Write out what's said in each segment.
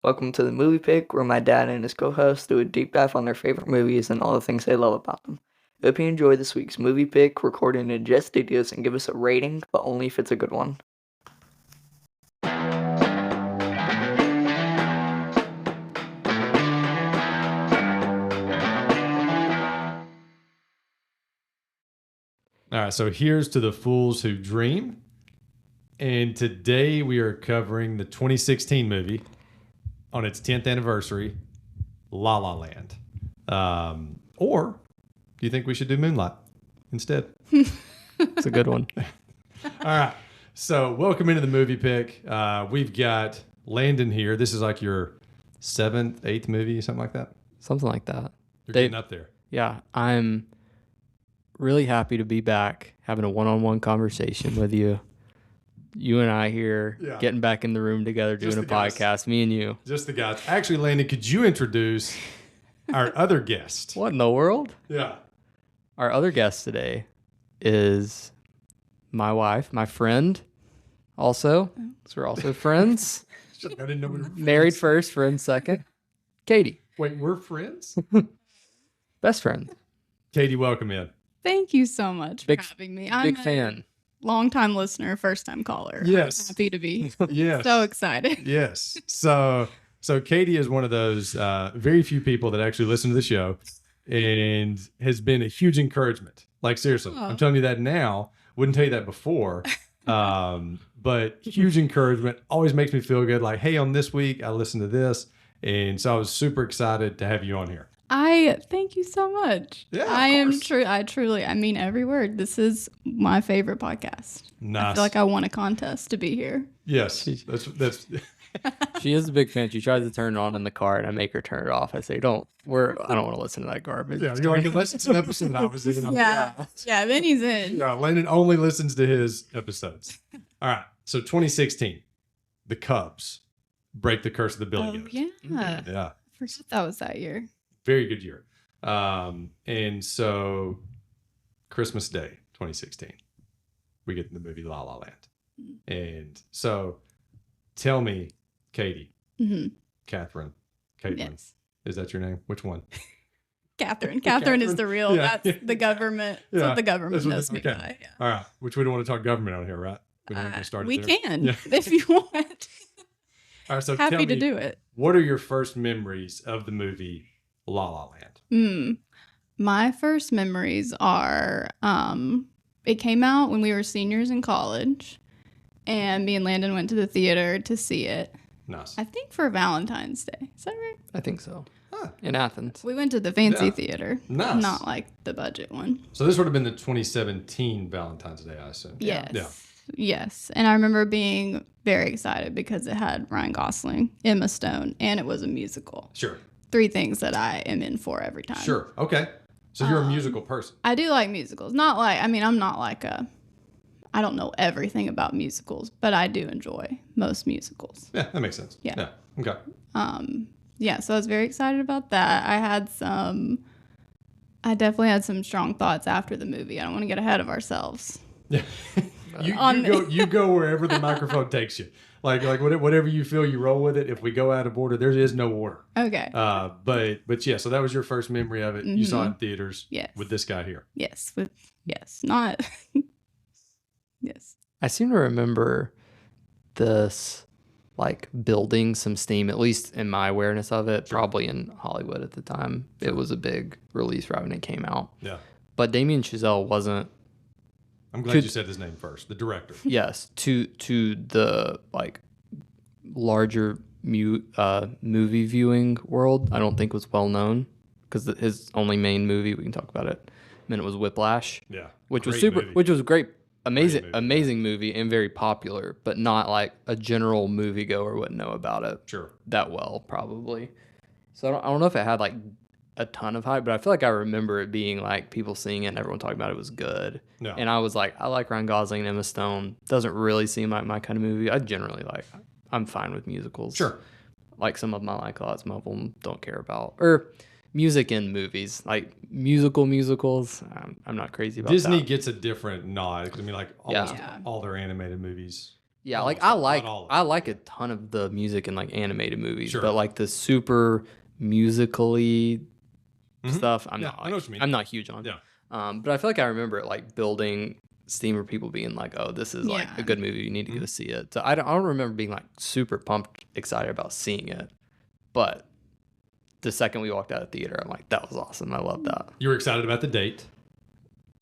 Welcome to the Movie Pick, where my dad and his co-host do a deep dive on their favorite movies and all the things they love about them. Hope you enjoy this week's Movie Pick, recorded in Jet Studios, and give us a rating, but only if it's a good one. All right, so here's to the fools who dream. And today we are covering the 2016 movie on its 10th anniversary, La La Land. Or do you think we should do Moonlight instead? It's a good one. All right, so welcome into the Movie Pick. We've got Landon here. This is like your 7th, 8th movie, something like that? Something like that. You're getting up there. Yeah, I'm really happy to be back having a one-on-one conversation with you. You and I here, getting back in the room together, doing a podcast, me and you. Just the guys. Actually, Landon, could you introduce our other guest? What in the world? Yeah. Our other guest today is my wife, my friend also. So we're also friends. I didn't know we were friends. Married first, friends second. Katie. Wait, we're friends? Best friend. Katie, welcome in. Thank you so much for having me. I'm Big fan. Long-time listener, first-time caller. Yes. I'm happy to be. Yes. So excited. Yes. So Katie is one of those very few people that actually listen to the show and has been a huge encouragement. Like, seriously, I'm telling you that now. Wouldn't tell you that before. But huge encouragement. Always makes me feel good. Like, hey, on this week, I listened to this. And so I was super excited to have you on here. I thank you so much. Yeah, I truly, I mean every word. This is my favorite podcast. Nice. I feel like I won a contest to be here. Yes. That's She is a big fan. She tries to turn it on in the car, and I make her turn it off. I say, I don't want to listen to that garbage. yeah, you're like, unless it's an episode that I was in. Yeah. Then he's in. Yeah, Landon only listens to his episodes. All right. So 2016, the Cubs break the curse of the Billy Goat. Yeah. Yeah. I forgot that was that year. Very good year. And so Christmas Day, 2016, we get the movie La La Land. And so tell me, Katie, Catherine, Caitlin, Yes. is that your name? Which one? Catherine. Catherine is the real. Yeah. That's the government. That's Yeah. what the government That's what knows me okay. by. Yeah. All right. Which we don't want to talk government on here, right? We don't want to start We there. can Yeah. if you want. All right. So Happy tell to me, do it. what are your first memories of the movie La La Land? My first memories are it came out when we were seniors in college, and me and Landon went to the theater to see it. Nice. I think for Valentine's Day. Is that right? I think so. Huh. In Athens. We went to the fancy Yeah. theater. Nice. Not like the budget one. So this would have been the 2017 Valentine's Day, I assume. Yes. Yeah. Yes. And I remember being very excited because it had Ryan Gosling, Emma Stone, and it was a musical. Sure. 3 things that I am in for every time. Sure. Okay. So you're a musical person. I do like musicals. Not like, I mean, I'm not like I don't know everything about musicals, but I do enjoy most musicals. Yeah, that makes sense. Yeah. Okay. Yeah, so I was very excited about that. I definitely had some strong thoughts after the movie. I don't want to get ahead of ourselves. Yeah. You go wherever the microphone takes you. Like whatever you feel, you roll with it. If we go out of order, there is no order. Okay. But yeah, so that was your first memory of it. You saw it in theaters. Yes. With this guy here. Yes. Not. Yes. I seem to remember this like building some steam, at least in my awareness of it, probably in Hollywood at the time. Sure. It was a big release right when it came out. Yeah. But Damien Chazelle wasn't. I'm glad you said his name first. The director. Yes. To the like larger movie viewing world, I don't think was well known because his only main movie, we can talk about it, it was Whiplash. Yeah. Which was movie. which was great. Amazing movie and very popular, but not like a general moviegoer wouldn't know about it that well, probably. So I don't know if it had like a ton of hype, but I feel like I remember it being like people seeing it and everyone talking about it was good. No. And I was like, I like Ryan Gosling and Emma Stone. Doesn't really seem like my kind of movie. I'm fine with musicals. Sure. Like some of them I like a lot, some of them don't care about. Or music in movies, like musicals. I'm not crazy about Disney that. gets a different nod. I mean, like almost all their animated movies. Yeah, Almost, like I not like all of I it. like a ton of the music in like animated movies, Sure. but like the super musically stuff, Yeah, I know what you mean. I'm not huge on. Yeah. But I feel like I remember it like building steam or people being like, "Oh, this is like Yeah. a good movie. You need to go see it." So I don't remember being like super pumped, excited about seeing it, but the second we walked out of the theater, I'm like, "That was awesome. I love that." You were excited about the date.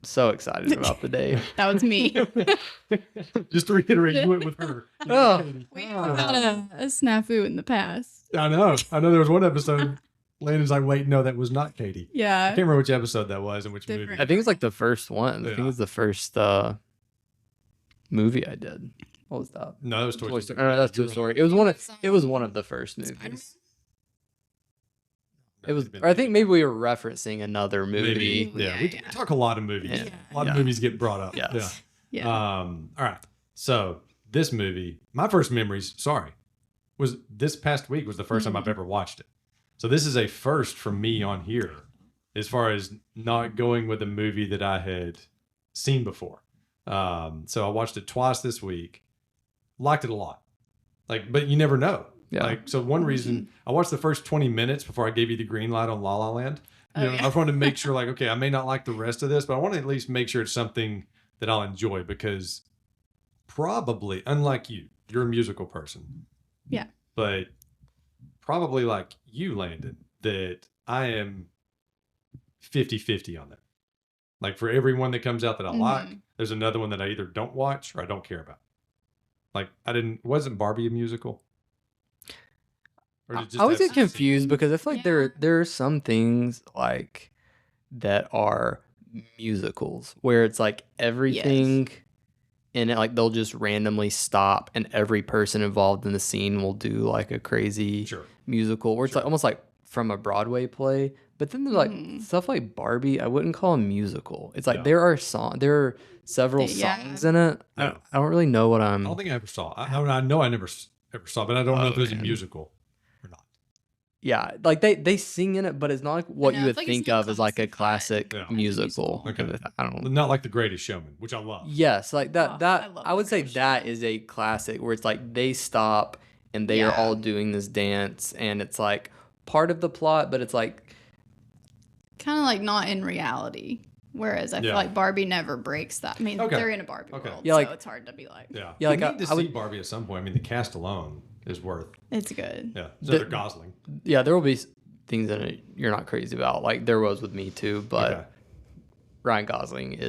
So excited about the day. That was me. Just to reiterate, you went with her. Oh. We had a snafu in the past. I know. There was one episode. Landon's like, wait, no, that was not Katie. I Yeah. can't remember which episode that was and which movie. Different. I think it's like the first one. I Yeah. think it's the first movie I did. What was that? No, that was Toy Story. No, that's Toy Story. It was one of the first movies. It was, or I think maybe we were referencing another movie. Maybe. Yeah. Yeah, We yeah. talk a lot of movies. Yeah. A lot of Yeah. movies get brought up. Yes. Yeah. All right. So this movie, my first memories, was this past week was the first time I've ever watched it. So this is a first for me on here as far as not going with a movie that I had seen before. So I watched it twice this week. Liked it a lot. But you never know. Yeah. So one reason I watched the first 20 minutes before I gave you the green light on La La Land. You know, I wanted to make sure okay, I may not like the rest of this, but I want to at least make sure it's something that I'll enjoy because probably, unlike you're a musical person. Yeah. But probably like you, Landon, that I am 50-50 on that. Like for every one that comes out that I like, there's another one that I either don't watch or I don't care about. Like wasn't Barbie a musical? Or did it just I always have get confused because I feel like Yeah. there are some things like that are musicals where it's like everything in it, like they'll just randomly stop and every person involved in the scene will do like a crazy Sure. musical where it's like almost like from a Broadway play. But then there's like stuff like Barbie, I wouldn't call a musical. It's like there are several Yeah. songs in it. Yeah. I don't really know what I I'm. don't think I ever saw. I know I never ever saw, but I don't know if it was a Okay. musical or not. Yeah, like they sing in it, but it's not like what know, you I would feel like it's think not of as like a classified classic Yeah. musical. Okay. I don't. Not like The Greatest Showman, which I love. Yes, like that. Oh, I love I would The say Greatest that is a classic where it's like they stop and they are Yeah. all doing this dance, and it's like part of the plot, but it's like Kind of like not in reality. Whereas I feel Yeah. like Barbie never breaks that. I mean, Okay. they're in a Barbie Okay. world, Yeah, like- so it's hard to be like, Yeah. Yeah, like we I- need to I see would- Barbie at some point. I mean, the cast alone is worth. it's good. Yeah. The- Another Gosling. yeah, there will be things in it you're not crazy about. Like there was with me too, but Okay. Ryan Gosling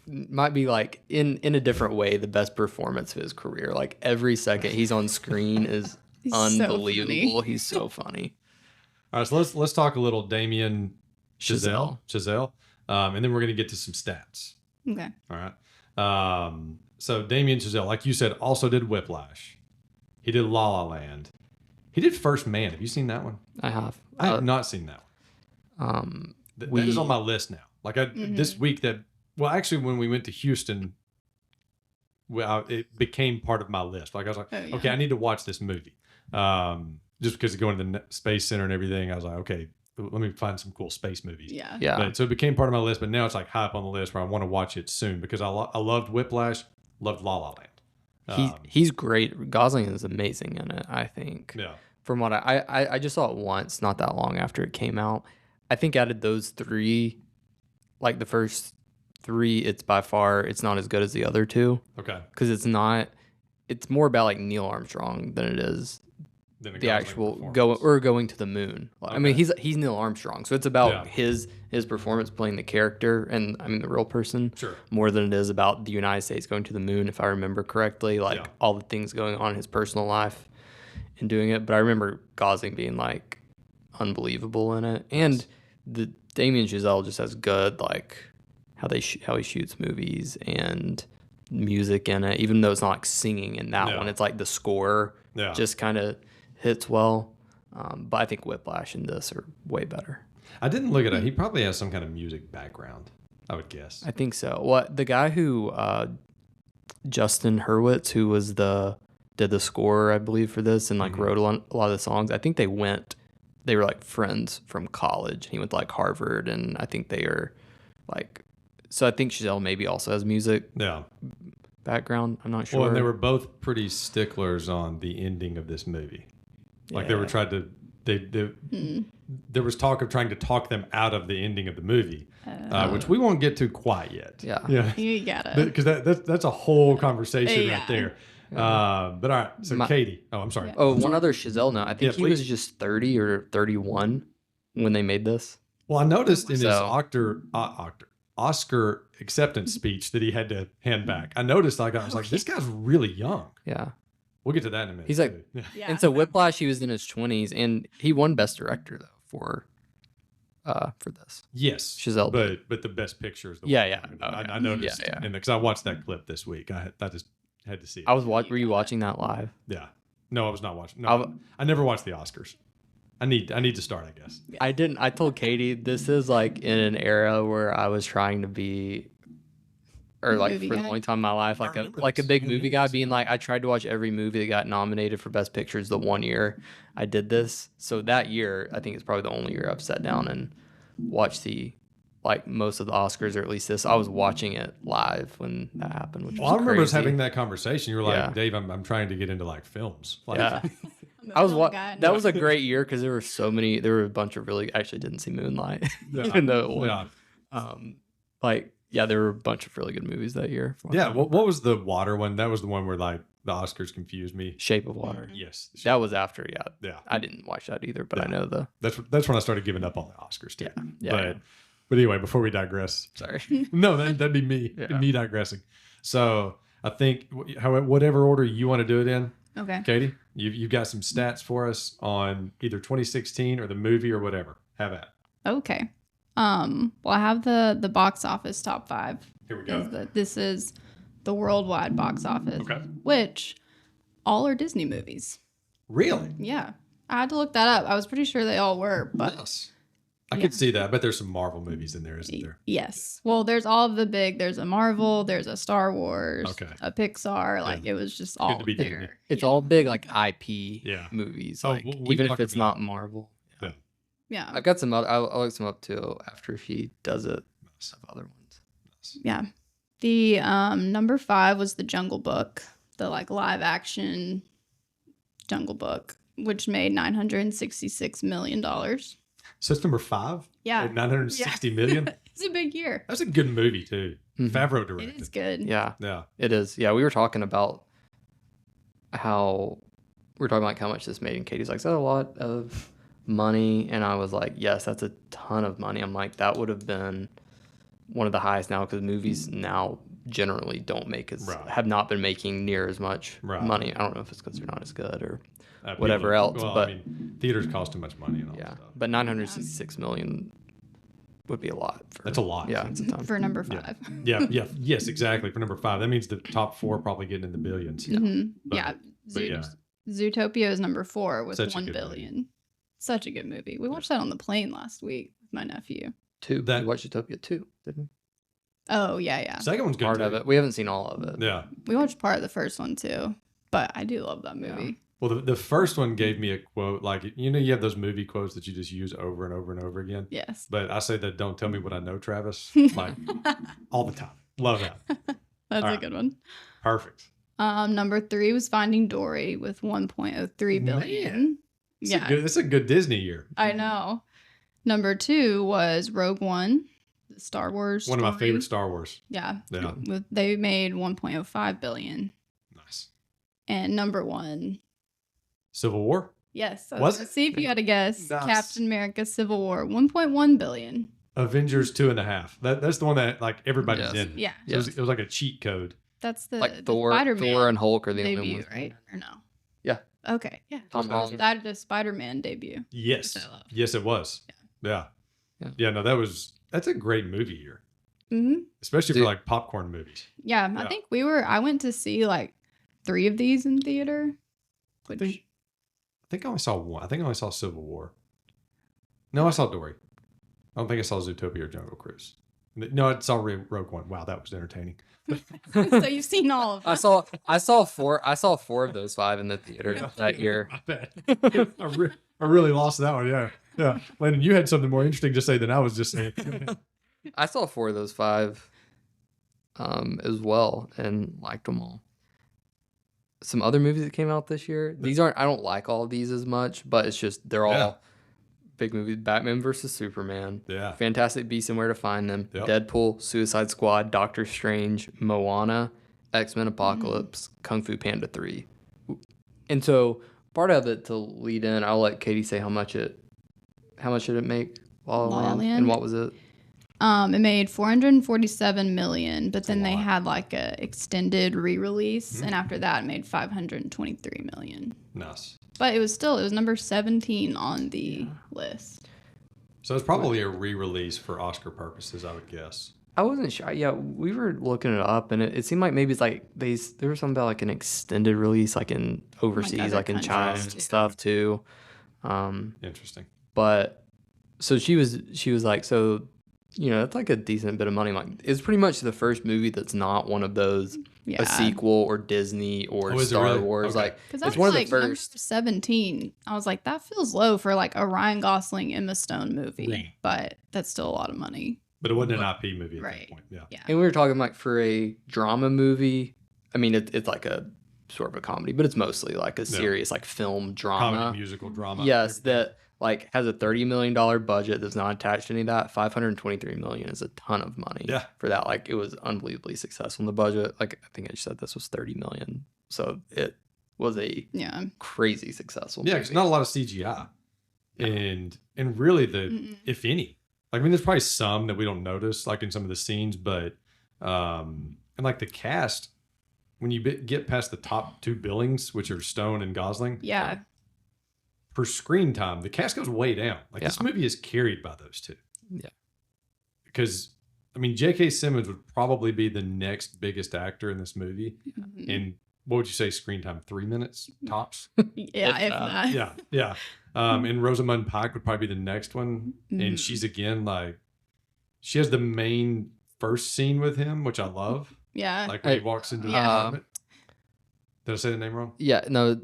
might be like in a different way the best performance of his career. Like every second he's on screen is He's so unbelievable. funny. He's so funny. All right. So let's talk a little Damien Chazelle. And then we're gonna get to some stats. Okay. All right. So Damien Chazelle, like you said, also did Whiplash. He did La La Land. He did First Man. Have you seen that one? I have. I have not seen that one. That is on my list now. Like this week actually when we went to Houston, it became part of my list. Like I was like, Oh, yeah. okay, I need to watch this movie. Just because of going to the Space Center and everything, I was like, okay, let me find some cool space movies. Yeah. Yeah. But, so it became part of my list, but now it's like high up on the list where I want to watch it soon because I loved Whiplash, loved La La Land. He's great. Gosling is amazing in it, I think. Yeah. From what I just saw it once, not that long after it came out. I think out of those three, like the first three, it's by far it's not as good as the other two Okay. because it's more about like Neil Armstrong than it is Then a the Gosling actual performance. going to the moon. I mean, Okay. he's Neil Armstrong, so it's about Yeah. his performance playing the character and I mean the real person Sure. more than it is about the United States going to the moon, if I remember correctly. Like Yeah. all the things going on in his personal life and doing it. But I remember Gosling being like unbelievable in it, and the Damien Chazelle just has good like how he shoots movies and music in it, even though it's not like singing in that Yeah. one. It's like the score Yeah. just kind of hits well. But I think Whiplash and this are way better. I didn't look at it. He probably has some kind of music background, I would guess. I think so. What the guy who Justin Hurwitz, who was did the score, I believe, for this and like wrote a lot of the songs. I think they were like friends from college. He went to like Harvard, and I think they are like. So I think Chazelle maybe also has music Yeah. background. I'm not sure. Well, and they were both pretty sticklers on the ending of this movie. Like they were trying to, there was talk of trying to talk them out of the ending of the movie, which we won't get to quite yet. Yeah. You gotta. Because that's a whole conversation right there. But all right, so Katie. Oh, I'm sorry. Yeah. Oh, one other Chazelle note. I think he please. was just 30 or 31 when they made this. Well, I noticed in his Oscar acceptance speech that he had to hand back. I noticed, I was like, this guy's really young. Yeah. We'll get to that in a minute. He's like, Yeah. and so Whiplash, he was in his 20s, and he won Best Director though for this. yes, Chazelle did. but the best picture is the Yeah, one. yeah. I noticed, Yeah. because I watched that clip this week. I just had to see it. I was were you watching that live? Yeah. No, I was not watching. No, I never watched the Oscars. I need to start, I guess. I didn't. I told Katie this is like in an era where I was trying to be, or like Movie for guy. the only time in my life, like a big movie guy, being like I tried to watch every movie that got nominated for Best Pictures the one year I did this. So that year, I think it's probably the only year I've sat down and watched most of the Oscars, or at least this. I was watching it live when that happened, which Well, I was remember us crazy. having that conversation. You were like, Yeah. Dave, I'm trying to get into like films. Like, Yeah. I'm a I was film guy. that was a great year because there were so many. There were a bunch of really. I actually didn't see Moonlight, Yeah. even though it won. Yeah. There were a bunch of really good movies that year. Yeah. What was the water one? That was the one where like the Oscars confused me. Shape of Water. Yes. That was after. Yeah, Yeah. I didn't watch that either, but I Yeah. know the. That's when I started giving up on the Oscars too. Yeah. But anyway, before we digress, Sorry. no, that'd be me. Yeah. Me digressing. So I think whatever order you want to do it in, Okay. Katie, you've got some stats for us on either 2016 or the movie or whatever. Have at. Okay. Well, I have the box office top 5. Here we go. This is the worldwide box office, Okay. which all are Disney movies. Really? Yeah. I had to look that up. I was pretty sure they all were, but Yes. I could see that. I bet there's some Marvel movies in there, isn't there? yes. Well, there's all of the big. There's a Marvel. There's a Star Wars. Okay. A Pixar. Like it was just all to be Disney. there. It's all big like IP Yeah. movies. Oh, Like we even if talked it's about- not Marvel. Yeah. I've got some other. I'll look some up too after she does it. Of other ones. Yeah. The number 5 was the Jungle Book, the like live action Jungle Book, which made $966 million. So it's number 5? Yeah. At 960 million? It's a big year. That's a good movie, too. Mhm. Favreau It directed. is good. Yeah, Yeah. it is. Yeah, we were talking about how how much this made, and Katie's like, "Is that a lot of money?" And I was like, "Yes, that's a ton of money." I'm like, "That would have been one of the highest now because movies now generally don't make Right. have not been making near as much Right. money. I don't know if it's because they're not as good or People- whatever else, Well, but- I mean, theaters cost too much money and all that yeah, stuff. but 966 million would be a lot. That's a lot. Yeah, it's a ton. For number Yeah. 5. Yes, exactly. For number 5, that means the top 4 probably getting in the billions. Mhm. But- Yeah. but yeah. Zootopia is number 4 with Such a 1 good billion. Such a good movie. We watched that on the plane last week with my nephew. Two. That- We watched Utopia 2, didn't we? Oh, yeah. Second one's good. Part too. of it. We haven't seen all of it. Yeah. We watched part of the first one too, but I do love that movie. Well, the first one gave me a quote, like, you have those movie quotes that you just use over and over and over again. Yes. But I say that don't tell me what I know, Travis, like all the time. Love that. That's All a right. good one. Perfect. Number 3 was Finding Dory with 1.03 billion. Yeah, That's a good Disney year. I know. Number 2 was Rogue One, the Star Wars. One of my story. favorite Star Wars. Yeah. Yeah. They made 1.05 billion. Nice. And number 1. Civil War? Yes. Was Let's it? see if you had to guess. Nice. Captain America Civil War, 1.1 billion. Avengers 2.5. That's the one that like everybody's Yes. in. Yeah. It was like a cheat code. That's the Like the Thor, Spider-Man Thor and Hulk are the only debut, ones. right? Or no? Yeah. Okay. Yeah. Tom Holland. That the Spider-Man debut. Yes. Which I love. Yes, it was. Yeah. No, that's a great movie year. Hmm. Especially Dude. for like popcorn movies. Yeah, Yeah. I think I went to see like 3 of these in theater. Which I think I only saw one. I think I only saw Civil War. No, I saw Dory. I don't think I saw Zootopia or Jungle Cruise. No, I saw Rogue One. Wow, that was entertaining. so you've seen all of them. I saw 4 of those 5 in the theater that year. I bet. I really lost that one. Yeah. Landon, you had something more interesting to say than I was just saying. I saw 4 of those 5 as well, and liked them all. Some other movies that came out this year. These aren't. I don't like all of these as much, but it's just they're all big movies. Batman versus Superman. Yeah. Fantastic Beasts and Where to Find Them. Yep. Deadpool, Suicide Squad, Doctor Strange, Moana, X-Men Apocalypse, Kung Fu Panda 3. And so part of it to lead in, I'll let Katie say how much did it make? La La Land? And what was it? It made $447 million, but then they had like a extended re-release, and after that, it made $523 million. Nice. But it was number 17 on the list. So it's probably a re-release for Oscar purposes, I would guess. I wasn't sure. Yeah, we were looking it up, and it seemed like maybe it's like there was something about like an extended release, like in overseas, like in China and stuff too. Interesting. But so she was like, so that's like a decent bit of money. Like, it's pretty much the first movie that's not one of those a sequel or Disney or Star Wars. Okay. Like, it's one of the first. Number 17. I was like, that feels low for like a Ryan Gosling Emma Stone movie, but that's still a lot of money. But it wasn't an IP movie at that point. Yeah. And we were talking like for a drama movie. I mean, it's like a sort of a comedy, but it's mostly like a serious like film drama, comedy musical drama. Yes, that like has a $30 million budget that's not attached to any of that. $523 million is a ton of money for that. Like, it was unbelievably successful in the budget. Like, I think I just said this was $30 million. So it was a crazy successful movie. Yeah, it's not a lot of CGI. No. And really if any. I mean, there's probably some that we don't notice, like in some of the scenes, but and like the cast, when you get past the top two billings, which are Stone and Gosling, per screen time, the cast goes way down. Like, this movie is carried by those two. Yeah. Because, I mean, J.K. Simmons would probably be the next biggest actor in this movie. Mm-hmm. And what would you say, screen time? 3 minutes tops? If that. Yeah. And Rosamund Pike would probably be the next one. Mm-hmm. And she's, again, like, she has the main first scene with him, which I love. Yeah. Like, when he walks into the apartment. Did I say the name wrong? Yeah, no,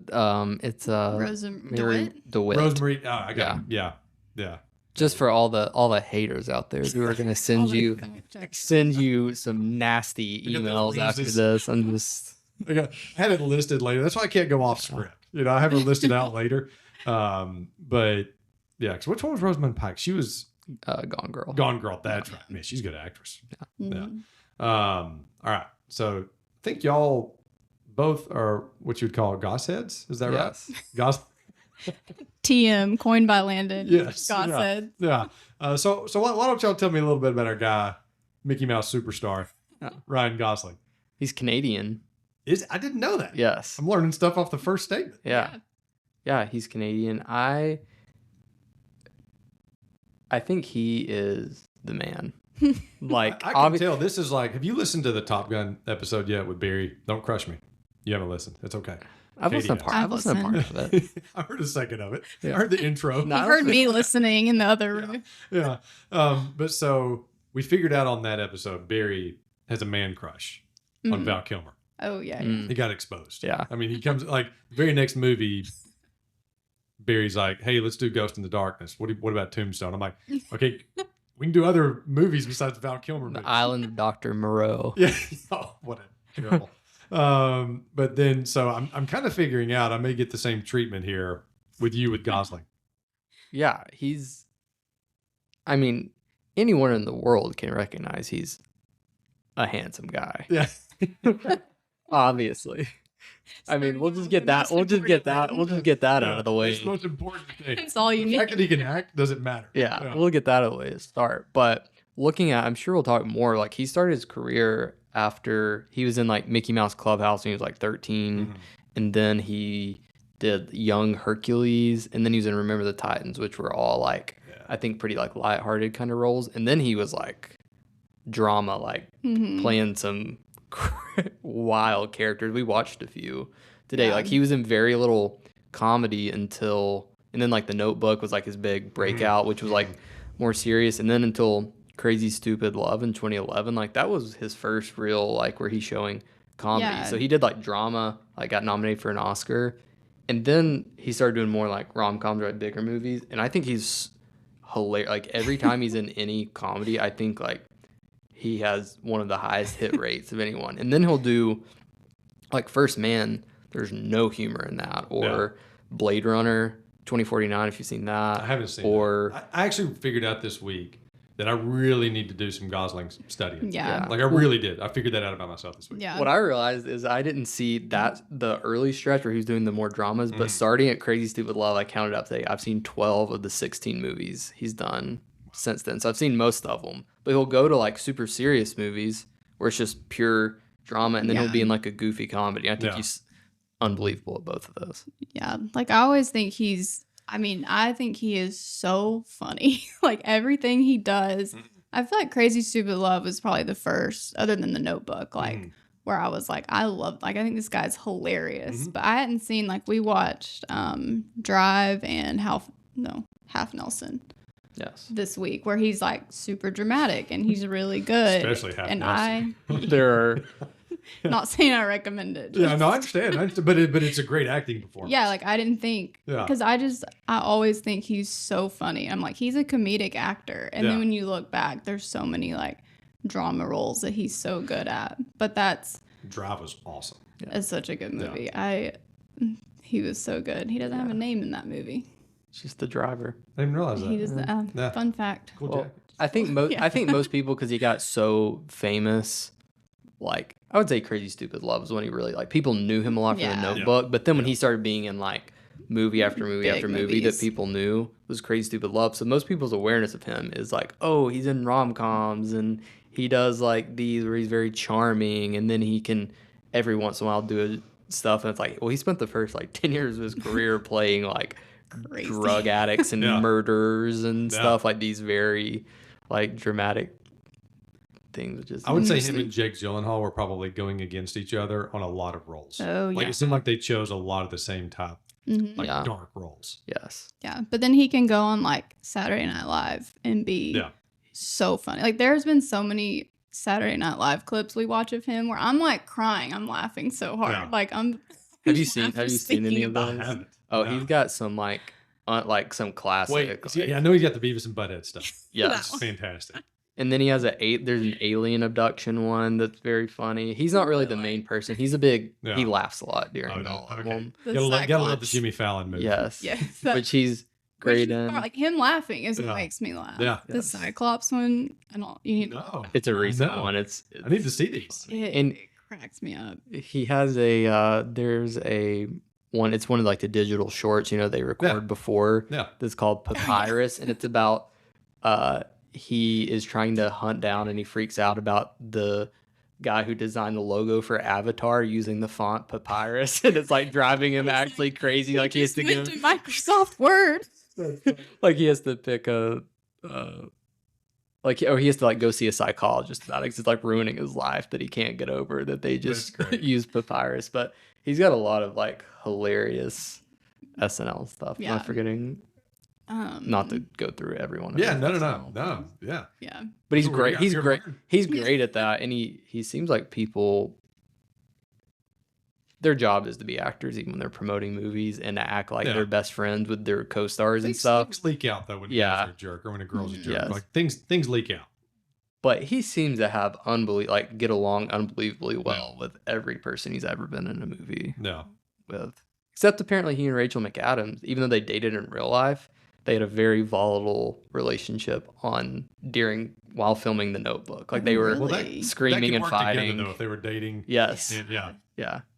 it's DeWitt. Rosemary. Oh, I got it. Yeah. Just for all the haters out there who are gonna send you some nasty emails after this. I'm just I had it listed later. That's why I can't go off script. I have it listed out later. But yeah, because which one was Rosamund Pike? She was Gone Girl. Gone Girl. That's right. Man, she's a good actress. Yeah. All right. So I think y'all both are what you would call Goss heads. Is that right? Goss. TM, coined by Landon. Yes. Goss head. Yeah. So why don't y'all tell me a little bit about our guy, Mickey Mouse superstar, Ryan Gosling? He's Canadian. I didn't know that. Yes. I'm learning stuff off the first statement. Yeah, he's Canadian. I think he is the man. Like, I can tell this is like, have you listened to the Top Gun episode yet with Barry? Don't crush me. You haven't listened. It's okay. I've listened to part of it. I heard a second of it. I heard the intro. You heard me listening in the other room. Yeah. But so we figured out on that episode, Barry has a man crush on Val Kilmer. Oh, yeah. He got exposed. Yeah. I mean, he comes, like, very next movie, Barry's like, hey, let's do Ghost in the Darkness. What about Tombstone? I'm like, okay, we can do other movies besides Val Kilmer movies. The Island of Dr. Moreau. Yeah. Oh, what a terrible. But then, so I'm kind of figuring out, I may get the same treatment here with Gosling. Yeah, I mean, anyone in the world can recognize he's a handsome guy. Yeah. Obviously. I mean, we'll just get that out of the way. It's the most important thing. It's all you need. The fact that he can act doesn't matter. Yeah, we'll get that out of the way to start. But looking at, I'm sure we'll talk more, like, he started his career after he was in like Mickey Mouse Clubhouse when he was like 13, and then he did Young Hercules, and then he was in Remember the Titans, which were all like I think pretty like lighthearted kind of roles, and then he was like drama, like playing some wild characters. We watched a few today. Like, he was in very little comedy and then like The Notebook was like his big breakout, which was like more serious, and then until Crazy Stupid Love in 2011, like that was his first real like where he's showing comedy. So he did like drama, like got nominated for an Oscar, and then he started doing more like rom-coms or like bigger movies, and I think he's hilarious. Like, every time he's in any comedy, I think like he has one of the highest hit rates of anyone. And then he'll do like First Man. There's no humor in that, or Blade Runner 2049. If you've seen that, I haven't seen. Or that. I actually figured out this week that I really need to do some Gosling studying. Yeah. Like I really did. I figured that out about myself this week. Yeah. what I realized is I didn't see that the early stretch where he was doing the more dramas, but starting at Crazy Stupid Love, I counted up today. I've seen 12 of the 16 movies he's done since then. So I've seen most of them. But he'll go to like super serious movies where it's just pure drama, and then he'll be in like a goofy comedy. I think he's unbelievable at both of those. Yeah. Like I always think I think he is so funny. Like everything he does. I feel like Crazy Stupid Love was probably the first, other than The Notebook, like where I was like, I think this guy's hilarious. But I hadn't seen, like, we watched Drive and Half Nelson. Yes. This week, where he's like super dramatic and he's really good. Especially Half and Nelson. There are not saying I recommend it. Yeah, no, I understand. But it's a great acting performance. Yeah, like I didn't think, because I always think he's so funny. I'm like, he's a comedic actor, and then when you look back, there's so many like drama roles that he's so good at. But Drive was awesome. It's such a good movie. He was so good. He doesn't have a name in that movie. It's just the driver. I didn't realize that. He does. Fun fact. Cool Well, Jack. I think most people, because he got so famous, like I would say Crazy Stupid Love was when he really, like, people knew him a lot from The Notebook, but then when he started being in like movie after movie Big after movie movies. that people knew was Crazy Stupid Love. So most people's awareness of him is like, oh, he's in rom-coms and he does like these where he's very charming, and then he can every once in a while do stuff, and it's like, well, he spent the first like 10 years of his career playing like Crazy. drug addicts and murderers and stuff, like these very like dramatic things. Which is I would say him and Jake Gyllenhaal were probably going against each other on a lot of roles. Oh, Like yeah. it seemed like they chose a lot of the same type, like dark roles. Yes. Yeah, but then he can go on like Saturday Night Live and be so funny. Like there's been so many Saturday Night Live clips we watch of him where I'm like crying. I'm laughing so hard. Yeah. Like I'm. Have you seen any of I those? haven't. Oh, No. he's got some like some classic. Wait, see, I know he's got the Beavis and Butthead stuff. Yes. It's fantastic. And then he has there's an alien abduction one that's very funny. He's not really the main person. He's a big, he laughs a lot during all of them. Gotta love the Jimmy Fallon movie. Yes. Yes. Which he's great in. Like him laughing is what makes me laugh. Yeah. The Cyclops one, I don't. You need. No. It's a recent one. It's I need to see these. and It cracks me up. he has there's a one. It's one of like the digital shorts, they record before. Yeah. That's called Papyrus, and it's about he is trying to hunt down, and he freaks out about the guy who designed the logo for Avatar using the font Papyrus, and it's like driving him actually crazy. Like he has to give Microsoft Word. like he has to pick a he has to like go see a psychologist about it 'cause it's like ruining his life that he can't get over that they just use Papyrus. But he's got a lot of like hilarious SNL stuff. Yeah. Am I forgetting? Not to go through every one of Yeah, them. no. Yeah. Yeah. But he's That's what great. we got He's here great. to learn. He's great at that, and he seems like people. Their job is to be actors, even when they're promoting movies, and to act like they're best friends with their co-stars and stuff. Things leak out though when guys are a jerk or when a girl's a jerk. Yes. Like things leak out. But he seems to have get along unbelievably well with every person he's ever been in a movie No. with. Except apparently he and Rachel McAdams, even though they dated in real life, they had a very volatile relationship while filming The Notebook. Like they were Really? screaming and fighting. Together, though, if they were dating. Yes. Yeah.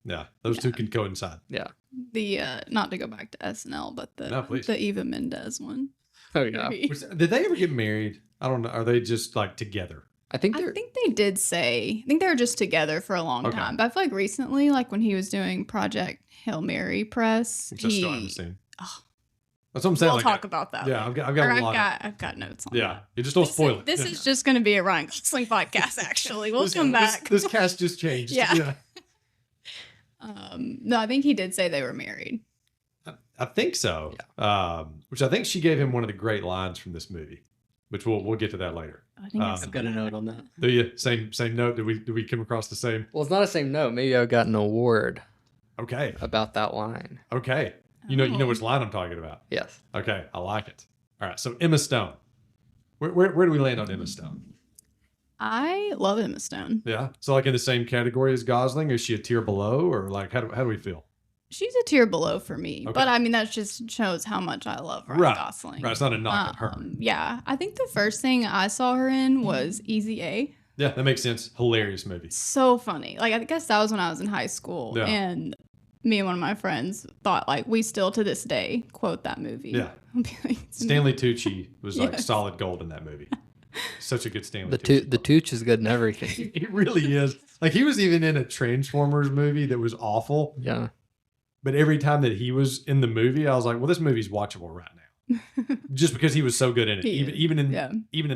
Yeah. Those two can coincide. Yeah. The not to go back to SNL, but please. the Eva Mendes one. Oh yeah. Did they ever get married? I don't know. Are they just like together? I think I think they did say. I think they were just together for a long time. But I feel like recently, like when he was doing Project Hail Mary press, Which I still haven't seen. Oh. That's what I'm saying. We'll talk about that. Yeah, later. I've got a lot. I've got notes on. Yeah, that. you just don't spoil it. This is just going to be a Ryan Gosling podcast. Actually, we'll come back. This cast just changed. Yeah. No, I think he did say they were married. I think so. Which I think she gave him one of the great lines from this movie, which we'll get to that later. I think it's I've got a note on that. Do you same note? Did we come across the same? Well, it's not the same note. Maybe I got an award Okay. about that line. Okay. You know which line I'm talking about. Yes. Okay, I like it. All right. So Emma Stone. Where do we land on Emma Stone? I love Emma Stone. Yeah. So like in the same category as Gosling, is she a tier below, or like how do we feel? She's a tier below for me, Okay. but I mean that just shows how much I love Ryan Right. Gosling. Right. It's not a knock at her. Yeah, I think the first thing I saw her in was Easy A. Yeah, that makes sense. Hilarious movie. So funny. Like I guess that was when I was in high school, Yeah. and me and one of my friends thought like we still to this day quote that movie. Yeah. Stanley Tucci was like solid gold in that movie. Such a good Stanley Tucci. The Tooch is good in everything. He really is. Like he was even in a Transformers movie that was awful. Yeah. But every time that he was in the movie, I was like, well, this movie's watchable right now. Just because he was so good in it. Even in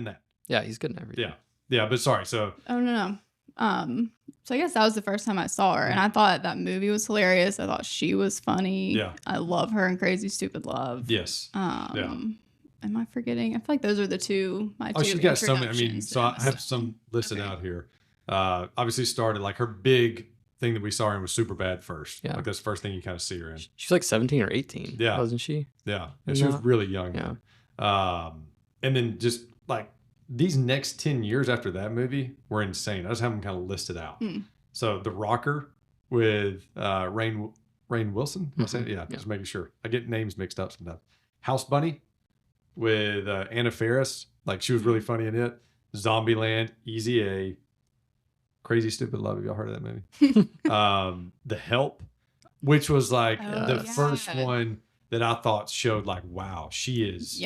that. Yeah, he's good in everything. Yeah. Yeah, but sorry. So no. So I guess that was the first time I saw her, and I thought that movie was hilarious. I thought she was funny. Yeah. I love her in Crazy Stupid Love. Yes. Am I forgetting? I feel like those are my two. She's got so many. I mean, introductions so to I have some listed out here. Obviously started like her big thing that we saw her in was Superbad first. Yeah. Like that's the first thing you kind of see her in. She's like 17 or 18. Yeah. Wasn't she? Yeah. And she was really young. Yeah. And then just like these next 10 years after that movie were insane. I just have them kind of listed out. So The Rocker with Rainn Wilson. Am I saying? Yeah, just making sure. I get names mixed up sometimes. House Bunny with Anna Faris. Like she was really funny in it. Zombieland, Easy A, Crazy Stupid Love. Have y'all heard of that movie? The Help, which was like the first one that I thought showed like, wow, she is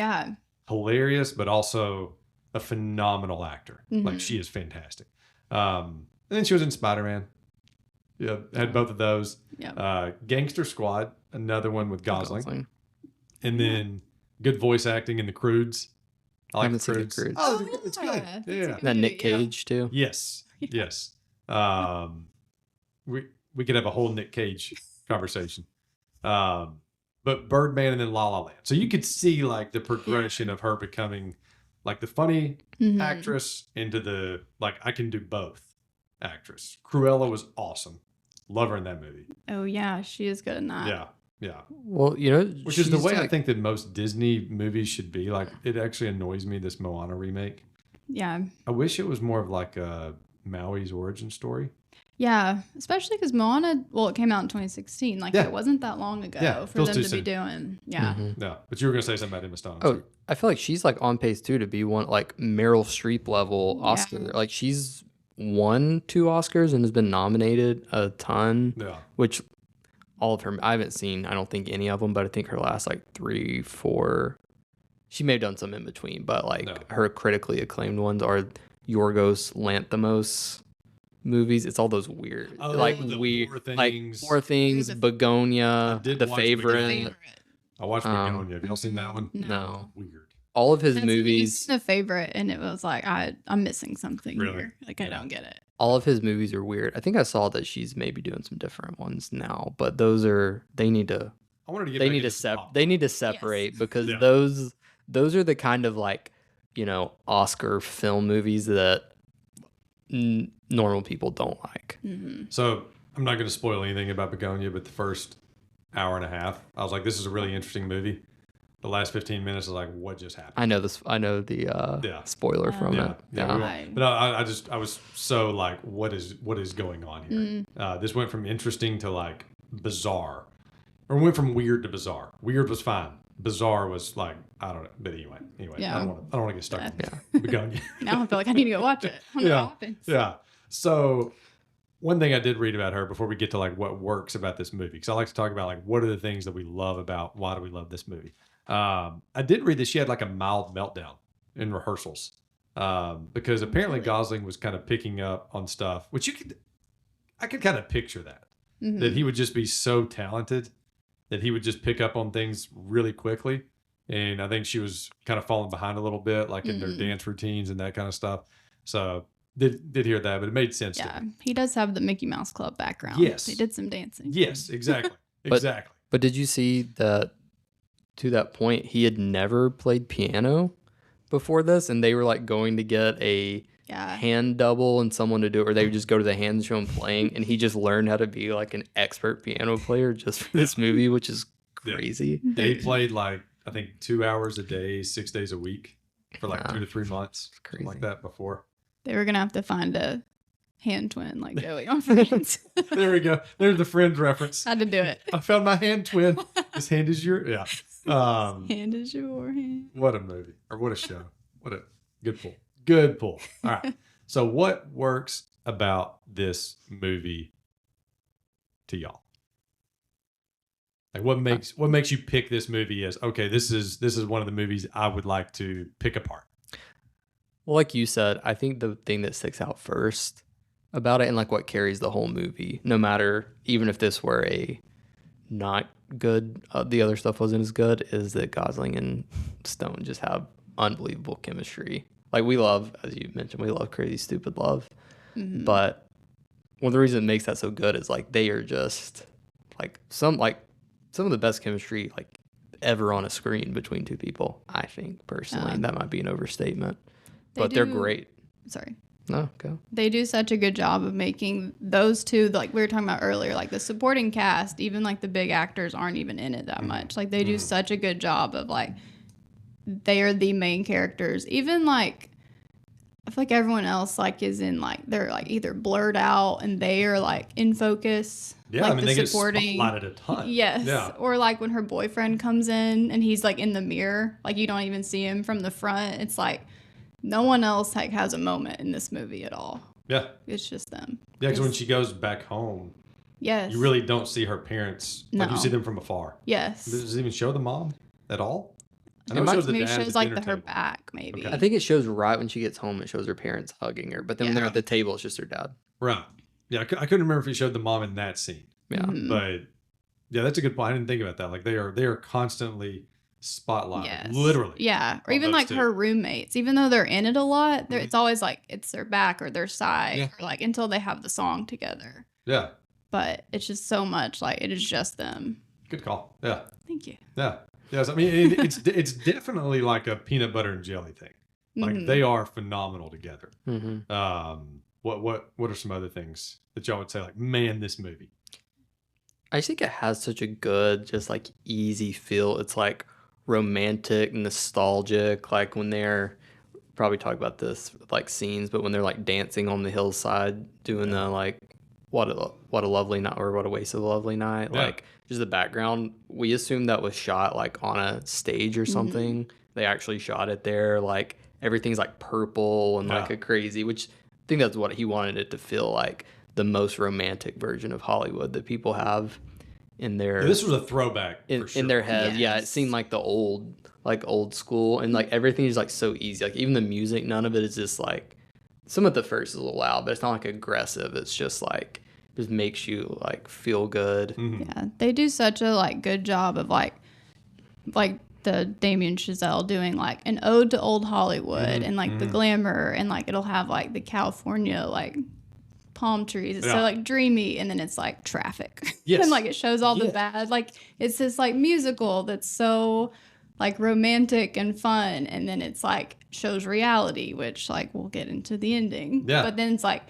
hilarious, but also a phenomenal actor. Like she is fantastic. And then she was in Spider-Man. Yeah, had both of those. Gangster Squad, another one with Gosling. And then good voice acting in The Croods. I like The Croods. Oh, it's good. Yeah. That Nick Cage too. Yes. Yes. We could have a whole Nick Cage conversation. But Birdman and then La La Land. So you could see like the progression of her becoming like the funny actress into the like I can do both actress. Cruella was awesome. Love her in that movie. Oh yeah, she is good in that. Yeah. Yeah. Well, which is the way I think that most Disney movies should be. Like it actually annoys me, this Moana remake. Yeah. I wish it was more of like a Maui's origin story. Yeah, especially because Moana, it came out in 2016. Like it wasn't that long ago for them to be doing. Yeah. Yeah. But you were gonna say something about Emma Stone. Oh, I feel like she's like on pace too to be one like Meryl Streep level Oscar. Like she's won 2 Oscars and has been nominated a ton. Yeah. Which all of her, I haven't seen, I don't think any of them, but I think her last like 3, 4, she may have done some in between, but like her critically acclaimed ones are Yorgos Lanthimos movies. It's all those weird, Poor Things, Begonia, The Favorite. I watched Begonia. Have y'all seen that one? No. Weird. All of his movies. The Favorite, and it was like I'm missing something here. Like I don't get it. All of his movies are weird. I think I saw that she's maybe doing some different ones now, but those are they need to. I wanted to get. They need to separate because those are the kind of like Oscar film movies that normal people don't like. So I'm not going to spoil anything about Begonia, but the first hour and a half, I was like, "This is a really interesting movie." The last 15 minutes is like, what just happened? I know this. I know the spoiler from it. But I was so like, what is going on here? This went from interesting to like bizarre, or went from weird to bizarre. Weird was fine. Bizarre was like, I don't know. But anyway, I don't want to get stuck in Begonia. Now I feel like I need to go watch it. Yeah. So one thing I did read about her before we get to like what works about this movie, because I like to talk about like what are the things that we love about why do we love this movie. I did read that she had like a mild meltdown in rehearsals because apparently Gosling was kind of picking up on stuff, which I could kind of picture that he would just be so talented that he would just pick up on things really quickly. And I think she was kind of falling behind a little bit, like in their dance routines and that kind of stuff. So did hear that, but it made sense to me. He does have the Mickey Mouse Club background. Yes. He did some dancing. Yes, exactly. But did you see that? To that point, he had never played piano before this, and they were like going to get a hand double and someone to do it, or they would just go to the hand show and playing, and he just learned how to be like an expert piano player just for this movie, which is crazy. They played like I think 2 hours a day, 6 days a week for like 2 to 3 months, something like that before. They were gonna have to find a hand twin like Joey on Friends. There we go. There's the Friends reference. Had to do it. I found my hand twin. This hand is your Hand is your hand. What a movie, or what a show. What a good pull. Good pull. All right. So what works about this movie to y'all? Like what makes you pick this movie as, okay, this is one of the movies I would like to pick apart? Well, like you said, I think the thing that sticks out first about it and like what carries the whole movie, no matter, even if this were a not good, the other stuff wasn't as good, is that Gosling and Stone just have unbelievable chemistry. Like we love, as you mentioned, we love Crazy Stupid Love. Mm-hmm. But one of the reasons it makes that so good is like they are just like some of the best chemistry like ever on a screen between two people, I think, personally. That might be an overstatement. But they're great. Sorry. No, go. They do such a good job of making those two, like we were talking about earlier, like the supporting cast, even like the big actors aren't even in it that much. Like they do such a good job of like, they are the main characters. Even like, I feel like everyone else like is in like, they're like either blurred out and they are like in focus. Yeah, like I mean, the they supporting, get spotlighted a ton. Yes. Yeah. Or like when her boyfriend comes in and he's like in the mirror, like you don't even see him from the front. It's like no one else like has a moment in this movie at all. Yeah. It's just them. Yeah, because when she goes back home, yes, you really don't see her parents. Like you see them from afar. Yes. Does it even show the mom at all? I know It shows the maybe dad at shows the like dinner her table. back, maybe. Okay. I think it shows right when she gets home, it shows her parents hugging her. But then when they're at the table, it's just her dad. Right. Yeah, I couldn't remember if he showed the mom in that scene. Yeah. Mhm. But yeah, that's a good point. I didn't think about that. Like they are constantly spotlighted, Yes. literally. Yeah. Or on even those like two. her roommates, even though they're in it a lot, it's always like it's their back or their side, Yeah. or like until they have the song together. Yeah, But it's just so much like it is just them. good call. Yeah, Thank you. yeah, yes. I mean, it's definitely like a peanut butter and jelly thing. Like Mhm. they are phenomenal together. Mm-hmm. What are some other things that y'all would say? Like, man, this movie. I just think it has such a good, just like easy feel. It's like romantic, nostalgic. Like when they're probably talk about this like scenes, but when they're like dancing on the hillside, doing the like what a lovely night or what a waste of a lovely night. Yeah. Like just the background. We assumed that was shot like on a stage or something. They actually shot it there. Like everything's like purple and like Yeah. a crazy, which I think that's what he wanted it to feel like. The most romantic version of Hollywood that people have in their Yeah, this was a throwback for sure. in their head. Yeah, it Yes. seemed like the old school, and like everything is like so easy. Like even the music, none of it is just like some of the first is a little loud, but it's not like aggressive. It's just like just makes you like feel good. Yeah, they do such a like good job of like the Damien Chazelle doing like an ode to old Hollywood and like the glamour, and like it'll have like the California like palm trees. It's so Yeah. like dreamy, and then it's like traffic. Yes. And like it shows all the Yeah. bad. Like it's this like musical that's so like romantic and fun, and then it's like shows reality, which like we'll get into the ending. Yeah. But then it's like,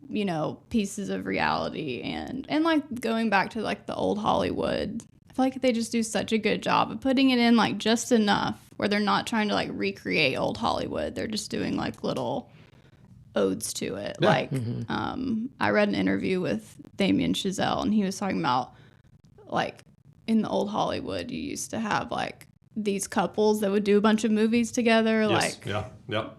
you know, pieces of reality and like going back to like the old Hollywood. I feel like they just do such a good job of putting it in like just enough where they're not trying to like recreate old Hollywood. They're just doing like little odes to it. Yeah. Like I read an interview with Damien Chazelle, and he was talking about like in the old Hollywood you used to have like these couples that would do a bunch of movies together. Yes. Like Yeah.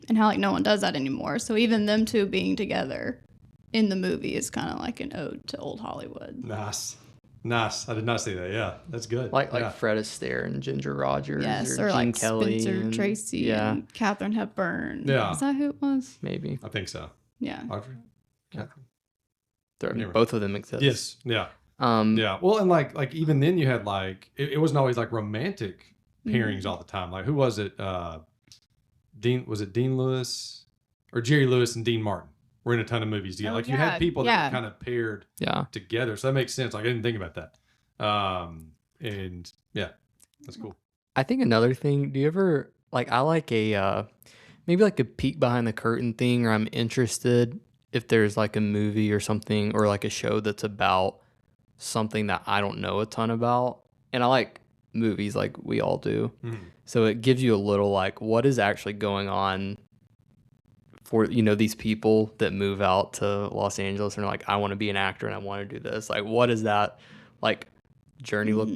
and how like no one does that anymore. So even them two being together in the movie is kind of like an ode to old Hollywood. Nice. I did not see that. Yeah, that's good. Like yeah. Fred Astaire and Ginger Rogers, Yes, or or Gene like Kelly Spencer and, Tracy yeah, and Katharine Hepburn. Yeah. Is that who it was? maybe. I think so. Yeah. Audrey? Catherine? Anyway. Both of them exist. Yes. Yeah. Um, Yeah. Well, and like even then you had like it wasn't always like romantic Mm-hmm. pairings all the time. Like who was it? Dean Lewis or Jerry Lewis and Dean Martin were in a ton of movies together. Oh, Like you had yeah, people yeah. that were kind of paired yeah. together. So that makes sense. Like I didn't think about that. And yeah, that's cool. I think another thing, do you ever like I like a maybe like a peek behind the curtain thing, or I'm interested if there's like a movie or something or like a show that's about something that I don't know a ton about. And I like movies like we all do. Mhm. So it gives you a little like what is actually going on for, these people that move out to Los Angeles and are like, I want to be an actor and I want to do this. Like, what does that like journey look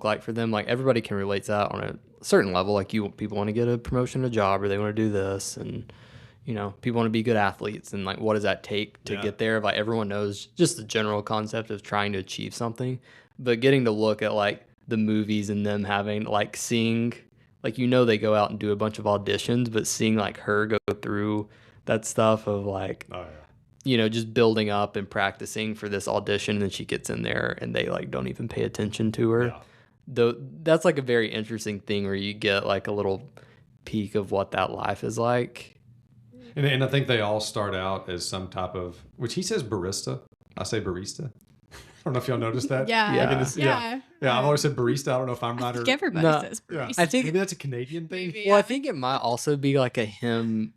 like for them? Like, everybody can relate to that on a certain level. Like, people want to get a promotion, a job, or they want to do this, and people want to be good athletes, and like, what does that take to get there? Like, everyone knows just the general concept of trying to achieve something, but getting to look at like the movies and them having like seeing. Like, they go out and do a bunch of auditions, but seeing like her go through that stuff of like, just building up and practicing for this audition, and then she gets in there and they like don't even pay attention to her. Yeah. Though that's like a very interesting thing where you get like a little peek of what that life is like. And I think they all start out as some type of, which he says barista. I say barista. I don't know if y'all noticed that. Yeah. I've always said barista. I don't know if I'm right or everybody says barista. I think maybe that's a Canadian thing. Well, I think it might also be like a him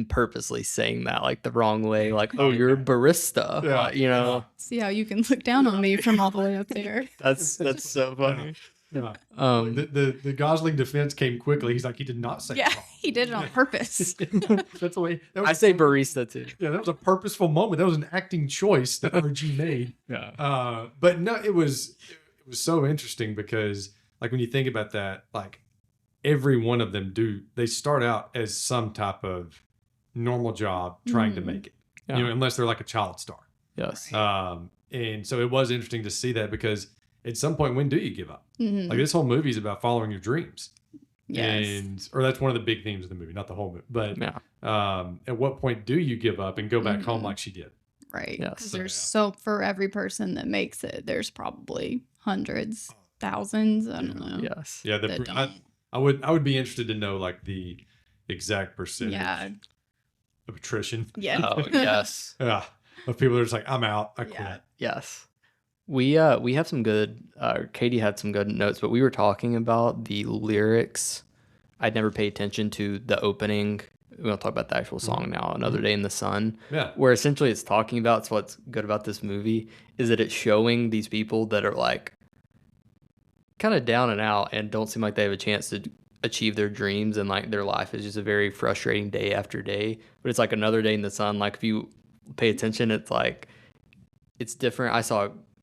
purposely saying that like the wrong way, like, oh, you're a barista. See how you can look down on me from all the way up there. That's so funny. Yeah. The Gosling defense came quickly. He's like, he did not say it wrong. He did it on purpose. That's the way. I say barista too. Yeah, that was a purposeful moment. That was an acting choice that RG made. Yeah. But no, it was so interesting because like when you think about that, like every one of them they start out as some type of normal job trying to make it. Yeah. Unless they're like a child star. Yes. And so it was interesting to see that because at some point, when do you give up? Like this whole movie is about following your dreams. Yes. Or that's one of the big themes of the movie, not the whole movie. But at what point do you give up and go back home like she did? Right. Because there's for every person that makes it, there's probably hundreds, thousands. I don't know. Yes. Yeah. I would be interested to know like the exact percentage of attrition. Yeah. Oh, yes. Yeah. Of people that are just like, I'm out. I quit. Yes. We have some good, Katie had some good notes, but we were talking about the lyrics. I'd never paid attention to the opening. We're going to talk about the actual song now, Another Day in the Sun. Yeah. Where essentially it's talking about, so what's good about this movie is that it's showing these people that are like kind of down and out and don't seem like they have a chance to achieve their dreams, and like their life is just a very frustrating day after day. But it's like another day in the sun. Like if you pay attention, it's like, it's different.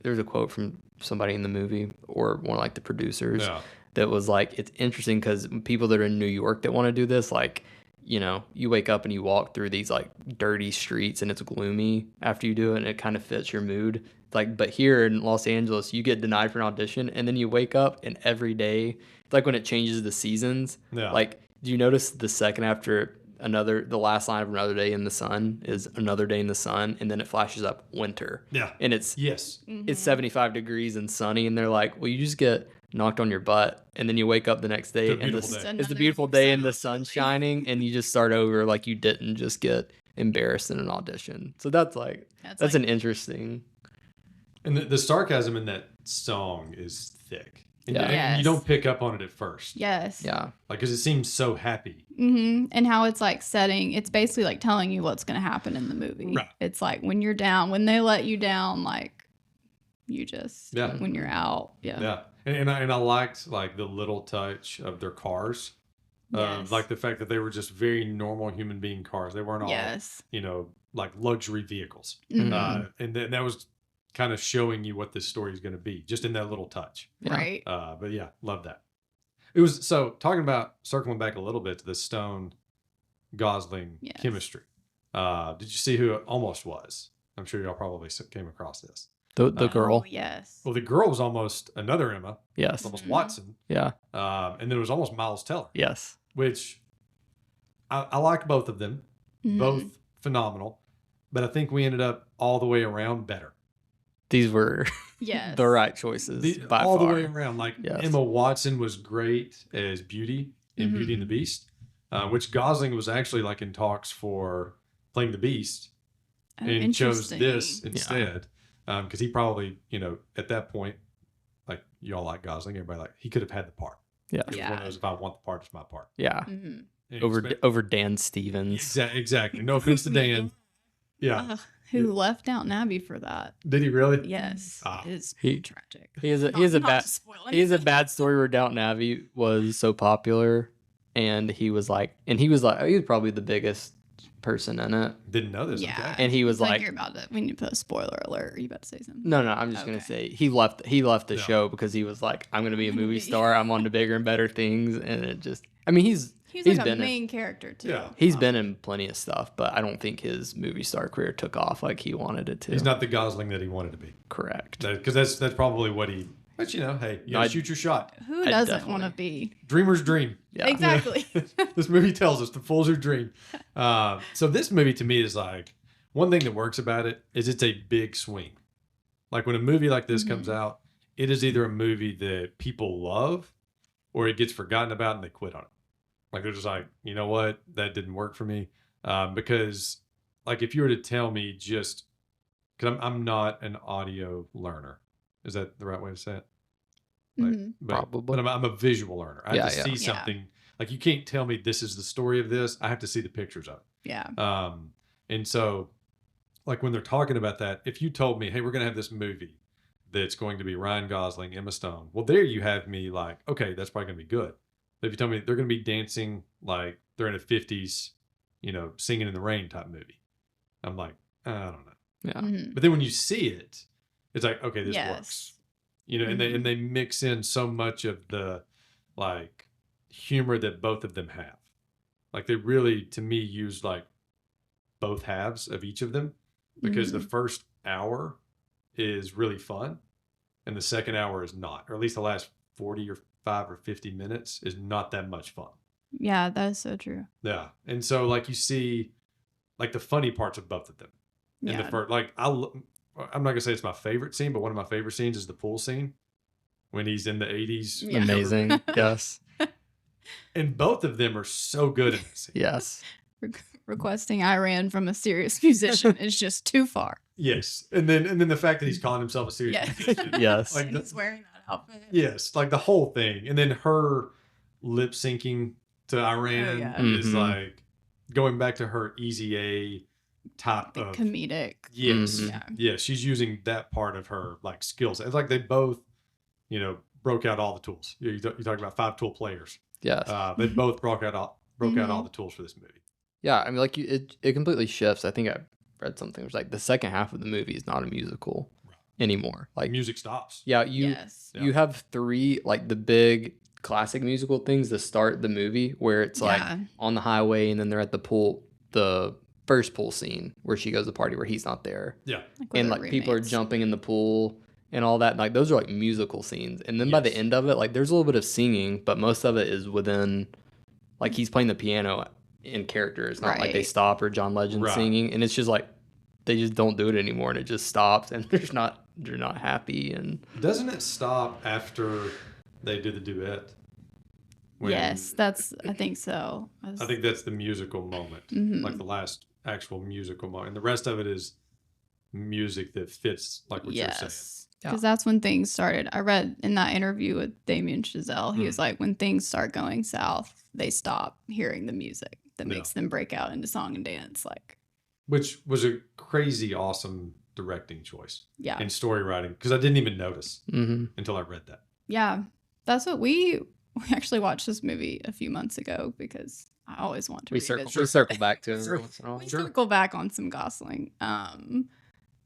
There's a quote from somebody in the movie or one of like the producers that was like, it's interesting because people that are in New York that want to do this, like, you wake up and you walk through these like dirty streets and it's gloomy after you do it and it kind of fits your mood. Like, but here in Los Angeles, you get denied for an audition and then you wake up and every day, it's like when it changes the seasons, like, do you notice the second after the last line of Another Day in the Sun is Another Day in the Sun, and then it flashes up winter. Yeah. And it's 75 degrees and sunny, and they're like, well, you just get knocked on your butt, and then you wake up the next day and it's a beautiful day and the sun's shining, and you just start over like you didn't just get embarrassed in an audition. So that's an interesting. And the sarcasm in that song is thick. And you don't pick up on it at first. Yes. Yeah. Like, because it seems so happy. And how it's like it's basically like telling you what's going to happen in the movie. Right. It's like when you're down, when they let you down, like you just, when you're out. Yeah. Yeah. And I liked like the little touch of their cars. Like the fact that they were just very normal human being cars. They weren't all, like luxury vehicles. And then that was kind of showing you what this story is going to be, just in that little touch. Right. But yeah, love that. It was talking about circling back a little bit to the Stone Gosling chemistry. Did you see who it almost was? I'm sure y'all probably came across this. The girl. Oh, yes. Well, the girl was almost another Emma. Yes. Almost Watson. Yeah. And then it was almost Miles Teller. Yes. Which I liked both of them. Both phenomenal. But I think we ended up all the way around better. These were the right choices by all far. The way around. Like Emma Watson was great as Beauty in Beauty and the Beast, which Gosling was actually like in talks for playing the Beast, and chose this instead because he probably, at that point, like y'all like Gosling, everybody like he could have had the part. Yeah, it was one of those, if I want the part, it's my part. Yeah, over Dan Stevens. Exactly. No offense to Dan. Yeah. Who left Downton Abbey for that? Did he really? Yes. It's tragic. He has a bad story where Downton Abbey was so popular, and he was probably the biggest person in it. Didn't know this. Yeah. Okay. And he was like, you're about to, we need to put a spoiler alert. Are you about to say something? no, I'm just gonna say he left the show because he was like, I'm gonna be a movie star. I'm on to bigger and better things, and it just, I mean, he's like been a main character too. Yeah. He's been in plenty of stuff, but I don't think his movie star career took off like he wanted it to. He's not the Gosling that he wanted to be. Correct. Because that's probably what he. But hey, you gotta shoot your shot. Who doesn't want to be? Dreamers dream. Yeah. Exactly. This movie tells us the fools who dream. So this movie to me is like, one thing that works about it is it's a big swing. Like when a movie like this comes out, it is either a movie that people love or it gets forgotten about and they quit on it. Like they're just like, you know what, that didn't work for me. Because like if you were to tell me just, because I'm not an audio learner. Is that the right way to say it? Probably. But I'm a visual learner. I have to see something. Like you can't tell me this is the story of this. I have to see the pictures of it. Yeah. And so like when they're talking about that, if you told me, hey, we're going to have this movie that's going to be Ryan Gosling, Emma Stone. Well, there you have me like, okay, that's probably going to be good. But if you tell me they're going to be dancing like they're in the 50s, singing in the rain type movie, I'm like, I don't know. Yeah. But then when you see it, it's like, okay, this works. And they mix in so much of the like humor that both of them have. Like they really, to me, use like both halves of each of them because the first hour is really fun and the second hour is not, or at least the last 45 or 50 minutes is not that much fun. Yeah, that is so true. Yeah. And so like you see like the funny parts of both of them. And the first, like I'm not gonna say it's my favorite scene, but one of my favorite scenes is the pool scene when he's in the 80s. Yeah. Amazing. Yes. And both of them are so good in this scene. Yes. Requesting Iran from a serious musician is just too far. Yes. And then the fact that he's calling himself a serious musician. Yes. Like He's wearing that outfit. Yes, like the whole thing. And then her lip syncing to Iran is like going back to her Easy A type of comedic. Yes. Yeah, she's using that part of her like skills. It's like they both, broke out all the tools. You talk about 5-tool players. Yes. They both broke out all the tools for this movie. Yeah, I mean, like it completely shifts. I think I read something. It was like the second half of the movie is not a musical anymore. Like music stops. Yeah, you have three like the big classic musical things to start the movie where it's like on the highway and then they're at the pool, the first pool scene where she goes to the party where he's not there. Yeah. And like people are jumping in the pool and all that. Like those are like musical scenes. And then by the end of it, like there's a little bit of singing, but most of it is within like he's playing the piano in character. It's not like they stop or John Legend singing. And it's just like they just don't do it anymore and it just stops and they're not happy. And doesn't it stop after they do the duet? Yes, I think so. I think that's the musical moment, like the last actual musical moment. And the rest of it is music that fits like what you're saying. Because that's when things started. I read in that interview with Damien Chazelle, he was like, when things start going south, they stop hearing the music that makes them break out into song and dance. Which was a crazy, awesome directing choice. Yeah. And story writing, because I didn't even notice until I read that. Yeah. That's what we actually watched this movie a few months ago because I always want to we circle back to it every once in a while. We circle back on some Gosling.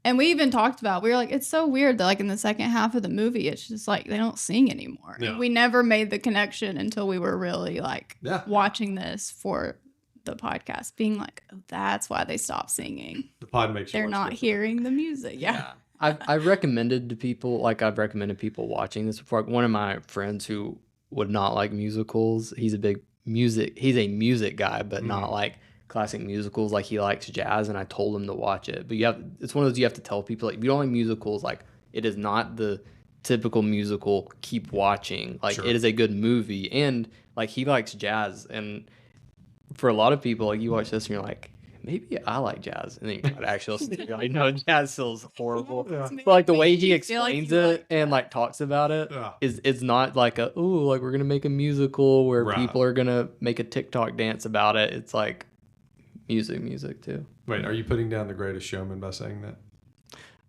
And we even talked about, we were like, it's so weird that like in the second half of the movie, it's just like they don't sing anymore. Yeah. And we never made the connection until we were really like watching this for the podcast, being like, oh, that's why they stopped singing. The pod makes they're not hearing the music. Yeah. I've recommended to people, like I've recommended people watching this before. One of my friends who would not like musicals, he's a music guy, but not like classic musicals. Like he likes jazz, and I told him to watch it. But it's one of those you have to tell people, like if you don't like musicals, like it is not the typical musical. Keep watching. Like it is a good movie, and like he likes jazz, and for a lot of people, like you watch this and you're like, maybe I like jazz, and then you try to actually listen to it, you're like, no, jazz feels horrible. But like the way he explains it and like talks about it is it's not like like we're gonna make a musical where people are gonna make a TikTok dance about it. It's like music too. Wait, are you putting down The Greatest Showman by saying that?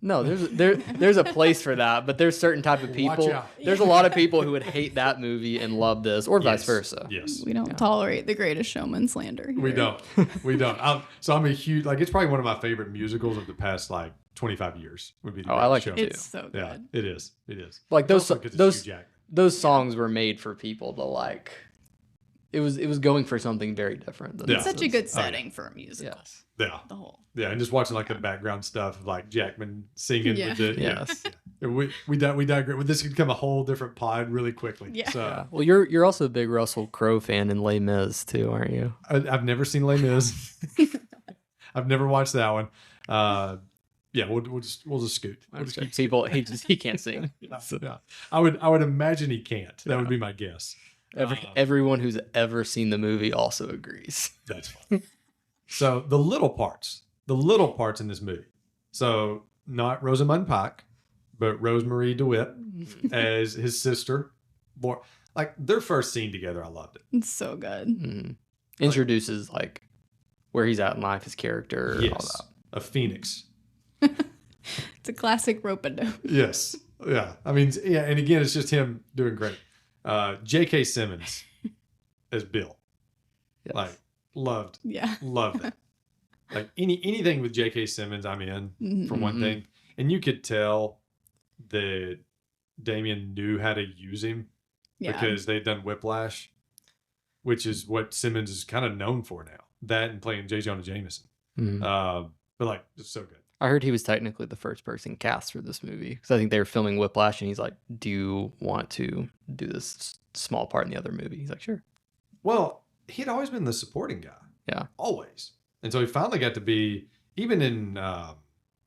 No, there's a place for that, but there's certain type of people. out. There's a lot of people who would hate that movie and love this, or vice versa. Yes. We don't tolerate the Greatest Showman slander here. We don't. I'm a huge, like, it's probably one of my favorite musicals of the past, like, 25 years would be the I like Greatest it Showman. too. It's so Yeah, good. it is. It is. Like Also 'cause it's Hugh Jackman. those songs were made for people to like. It was going for something very different. Than Yeah. It's such a good setting for a musical. Yes. Yeah. The whole. Yeah, and just watching like the background stuff of like Jackman singing Yeah. with the Yes. Yeah. We digress. Well, this could become a whole different pod really quickly. Yeah. So Yeah. Well, you're also a big Russell Crowe fan in Les Mis too, aren't you? I've never seen Les Mis. I've never watched that one. Yeah, we'll just scoot. We'll just keep People he can't sing. yeah. I would imagine he can't. That would be my guess. Everyone who's ever seen the movie also agrees. That's fine. So the little parts in this movie. So not Rosamund Pike, but Rosemarie DeWitt as his sister. Boy, like their first scene together, I loved it. It's so good. Introduces like where he's at in life, his character, all Yes, that. a phoenix. It's a classic rope-a-dope. Yes, yeah. I mean, yeah, and again, it's just him doing great. J.K. Simmons as Bill, Yes. like loved Yeah. that. Like anything with J.K. Simmons, I'm in for one Mhm. thing, and you could tell that Damien knew how to use him Yeah. because they've done Whiplash, which is what Simmons is kind of known for now. That and playing J. Jonah Jameson. Mhm. But like, it's so good. I heard he was technically the first person cast for this movie because I think they were filming Whiplash, and he's like, "Do you want to do this small part in the other movie?" He's like, "Sure." Well, he'd always been the supporting guy. Yeah. Always. And so he finally got to be, even in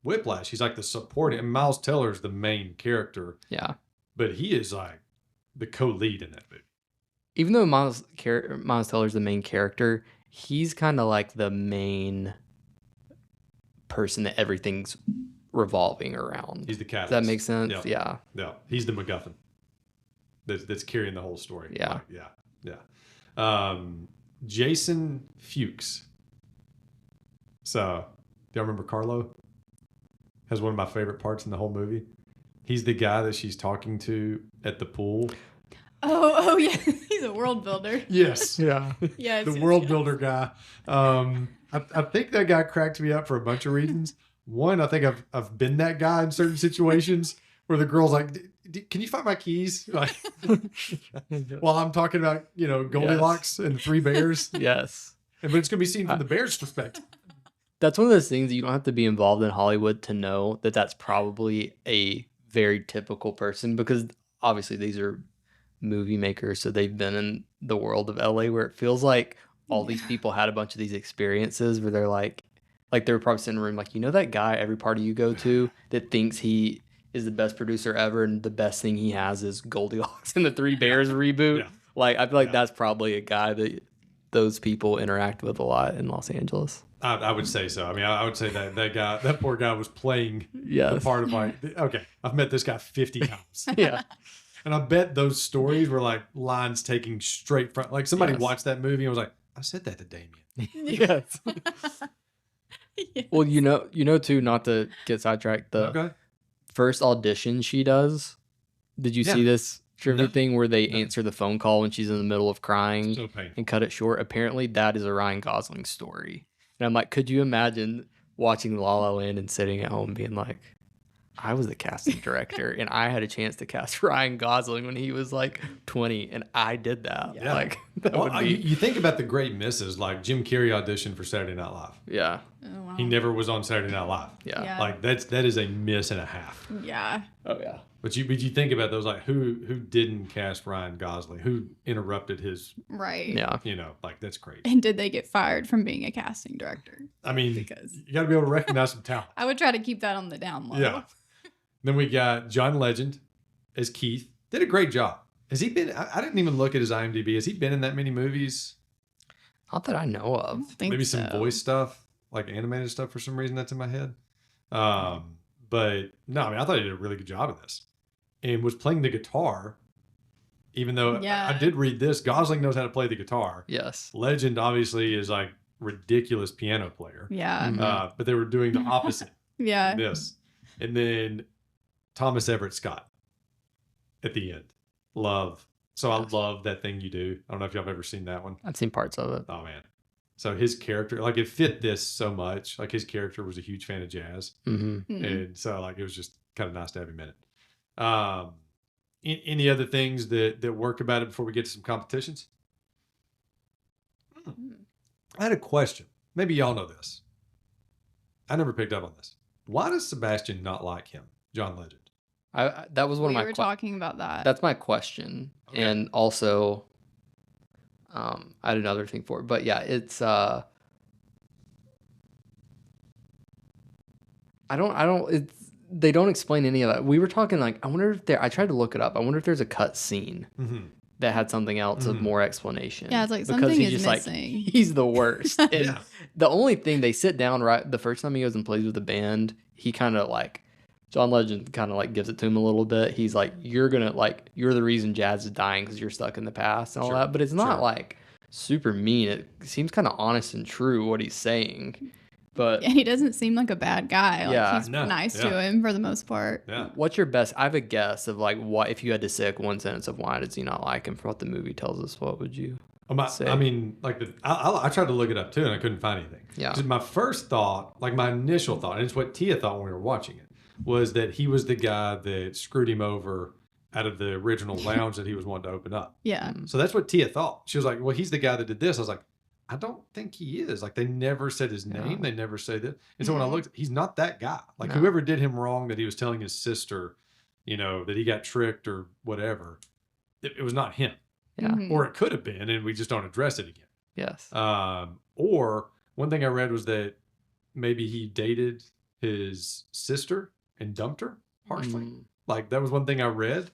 Whiplash, he's like the supporting, and Miles Teller's the main character, Yeah. but he is like the co-lead in that movie. Even though Miles Teller's the main character, he's kind of like the main person that everything's revolving around. He's the Does catalyst. that make sense? Yeah. Yeah. Yeah. He's the MacGuffin that's carrying the whole story. Yeah. Like, yeah. Jason Fuchs. So, do y'all remember Carlo? Has one of my favorite parts in the whole movie. He's the guy that she's talking to at the pool. Oh yeah. He's a world builder. Yes. Yeah. Yes. The yes, world yes. builder guy. I think that guy cracked me up for a bunch of reasons. One, I think I've been that guy in certain situations where the girl's like, "Can you find my keys?" Like, while I'm talking about Goldilocks and the three bears, Yes. but it's gonna be seen from the bear's perspective. That's one of those things that you don't have to be involved in Hollywood to know that that's probably a very typical person, because obviously these are movie makers, so they've been in the world of LA where it feels like all these people had a bunch of these experiences where they're like they were probably sitting in a room like, that guy every party you go to that thinks he is the best producer ever and the best thing he has is Goldilocks and the Three Bears reboot. Yeah. Like, I feel like that's probably a guy that those people interact with a lot in Los Angeles. I would say so. I mean, I would say that poor guy was playing the Yes. part of like, okay, I've met this guy 50 times. Yeah. And I bet those stories were like lines taking straight from, like somebody Yes. watched that movie and was like, I said that to Damien. Yes. Yes. Well, too, not to get sidetracked, the Okay. first audition she does. Did you see Yeah. this trivia No. thing where they No. answer the phone call when she's in the middle of crying So painful. and cut it short? Apparently, that is a Ryan Gosling story. And I'm like, could you imagine watching La La Land and sitting at home being like, I was the casting director and I had a chance to cast Ryan Gosling when he was like 20 and I did that. Yeah. Like, that Well, would be, you think about the great misses, like Jim Carrey auditioned for Saturday Night Live. yeah. Oh, wow. He never was on Saturday Night Live. Yeah. Yeah. Like that is a miss and a half. Yeah. Oh, yeah. But you think about those, like who didn't cast Ryan Gosling, who interrupted his, Right. Yeah. like that's crazy. And did they get fired from being a casting director? I mean, Because you got to be able to recognize some talent. I would try to keep that on the down low. Yeah. Then we got John Legend as Keith. Did a great job. Has he been? I didn't even look at his IMDb. Has he been in that many movies? Not that I know I of. don't think Maybe some so. voice stuff, like animated stuff. For some reason, that's in my head. But no, I mean, I thought he did a really good job of this, and was playing the guitar. Even though Yeah. I did read this, Gosling knows how to play the guitar. Yes. Legend obviously is like ridiculous piano player. Yeah. Mhm. But they were doing the opposite. Yeah. This. And then Thomas Everett Scott at the end. Love. So I love That Thing You Do. I don't know if y'all have ever seen that one. I've seen parts of it. Oh, man. So his character, like it fit this so much. Like his character was a huge fan of jazz. And so like it was just kind of nice to have him in it. Any other things that work about it before we get to some competitions? I had a question. Maybe y'all know this. I never picked up on this. Why does Sebastian not like him, John Legend? That was one of my. We were talking about that. That's my question, and also, I had another thing for it, but yeah, it's I don't. It's they don't explain any of that. We were talking like I wonder if there. I tried to look it up. I wonder if there's a cut scene that had something else of more explanation. Yeah, it's like because something he's is just missing. Like, he's the worst. And the only thing they sit down right the first time he goes and plays with the band, he kind of like John Legend kind of like gives it to him a little bit. He's like, you're the reason jazz is dying because you're stuck in the past and all that. But it's not like super mean. It seems kind of honest and true what he's saying. But he doesn't seem like a bad guy. Like he's nice to him for the most part. Yeah. What's your best? I have a guess of like what if you had to say like one sentence of why does he not like him for what the movie tells us. What would you say? I mean, like I tried to look it up too, and I couldn't find anything. Yeah. Just my first thought, like my initial thought, and it's what Tia thought when we were watching it, was that he was the guy that screwed him over out of the original lounge that he was wanting to open up. Yeah. So that's what Tia thought. She was like, "Well, he's the guy that did this." I was like, I don't think he is. Like, they never said his name. They never say that. And so when I looked, he's not that guy. Like, whoever did him wrong that he was telling his sister, that he got tricked or whatever, it was not him. Yeah. Or it could have been, and we just don't address it again. Yes. Or one thing I read was that maybe he dated his sister and dumped her harshly. Like, that was one thing I read.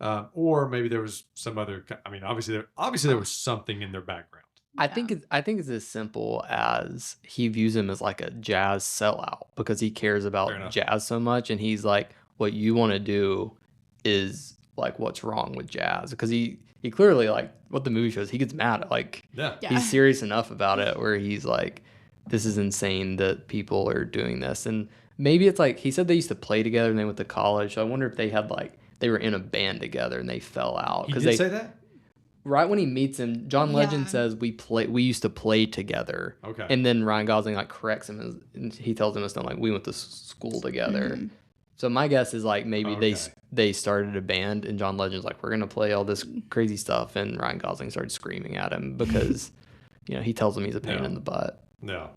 Or maybe there was some other, I mean, obviously there was something in their background. I think it's as simple as he views him as like a jazz sellout because he cares about jazz so much, and he's like, what you want to do is like what's wrong with jazz, because he clearly, like what the movie shows, he gets mad at like he's serious enough about it where he's like, this is insane that people are doing this. And maybe it's like he said they used to play together and they went to college, so I wonder if they had like they were in a band together and they fell out. He did say that? Right when he meets him, John Legend says we used to play together. Okay. And then Ryan Gosling like corrects him and he tells him it's not like we went to school together. So my guess is like maybe they started a band and John Legend's like, we're gonna play all this crazy stuff, and Ryan Gosling started screaming at him because he tells him he's a pain in the butt. No.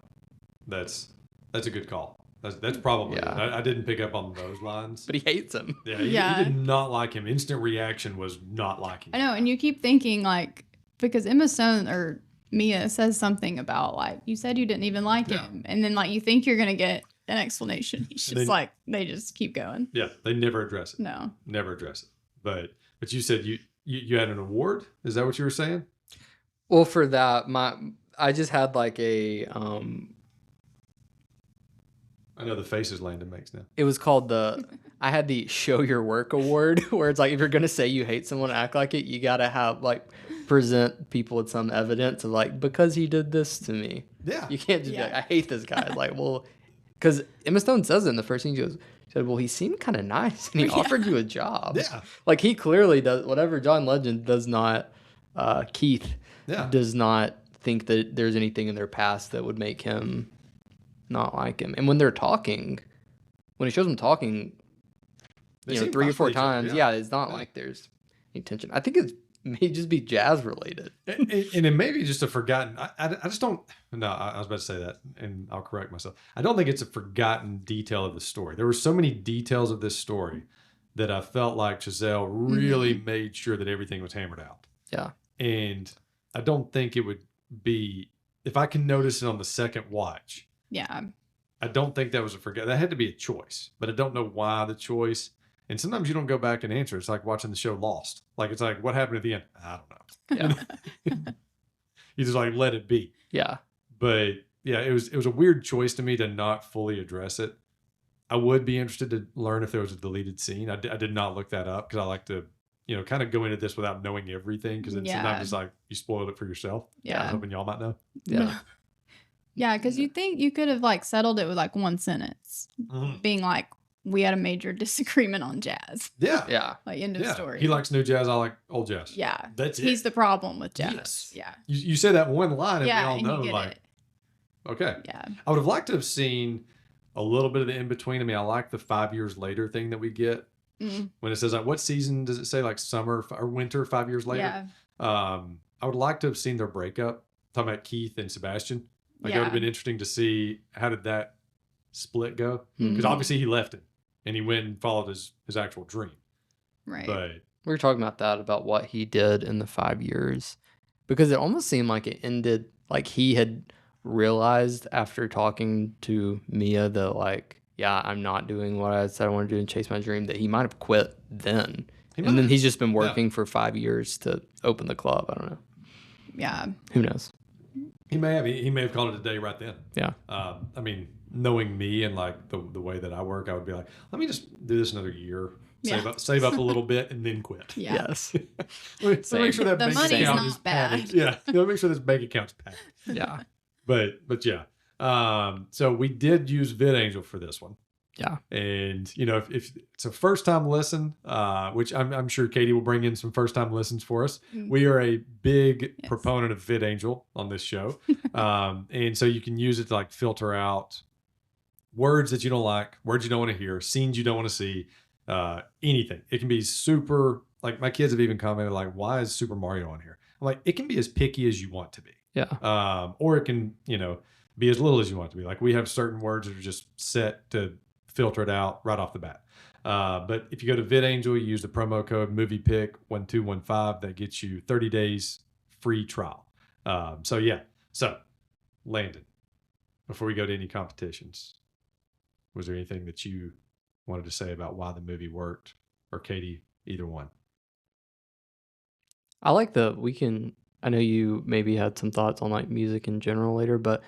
That's a good call. That's probably it. I didn't pick up on those lines. But he hates him. Yeah, he did not like him. Instant reaction was not liking him. I know, and you keep thinking like, because Emma Stone or Mia says something about like, you said you didn't even like him. And then like you think you're going to get an explanation. He's just they just keep going. Yeah, they never address it. No. Never address it. But you said you had an award? Is that what you were saying? Well, for that, I just had like a I know the faces Landon makes now. It was called I had the Show Your Work Award, where it's like, if you're going to say you hate someone, act like it, you got to have, like, present people with some evidence of, like, because he did this to me. Yeah. You can't just be like, I hate this guy. It's like, well, because Emma Stone says it in the first scene. She said, well, he seemed kind of nice, and he offered you a job. Yeah. Like, he clearly does, whatever John Legend does not, Keith does not think that there's anything in their past that would make him not like him. And when they're talking, when he shows them talking, 3 or 4 times, it's not like there's any tension. I think it may just be jazz related. And it may be just a forgotten, I just don't, no, I was about to say that, and I'll correct myself. I don't think it's a forgotten detail of the story. There were so many details of this story that I felt like Chazelle really made sure that everything was hammered out. Yeah. And I don't think it would be, if I can notice it on the second watch, I don't think that was that had to be a choice, but I don't know why the choice. And sometimes you don't go back and answer. It's like watching the show Lost. Like, it's like, what happened at the end? I don't know. Yeah. You just like let it be. Yeah. But yeah, it was a weird choice to me to not fully address it. I would be interested to learn if there was a deleted scene. I did not look that up because I like to, kind of go into this without knowing everything, because then sometimes it's like you spoiled it for yourself. Yeah. I was hoping y'all might know. Yeah. Yeah, because you think you could have like settled it with like one sentence, being like, we had a major disagreement on jazz. Yeah. Yeah. Like, end of story. He likes new jazz. I like old jazz. Yeah. That's it. He's the problem with jazz. Yes. Yeah. You say that one line and Yeah, we all and you know, get like, it. okay. Yeah. I would have liked to have seen a little bit of the in-between. I mean, I like the 5 years later thing that we get. When it says, like, what season does it say? Like summer or winter 5 years later? Yeah. I would like to have seen their breakup. Talking about Keith and Sebastian. Like, it would have been interesting to see how did that split go? Because obviously he left it and he went and followed his actual dream. Right. But we were talking about that, about what he did in the 5 years, because it almost seemed like it ended, like he had realized after talking to Mia that, like, yeah, I'm not doing what I said I want to do and chase my dream, that he might have quit then. And then he's just been working for 5 years to open the club. I don't know. Yeah. Who knows? he may have called it a day right then. Yeah. I mean, knowing me and like the way that I work, I would be like, let me just do this another year. Save up a little bit and then quit. Yeah. Yes. Make sure that the bank money's account not is bad. padded. Yeah. Make sure this bank account's padded. Yeah. But yeah. So we did use VidAngel for this one. Yeah. And if it's a first time listen, which I'm sure Katie will bring in some first time listens for us. We are a big proponent of VidAngel on this show. And so you can use it to like filter out words that you don't like, words you don't want to hear, scenes you don't want to see, anything. It can be super, like my kids have even commented like, why is Super Mario on here? I'm like, it can be as picky as you want to be. Yeah. Or it can, be as little as you want it to be. Like we have certain words that are just set to filter it out right off the bat. But if you go to VidAngel, you use the promo code MoviePick1215, that gets you 30 days free trial. So Landon, before we go to any competitions, was there anything that you wanted to say about why the movie worked, or Katie, either one? I like I know you maybe had some thoughts on like music in general later, but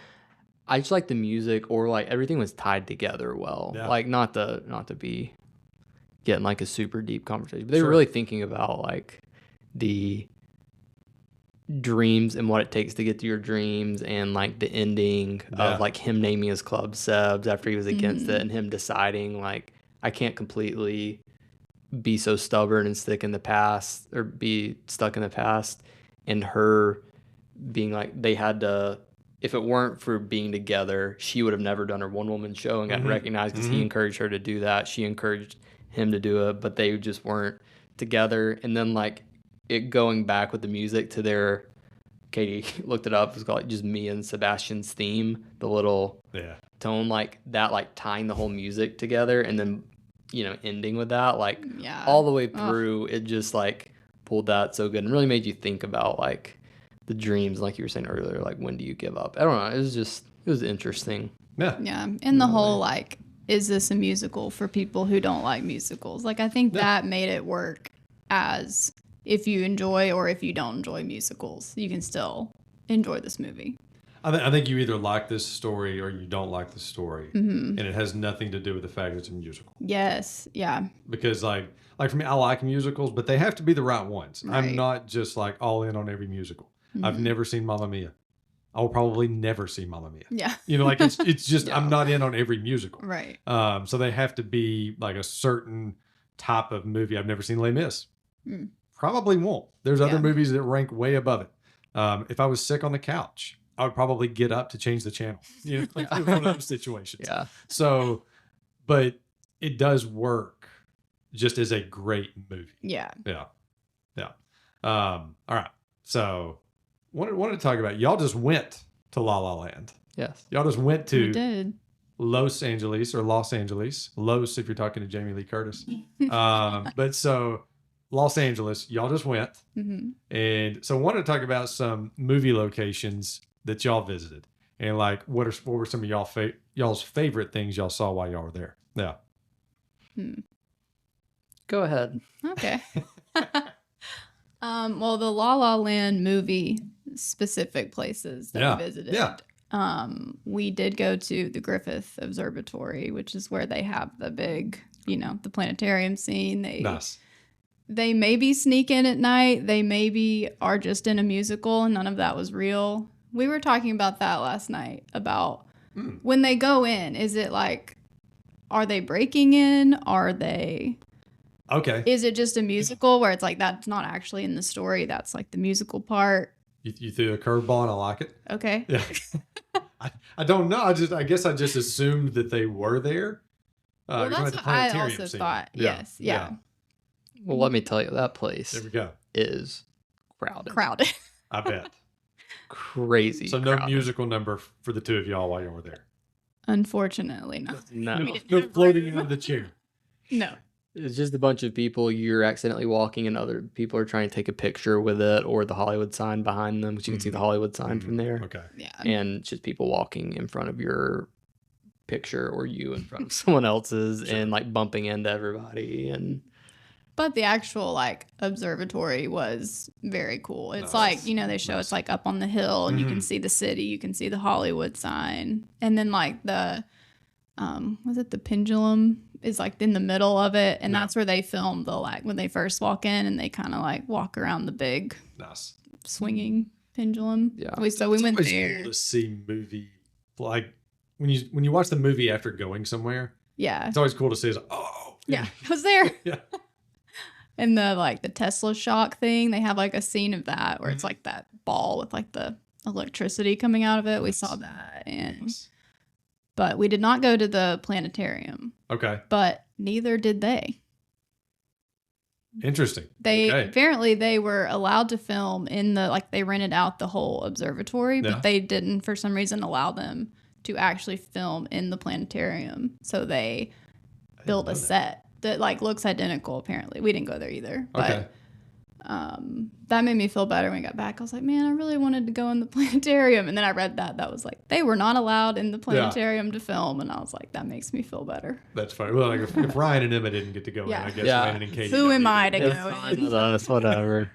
I just like the music, or like everything was tied together well. Yeah. Like not to be getting like a super deep conversation, but they were really thinking about like the dreams and what it takes to get to your dreams, and like the ending of like him naming his club Sebs after he was against it, and him deciding like, I can't completely be so stubborn and stick in the past, or be stuck in the past, and her being like, they had to, if it weren't for being together, she would have never done her one woman show and gotten recognized, because he encouraged her to do that. She encouraged him to do it, but they just weren't together. And then like it going back with the music to their, Katie looked it up, it's called like just me and Sebastian's theme, the little tone like that, like tying the whole music together, and then ending with that, like all the way through. It just like pulled that so good and really made you think about like the dreams, like you were saying earlier, like when do you give up? I don't know. It was interesting. Yeah. And the whole like, is this a musical for people who don't like musicals? Like I think that made it work, as if you enjoy or if you don't enjoy musicals, you can still enjoy this movie. I think you either like this story or you don't like the story, and it has nothing to do with the fact that it's a musical. Yes, yeah. Because like for me, I like musicals, but they have to be the right ones. Right. I'm not just like all in on every musical. I've never seen Mamma Mia. I will probably never see Mamma Mia. Yeah. Like it's just I'm not in on every musical. Right. So they have to be like a certain type of movie. I've never seen Les Mis. Probably won't. There's other movies that rank way above it. If I was sick on the couch, I would probably get up to change the channel. Like one of those situations. Yeah. So, but it does work just as a great movie. Yeah. Yeah. All right. So, wanted to talk about, y'all just went to La La Land. Yes. Y'all just went to We did. Los Angeles, Los if you're talking to Jamie Lee Curtis. But so Los Angeles, y'all just went. And so wanted to talk about some movie locations that y'all visited, and like what were some of y'all's favorite things y'all saw while y'all were there? Yeah. Go ahead. Okay. Well, the La La Land movie specific places that we visited. Yeah. We did go to the Griffith Observatory, which is where they have the big, the planetarium scene. Nice. They maybe sneak in at night. They maybe are just in a musical, and none of that was real. We were talking about that last night, about when they go in, is it like are they breaking in? Are they... Okay. Is it just a musical where it's like that's not actually in the story? That's like the musical part. You threw a curveball and I like it. Okay. Yeah. I don't know. I guess I just assumed that they were there. Well, that's what I also thought. Yeah. Yes. Yeah. Well, let me tell you, that place There we go. is crowded. Crowded. I bet. Crazy. So no crowded. musical number for the two of y'all while you were there. Unfortunately, no. No. No floating into the chair. No. It's just a bunch of people. You're accidentally walking, and other people are trying to take a picture with it, or the Hollywood sign behind them, because you can see the Hollywood sign from there. Okay. Yeah. And just people walking in front of your picture, or you in front of someone else's, and like bumping into everybody. And But the actual like observatory was very cool. It's like, you know, they show it's like up on the hill and you can see the city, you can see the Hollywood sign. And then like the was it the pendulum is like in the middle of it, and that's where they filmed the like when they first walk in and they kind of like walk around the big swinging pendulum. Yeah. So we went It's there. cool to see movie like when you watch the movie after going somewhere. Yeah. It's always cool to see. It's like, oh Yeah. I was there. yeah. And the like the Tesla shock thing, they have like a scene of that where it's like that ball with like the electricity coming out of it. We saw that, and but we did not go to the planetarium. Okay. But neither did they. Interesting. They Okay. apparently they were allowed to film in the like they rented out the whole observatory, Yeah. but they didn't for some reason allow them to actually film in the planetarium. So they built a set that like looks identical. Apparently, we didn't go there either. But Okay. that made me feel better when we got back. I was like, man, I really wanted to go in the planetarium. And then I read that was like, they were not allowed in the planetarium to film. And I was like, that makes me feel better. That's funny. Well, like if Ryan and Emma didn't get to go in, I guess Yeah. Landon and Katie. Who don't am need I to go. go in? That's whatever.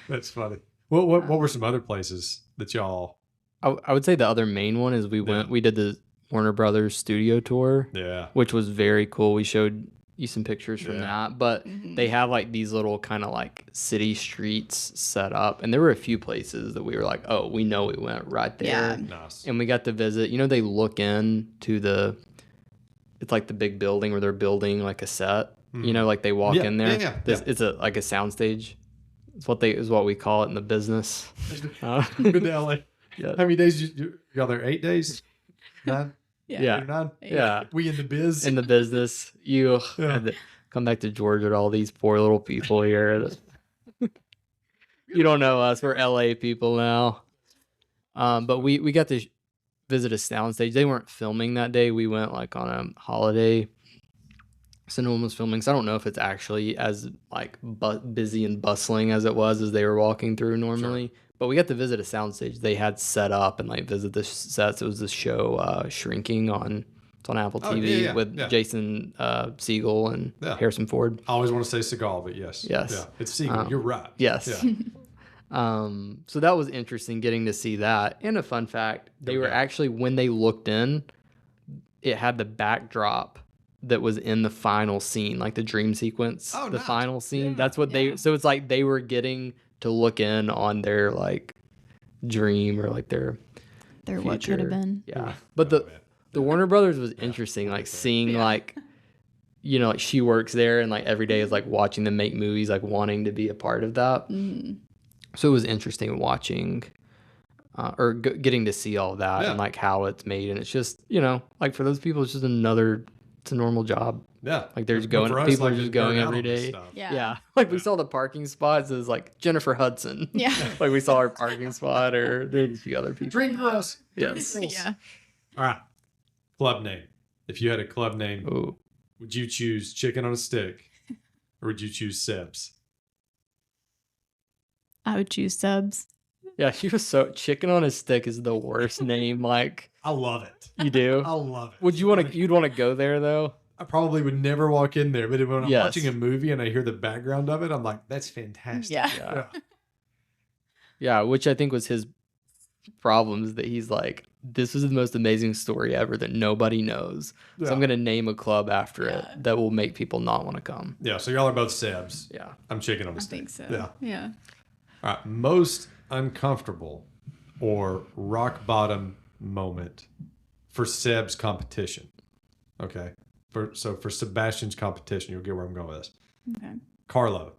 That's funny. What were some other places that y'all? I would say the other main one is we did the Warner Brothers studio tour, Yeah. which was very cool. We showed you some pictures from Yeah. that, but they have like these little kind of like city streets set up, and there were a few places that we were like, oh, we know we went right there. Yeah. Nice. And we got to visit, you know, they look into it's like the big building where they're building like a set, you know, like they walk Yeah, in there. yeah. It's like a soundstage. It's what we call it in the business. Been to LA. Yeah. How many days y'all there? 8 days? 9? Yeah. 8 or 9? Yeah. We in the biz. In the business, you had to come back to Georgia to all these poor little people here. You don't know us. We're LA people now. But we got to visit a soundstage. They weren't filming that day. We went like on a holiday, so no one was filming. So I don't know if it's actually as like busy and bustling as it was as they were walking through normally. Sure. But we got to visit a soundstage they had set up and like visit the sets. It was this show Shrinking it's on Apple TV with Jason Segel and Harrison Ford. I always want to say Seagal, but yes. Yes. Yeah. It's Segel. You're right. Yes. Yeah. So that was interesting getting to see that. And a fun fact, they were actually, when they looked in, it had the backdrop that was in the final scene, like the dream sequence, the final scene. Yeah. That's what so it's like they were getting to look in on their like dream or like their future. What could have been. Yeah. But the Warner Brothers was interesting, like seeing like, you know, like she works there and like every day is like watching them make movies, like wanting to be a part of that. Mm. So it was interesting watching or getting to see all that and like how it's made. And it's just, you know, like for those people, it's just it's a normal job. Yeah. Like they're just going, people are just going every day. Yeah. Like we saw the parking spots. It was like Jennifer Hudson. Yeah. Like we saw our parking spot or there's a few other people. Dream girls. Yes. Yeah. All right. Club name. If you had a club name, Ooh. would you choose Chicken on a Stick or would you choose Sebs? I would choose Subs. Yeah, she was Chicken on a Stick is the worst name. Like I love it. You do? I love it. You'd want to go there though? I probably would never walk in there, but when I'm watching a movie and I hear the background of it, I'm like, that's fantastic. Yeah. Yeah, which I think was his problems, that he's like, this is the most amazing story ever that nobody knows. So I'm going to name a club after it that will make people not want to come. Yeah, so y'all are both Sebs. Yeah. I'm Chicken on a Stick. I think so. Yeah. All right, most uncomfortable or rock bottom moment for Seb's competition. Okay. for Sebastian's competition, you'll get where I'm going with this. Okay. Carlo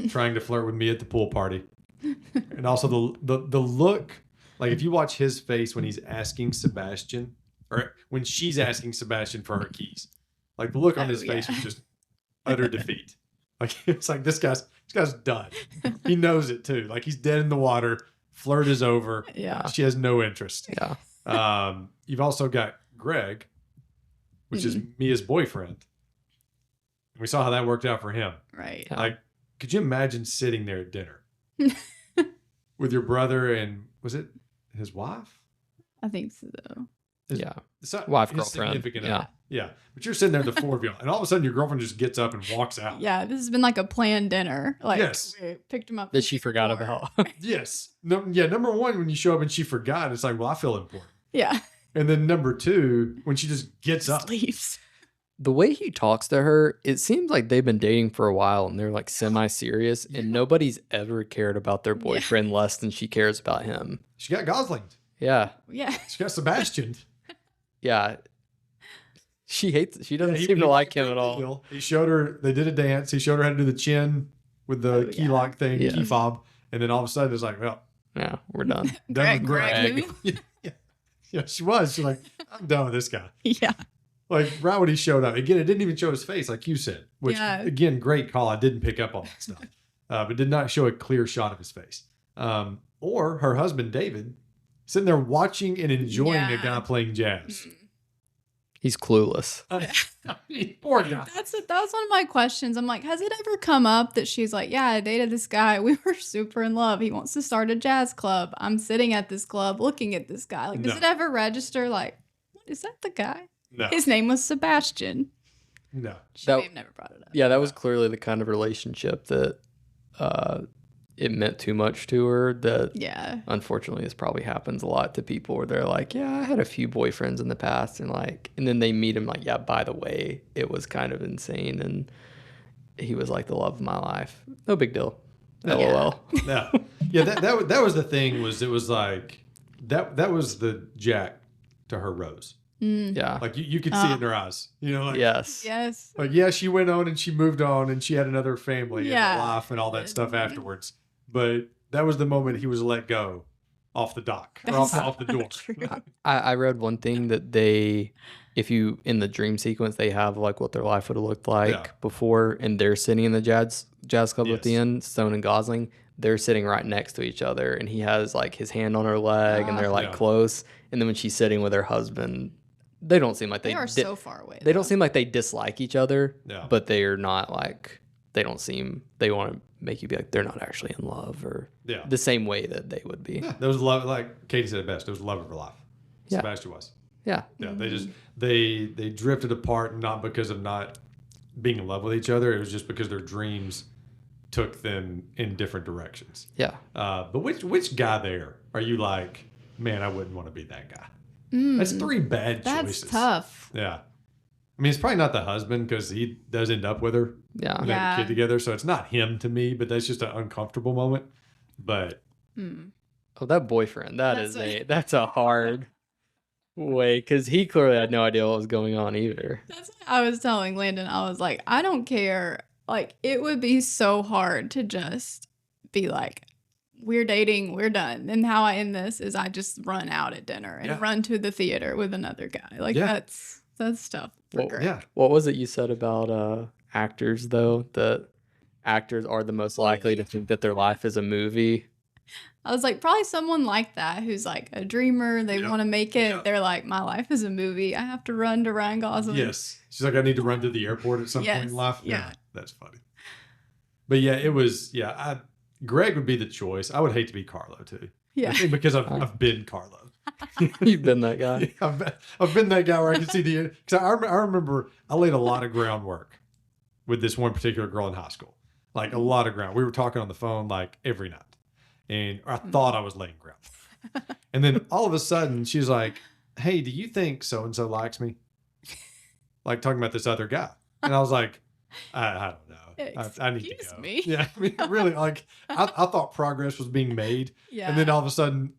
trying to flirt with me at the pool party, and also the look. Like if you watch his face when he's asking Sebastian, or when she's asking Sebastian for her keys, like the look on his face was just utter defeat. Like it's like this guy's done. He knows it too. Like he's dead in the water. Flirt is over. Yeah. She has no interest. Yeah. You've also got Greg, which is Mia's boyfriend. We saw how that worked out for him. Right. Yeah. Like, could you imagine sitting there at dinner with your brother and was it his wife? I think so. Yeah. Wife, girlfriend. significant Yeah. other. Yeah. But you're sitting there, the four of you, and all of a sudden your girlfriend just gets up and walks out. Yeah, this has been like a planned dinner. Like, Yes. we picked him up. That she forgot before. about. Yes. No, yeah. Number one, when you show up and she forgot, it's like, well, I feel important. Yeah. And then number two, when she just gets up. Leaves. The way he talks to her, it seems like they've been dating for a while and they're like semi-serious, and nobody's ever cared about their boyfriend less than she cares about him. She got Gosling. Yeah. Yeah. She got Sebastian. Yeah. She doesn't seem to like him at all. He showed her, they did a dance. He showed her how to do the chin with the key lock thing, Yes. key fob. And then all of a sudden it's like, well, Yeah, we're done. done with Greg. Yeah, she was. She's like, I'm done with this guy. Yeah. Like right when he showed up. Again, it didn't even show his face, like you said. Which again, great call. I didn't pick up on that stuff. But did not show a clear shot of his face. Or her husband, David, sitting there watching and enjoying a guy playing jazz. He's clueless. I mean, poor guy. That was one of my questions. I'm like, has it ever come up that she's like, yeah, I dated this guy. We were super in love. He wants to start a jazz club. I'm sitting at this club looking at this guy. Like, does it ever register? Like, is that the guy? No. His name was Sebastian. No. She may have never brought it up. Yeah, that was clearly the kind of relationship that it meant too much to her. That unfortunately, this probably happens a lot to people where they're like, yeah, I had a few boyfriends in the past, and then they meet him like, yeah, by the way, it was kind of insane, and he was like the love of my life. No big deal. LOL. No. Yeah, that was the thing. It was like that was the Jack to her Rose. Yeah. Like you could see it in her eyes. You know, like yes. Like yeah, she went on and she moved on and she had another family and life and all that stuff afterwards. But that was the moment he was let go off the dock or off the door. I read one thing that if you in the dream sequence, they have like what their life would have looked like before, and they're sitting in the jazz club at the end, Stone and Gosling. They're sitting right next to each other, and he has like his hand on her leg, and they're like close. And then when she's sitting with her husband, they don't seem like they are so far away. They don't seem like they dislike each other, Yeah. but they are not like they want to make you be like they're not actually in love or the same way that they would be. Yeah, there was love, like Katie said it best. It was the love of her life. Yeah. Sebastian was. Yeah. Yeah. They just they drifted apart not because of not being in love with each other. It was just because their dreams took them in different directions. Yeah. But which guy there are you like, man, I wouldn't want to be that guy? That's three bad choices. That's tough. Yeah. I mean, it's probably not the husband because he does end up with her. Yeah. And they have a kid together. So it's not him to me, but that's just an uncomfortable moment. But Oh, that boyfriend, that's a hard way, because he clearly had no idea what was going on either. That's what I was telling Landon. I was like, I don't care. Like, it would be so hard to just be like, we're dating, we're done. And how I end this is I just run out at dinner and run to the theater with another guy. Like, that's tough for Greg. yeah. What was it you said about actors, though? That actors are the most likely to think that their life is a movie. I was like, probably someone like that who's like a dreamer. They want to make it. They're like, my life is a movie. I have to run to Ryan Gosling. Yes. She's like, I need to run to the airport at some point in life. Yeah. That's funny. But yeah, it was, Greg would be the choice. I would hate to be Carlo too. Yeah. I think because I've been Carlo. You've been that guy. I've been that guy where I can see because I remember I laid a lot of groundwork with this one particular girl in high school. Like a lot of ground. We were talking on the phone like every night. And I thought I was laying ground. And then all of a sudden she's like, hey, do you think so-and-so likes me? Like talking about this other guy. And I was like, I don't know. I need to go. Me? Yeah, I mean, really, like I thought progress was being made. Yeah. And then all of a sudden,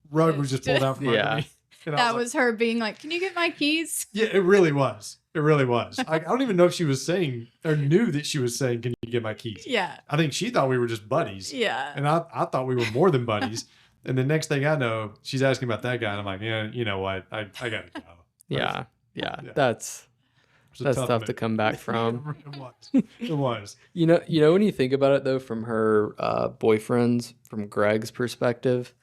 rug was just pulled out from under me. And I that was her being like, can you get my keys? Yeah, it really was. It really was. I don't even know if she was saying or knew that she was saying, "Can you get my keys?" Yeah. I think she thought we were just buddies. Yeah. And I thought we were more than buddies. And the next thing I know, she's asking about that guy, and I'm like, yeah, you know what? I gotta go. Yeah. That's It was a tough to minute. come back from. It was. It was. You know when you think about it though, from her boyfriend's, from Greg's perspective,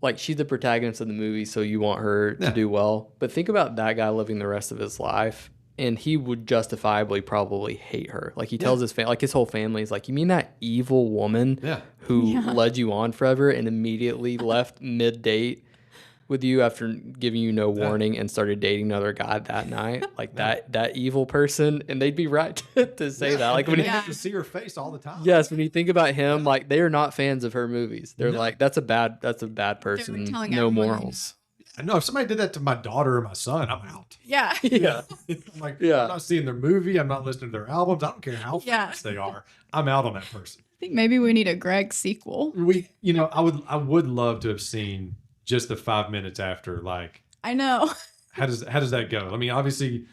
like she's the protagonist of the movie, so you want her to do well. But think about that guy living the rest of his life, and he would justifiably probably hate her. Like he tells his family, like his whole family is like, "You mean that evil woman who led you on forever and immediately left mid-date with you after giving you no warning and started dating another guy that night?" Like that evil person, and they'd be right to say that. Like when you have to see her face all the time. Yes, when you think about him, like they are not fans of her movies. They're like, that's a bad person. No morals. I know if somebody did that to my daughter or my son, I'm out. Yeah. Yeah. I'm like, I'm not seeing their movie. I'm not listening to their albums. I don't care how famous they are. I'm out on that person. I think maybe we need a Greg sequel. I would love to have seen just the 5 minutes after, like, I know. how does that go? I mean, obviously,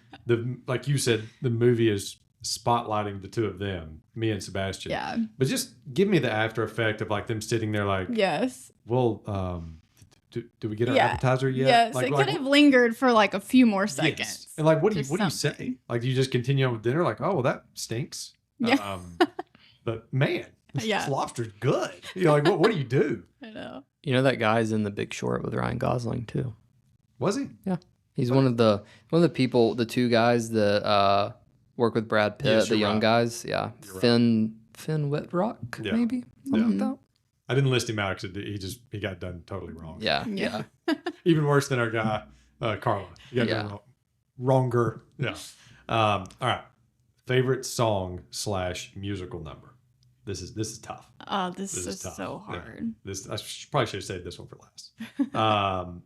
like you said, the movie is spotlighting the two of them, me and Sebastian. Yeah. But just give me the after effect of like them sitting there, like, Yes. well, do we get our appetizer yet? Yes, like, it could have lingered for like a few more seconds. Yes. And like, what do you say? Something. Like, do you just continue on with dinner? Like, oh, well, that stinks. Yeah. But man, this Yeah. lobster's good. You're like, what do you do? I know. You know that guy's in The Big Short with Ryan Gosling too. Was he? Yeah, he's one of the people, the two guys that work with Brad Pitt, Yes, the young right. guys. Yeah, You're Finn Whitrock, maybe something like that. I didn't list him out because he got done totally wrong. Yeah. Even worse than our guy, Carla. He got done wronger. Yeah. All right. Favorite song / musical number. This is tough. Oh, this is tough. so hard. Yeah. Probably should have saved this one for last.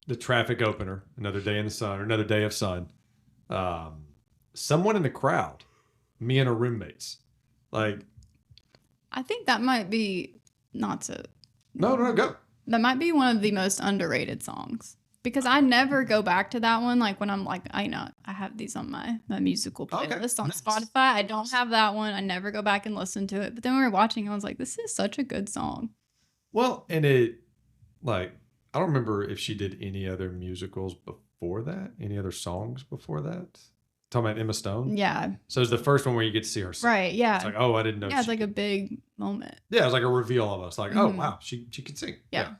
The Traffic opener, Another Day in the Sun, or Another Day of Sun. Someone in the Crowd, me and her roommates. Like, I think that might be No, go. That might be one of the most underrated songs because I never go back to that one. Like when I'm like, I have these on my musical playlist on Spotify. I don't have that one. I never go back and listen to it. But then when we were watching, I was like, this is such a good song. Well, and it, like, I don't remember if she did any other musicals before that, any other songs before that. Talking about Emma Stone? Yeah. So it's the first one where you get to see her sing. Right, yeah. It's like, oh, I didn't know. Yeah, it's like a big moment. Yeah, it was like a reveal almost. Like, oh, wow, she could sing. Yeah.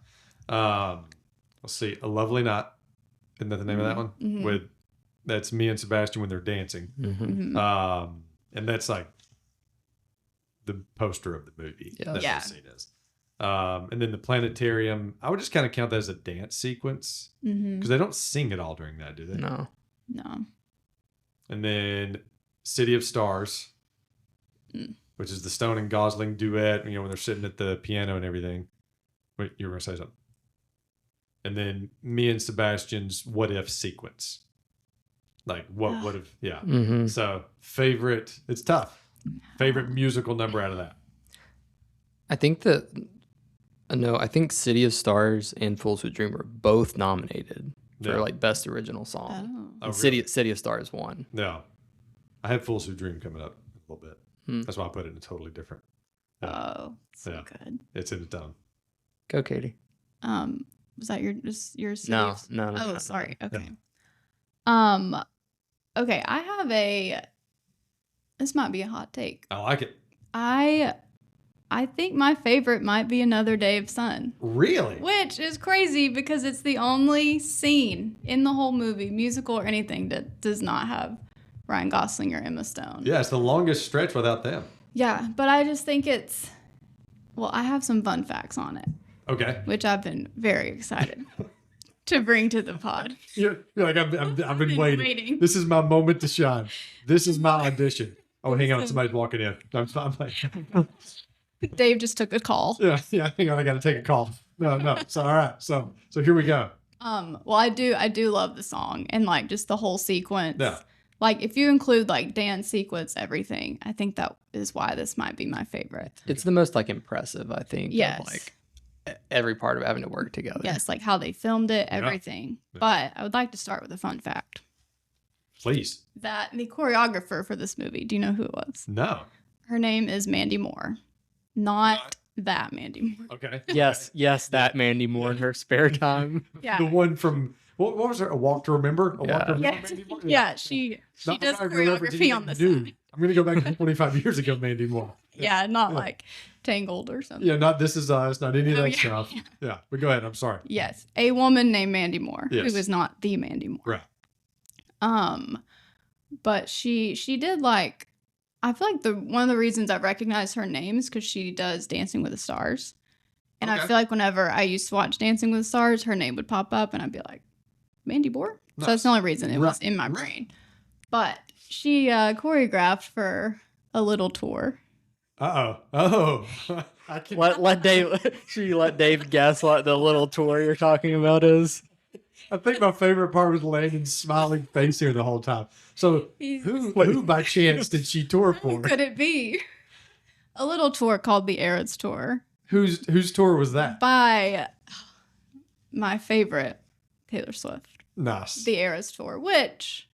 Let's see. A Lovely Night. Isn't that the name of that one? Mm-hmm. That's me and Sebastian when they're dancing. Mm-hmm. And that's like the poster of the movie. Yeah. That's what the scene is. And then the planetarium, I would just kind of count that as a dance sequence because they don't sing it all during that, do they? No. And then City of Stars, which is the Stone and Gosling duet, when they're sitting at the piano and everything. Wait, you were going to say something. And then me and Sebastian's What If sequence. Like, what if, yeah. Mm-hmm. So, favorite, it's tough. Favorite musical number out of that? I think I think City of Stars and Fools Who Dream were both nominated for like best original song. Oh. And City of Stars won. No. I had Fools Who Dream coming up a little bit. That's why I put it in a totally different. Oh, so good. It's in its own. Go, Katie. Was that your city? No. Oh, sorry. Okay. No. Okay, I have this might be a hot take. I like it. I think my favorite might be Another Day of Sun. Really? Which is crazy because it's the only scene in the whole movie, musical or anything, that does not have Ryan Gosling or Emma Stone. Yeah, it's the longest stretch without them. Yeah, but I just think I have some fun facts on it. Okay. Which I've been very excited to bring to the pod. You're like, I've been waiting. This is my moment to shine. This is my audition. Oh, hang on. Somebody's walking in. I'm like, Dave just took a call. Yeah. Hang on. I got to take a call. No. So, all right. So here we go. Well, I do love the song and like just the whole sequence. Yeah. Like if you include like dance sequence, everything, I think that is why this might be my favorite. It's the most like impressive, I think. Yes. Of, like every part of having to work together. Yes, like how they filmed it, everything. Yeah. But I would like to start with a fun fact. Please. That the choreographer for this movie, do you know who it was? No. Her name is Mandy Moore. Not that Mandy Moore. Okay. Yes, that Mandy Moore in her spare time. Yeah. The one from what was her? A Walk to Remember? A Walk to Remember? Yeah, Mandy Moore? yeah, she Not does that I remember choreography on the do. side. I'm gonna go back to 25 years ago, Mandy Moore. Yeah, not like Tangled or something. Yeah, not This Is Us, not any of Oh, that yeah, stuff. yeah. Yeah, but go ahead. I'm sorry. Yes, a woman named Mandy Moore, Yes. who is not the Mandy Moore. Right. But she did like, I feel like one of the reasons I recognize her name is because she does Dancing with the Stars, and I Okay. feel like whenever I used to watch Dancing with the Stars, her name would pop up, and I'd be like, Mandy Moore. So that's the only reason it was in my brain. But she choreographed for a little tour. Oh. I can, Let Dave. Should you let Dave guess what the little tour you're talking about is? I think my favorite part was Landon's smiling face here the whole time. So who by chance did she tour for? Could it be a little tour called the Eras Tour Whose tour was that? by my favorite Taylor Swift? Nice. The Eras Tour, which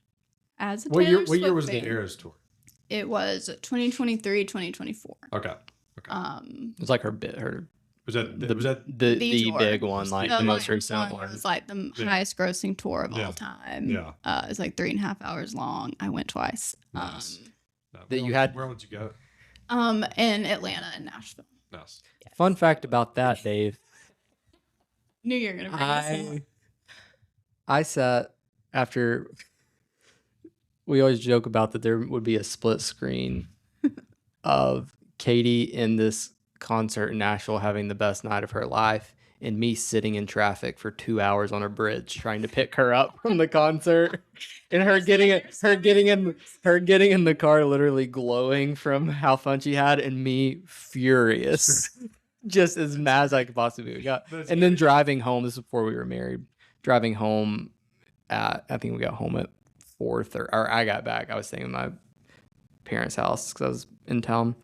as a What Taylor year Swift was the fan, Eras tour? It was 2023, 2024. Okay. It was like her Was that the tour. big one, like the most recent one one. was like the highest grossing tour of Yeah. all time. Yeah. It's like 3.5 hours long. I went twice. Nice. No, that you had- Where would you go? In Atlanta and Nashville. Nice. Fun fact about that, Dave. Knew you were gonna bring this up. I sat after. We always joke about that there would be a split screen of Katie in this concert in Nashville having the best night of her life, and me sitting in traffic for 2 hours on a bridge trying to pick her up from the concert, and her getting in the car literally glowing from how fun she had, and me furious, just as mad as I could possibly be. And then driving home. This is before we were married. Driving home I think we got home at 4:30, or I got back. I was staying in my parents' house because I was in town.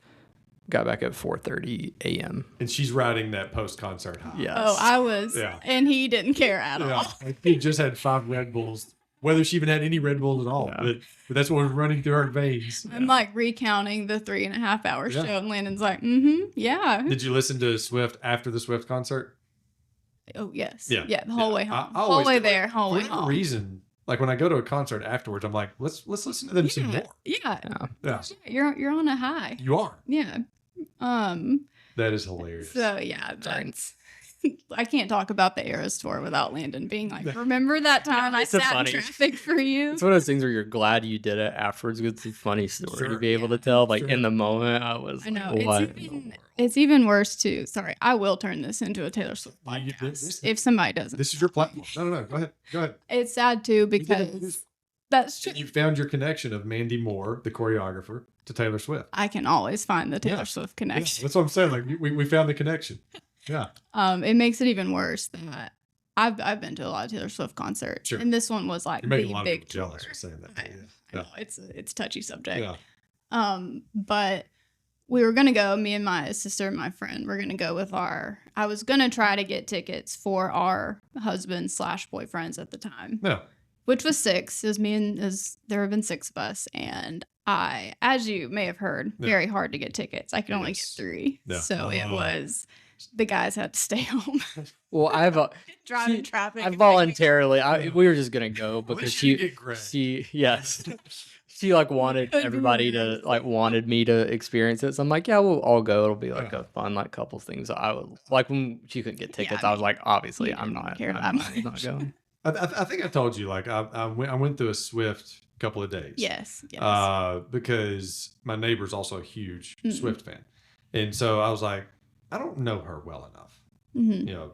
Got back at 4:30 a.m. And she's riding that post-concert high. Yes. Oh, I was, Yeah. and he didn't care at all. Yeah. Like, he just had 5 Red Bulls. Whether she even had any Red Bulls at all. Yeah. But that's what was running through her veins. I'm like recounting the 3.5 hour Yeah. show, and Landon's like, yeah. Did you listen to Swift after the Swift concert? Oh, yes. Yeah. Yeah, the whole way I home. always Whole way do. there, whole For way whatever home. reason, like when I go to a concert afterwards, I'm like, let's listen to them some more. Yeah. Yeah. You're on a high. You are. Yeah. That is hilarious. So yeah, that's I can't talk about the Eras tour without Landon being like, remember that time I It's a sat in funny- traffic for you? It's one of those things where you're glad you did it afterwards. It's a funny story Sure. to be able to tell. Like Sure. in the moment, I was I know. like, what? It's even worse too. Sorry, I will turn this into a Taylor Swift You- podcast if somebody doesn't. This is your platform. No. Go ahead. Go ahead. It's sad too did it. because that's true. You found your connection of Mandy Moore, the choreographer, to Taylor Swift. I can always find the Taylor Yeah. Swift Yeah, connection. that's what I'm saying. Like we found the connection. Yeah. It makes it even worse that I've been to a lot of Taylor Swift concerts, Sure. and this one was like You're making a the lot of big people jealous tour. for saying that. I Yeah. know it's a touchy subject. Yeah. But we were gonna go. Me and my sister and my friend were gonna go with I was gonna try to get tickets for our husbands / boyfriends at the time, No. which was 6. It was me and there have been 6 of us, and I, as you may have heard, Yeah. very hard to get tickets. I could only get Yes. 3, Yeah. so it was the guys had to stay home, Well, driving traffic. I and voluntarily. We were just gonna go At because least you she didn't get Greg. she like wanted everybody to wanted me to experience it. So I'm like, yeah, we'll all go. It'll be like Yeah. a fun like couple things. I would like when she couldn't get tickets. I I was like, obviously, you I'm didn't not care that I'm much. not going. I think I told you, like I went through a Swift couple of days. Yes. Because my neighbor's also a huge Mhm. Swift fan. And so I was like, I don't know her well enough, Mhm. you know.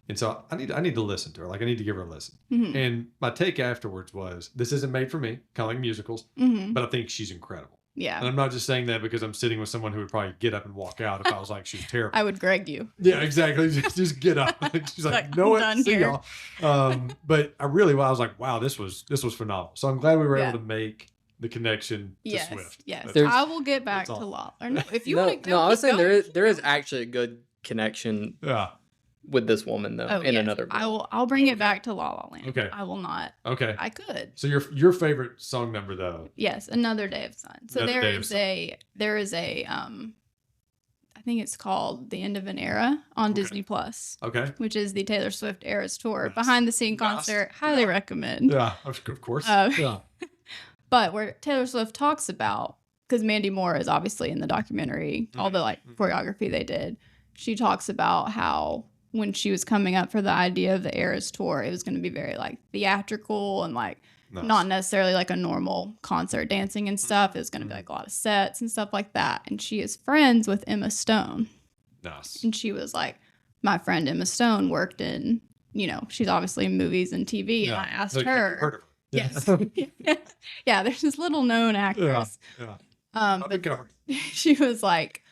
And so I need to listen to her. Like I need to give her a listen. Mhm. And my take afterwards was, this isn't made for me, kind of like musicals, Mhm. but I think she's incredible. And Yeah. I'm not just saying that because I'm sitting with someone who would probably get up and walk out if I was like, she's terrible. I would Greg you. Yeah, exactly. Just get up. She's like, Like, no, I'm done see here. y'all. But I was like, wow, this was phenomenal. So I'm glad we were Yeah. able to make the connection to Yes. Swift. Yes. There's- I will get back that's to all. Law. Or no, if you No, want to no, I was saying there is actually a good connection Yeah. with this woman though in yes. another book. I'll bring it back to La La Land. Okay. I will not. Okay. I could. So your favorite song number though? Yes, Another Day of Sun. So Another Day of there is a I think it's called The End of an Era on Disney Plus. Okay. Which is the Taylor Swift Eras Tour behind the scene concert. Highly recommend. Yeah, of course. Yeah. But where Taylor Swift talks about, because Mandy Moore is obviously in the documentary, all the like choreography they did. She talks about how when she was coming up for the idea of the Eras Tour, it was going to be very like theatrical and like not necessarily like a normal concert dancing and stuff. It was going to be like a lot of sets and stuff like that. And she is friends with Emma Stone. Nice. And she was like, my friend Emma Stone worked in, she's obviously in movies and TV. Yeah. And I asked her. Heard of her. Yes. Yeah, there's this little known actress. Yeah. But she was like,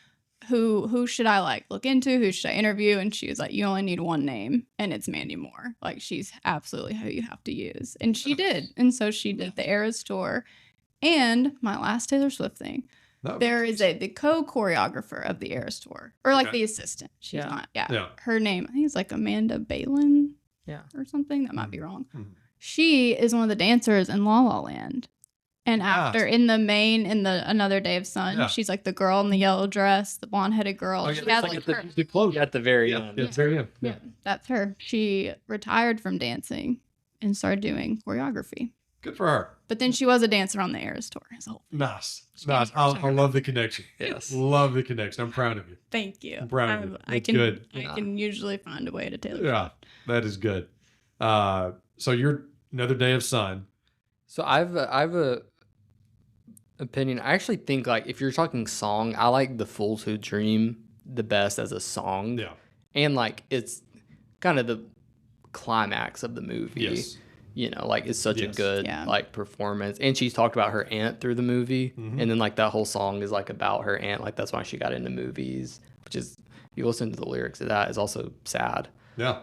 who should I like look into? Who should I interview? And she was like, you only need one name, and it's Mandy Moore. Like, she's absolutely who you have to use. And she did. And so she did the Eras Tour. And my last Taylor Swift thing, there is the co-choreographer of the Eras Tour, or like the assistant. She's not. Yeah. Her name, I think it's like Amanda Balin. Yeah. Or something. That might be wrong. She is one of the dancers in La La Land. And after in the Another Day of Sun, she's like the girl in the yellow dress, the blonde headed girl. Oh, she has like the clothes at the very end. Yeah, very end. Yeah, that's her. She retired from dancing and started doing choreography. Good for her. But then she was a dancer on the Eras Tour. So. Nice. I love the connection. Yes. Love the connection. I'm proud of you. Thank you. I'm proud of you. That's good. I can usually find a way to Taylor Swift. Yeah, that is good. So you're Another Day of Sun. So I've a opinion. I actually think like if you're talking song, I like The Fool's Who Dream the best as a song. Yeah. And like it's kind of the climax of the movie. Yes. Like it's such a good like performance. And she's talked about her aunt through the movie. And then like that whole song is like about her aunt. Like that's why she got into movies, which is, if you listen to the lyrics of that, is also sad. Yeah.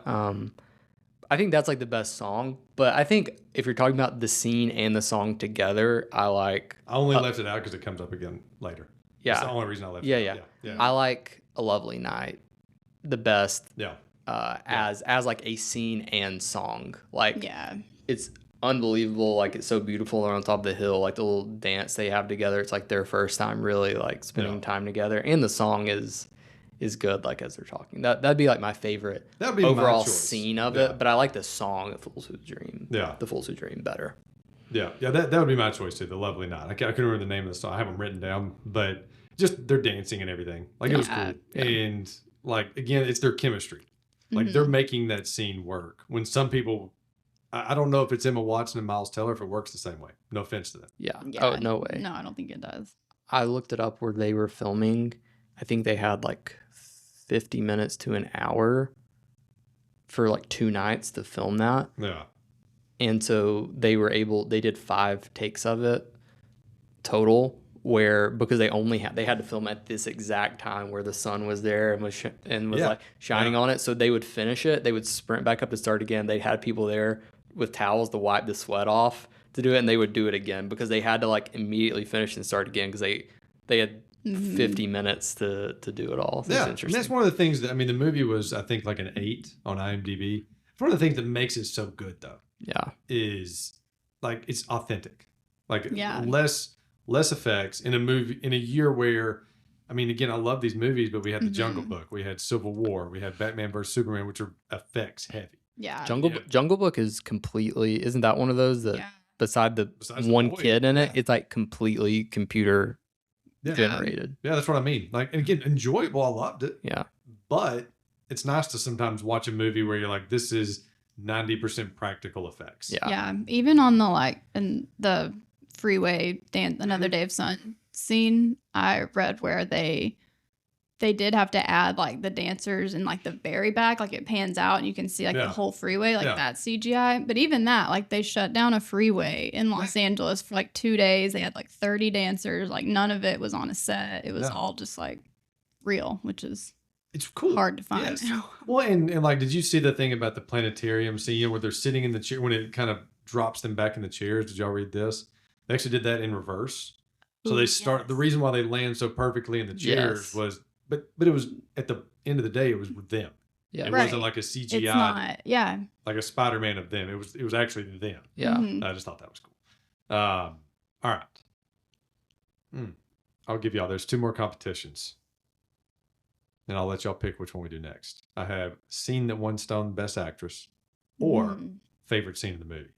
I think that's like the best song, but I think if you're talking about the scene and the song together, I only left it out because it comes up again later. Yeah. That's the only reason I left it out. Yeah. I like A Lovely Night the best. Yeah. As like a scene and song. Like it's unbelievable. Like it's so beautiful. They're on top of the hill, like the little dance they have together. It's like their first time really like spending time together. And the song is good, like as they're talking. That'd be like my favorite overall scene of it. But I like the song, The Fool's Who Dream. Yeah. The Fool's Who Dream better. Yeah. That would be my choice too. The Lovely Night. I couldn't remember the name of the song. I have them written down, but just their dancing and everything. Like it was cool. Yeah. And like again, it's their chemistry. Like they're making that scene work. When some people, I don't know if it's Emma Watson and Miles Teller if it works the same way. No offense to them. Yeah. Oh, no way. No, I don't think it does. I looked it up where they were filming. I think they had like 50 minutes to an hour for like 2 nights to film that. Yeah. And so they did 5 takes of it total, because they had to film at this exact time where the sun was there and was like shining on it. So they would finish it. They would sprint back up to start again. They had people there with towels to wipe the sweat off to do it. And they would do it again because they had to like immediately finish and start again because they had 50 minutes to do it all. So yeah, and that's one of the things that, the movie was, I think, like an 8 on IMDb. One of the things that makes it so good, though, is like it's authentic. Like less effects in a movie in a year where, again, I love these movies, but we had The Jungle Book, we had Civil War, we had Batman vs Superman, which are effects heavy. Yeah, Jungle Book is completely. Isn't that one of those that besides one kid in it, it's like completely computer generated. Yeah, that's what I mean. Like, and again, enjoyable. I loved it. Yeah. But it's nice to sometimes watch a movie where you're like, this is 90% practical effects. Yeah. Yeah. Even on the freeway Another Day of Sun scene, I read where they did have to add like the dancers in like the very back, like it pans out and you can see like the whole freeway, like that's CGI. But even that, like they shut down a freeway in Los Angeles for like 2 days. They had like 30 dancers. Like none of it was on a set. It was all just like real, which is it's cool. Hard to find. Yes. Well, and like, did you see the thing about the planetarium scene where they're sitting in the chair when it kind of drops them back in the chairs? Did y'all read this? They actually did that in reverse. So they start. The reason why they land so perfectly in the chairs was. But it was at the end of the day, it was with them. Yeah. It Right. wasn't like a CGI, It's not. Yeah. like a Spider-Man of them. It was actually them. Yeah. Mhm. I just thought that was cool. All right. I'll give y'all, there's 2 more competitions. And I'll let y'all pick which one we do next. I have scene that won Stone Best Actress or favorite scene in the movie.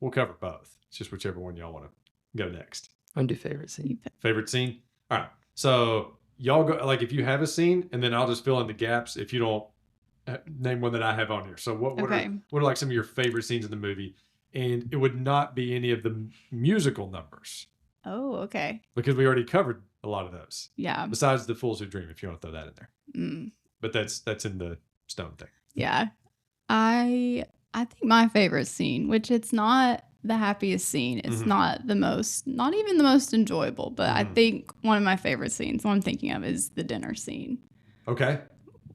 We'll cover both. It's just whichever one y'all want to go next. I'm do favorite scene. Favorite scene? All right. So y'all go, like if you have a scene, and then I'll just fill in the gaps if you don't name one that I have on here. So what are like some of your favorite scenes in the movie? And it would not be any of the musical numbers. Oh, okay. Because we already covered a lot of those. Yeah. Besides The Fools Who Dream, if you want to throw that in there. Mm. But that's in the Stone thing. Yeah. I think my favorite scene, which it's not the happiest scene, it's not even the most enjoyable, but I think one of my favorite scenes, what I'm thinking of, is the dinner scene. Okay.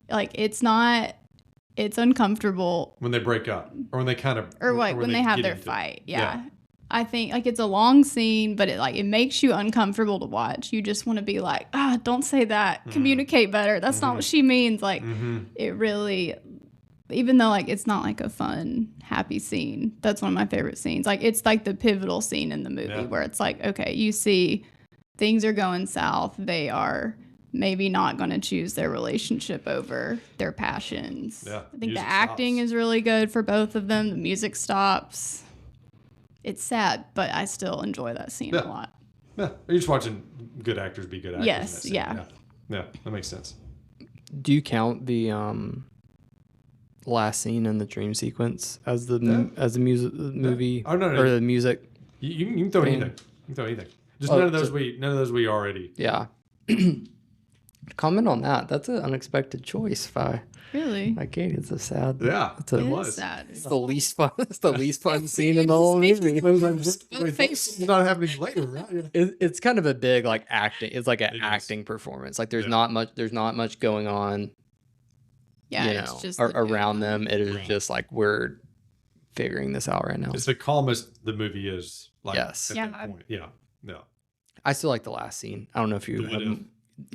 Like it's uncomfortable. When they break up, or when they kind of, Or like when they have their fight. Yeah. I think like it's a long scene, but it makes you uncomfortable to watch. You just want to be like, don't say that. Communicate better. That's not what she means. Like it really, even though like it's not like a fun, happy scene, that's one of my favorite scenes. Like it's like the pivotal scene in the movie where it's like, okay, you see things are going south. They are maybe not going to choose their relationship over their passions. Yeah, I think the acting is really good for both of them. The music stops. It's sad, but I still enjoy that scene a lot. Yeah, you're just watching good actors be good actors. Yes, yeah, that makes sense. Do you count the last scene in the dream sequence as the movie? Oh, no. Or the music? You can throw anything. You can throw anything. Just none of those we already. Yeah. Comment on that. That's an unexpected choice by Really? Katie. It's a sad. Yeah, it was sad. It's the least fun. It's the least fun scene in the whole movie. It's not happening later, right? It's kind of a big like acting. It's like an acting performance. Like there's not much. There's not much going on. Yeah, it's just around them. It is just like we're figuring this out right now. It's the calmest the movie is. Like, yes. At that point. Yeah. I still like the last scene. I don't know if you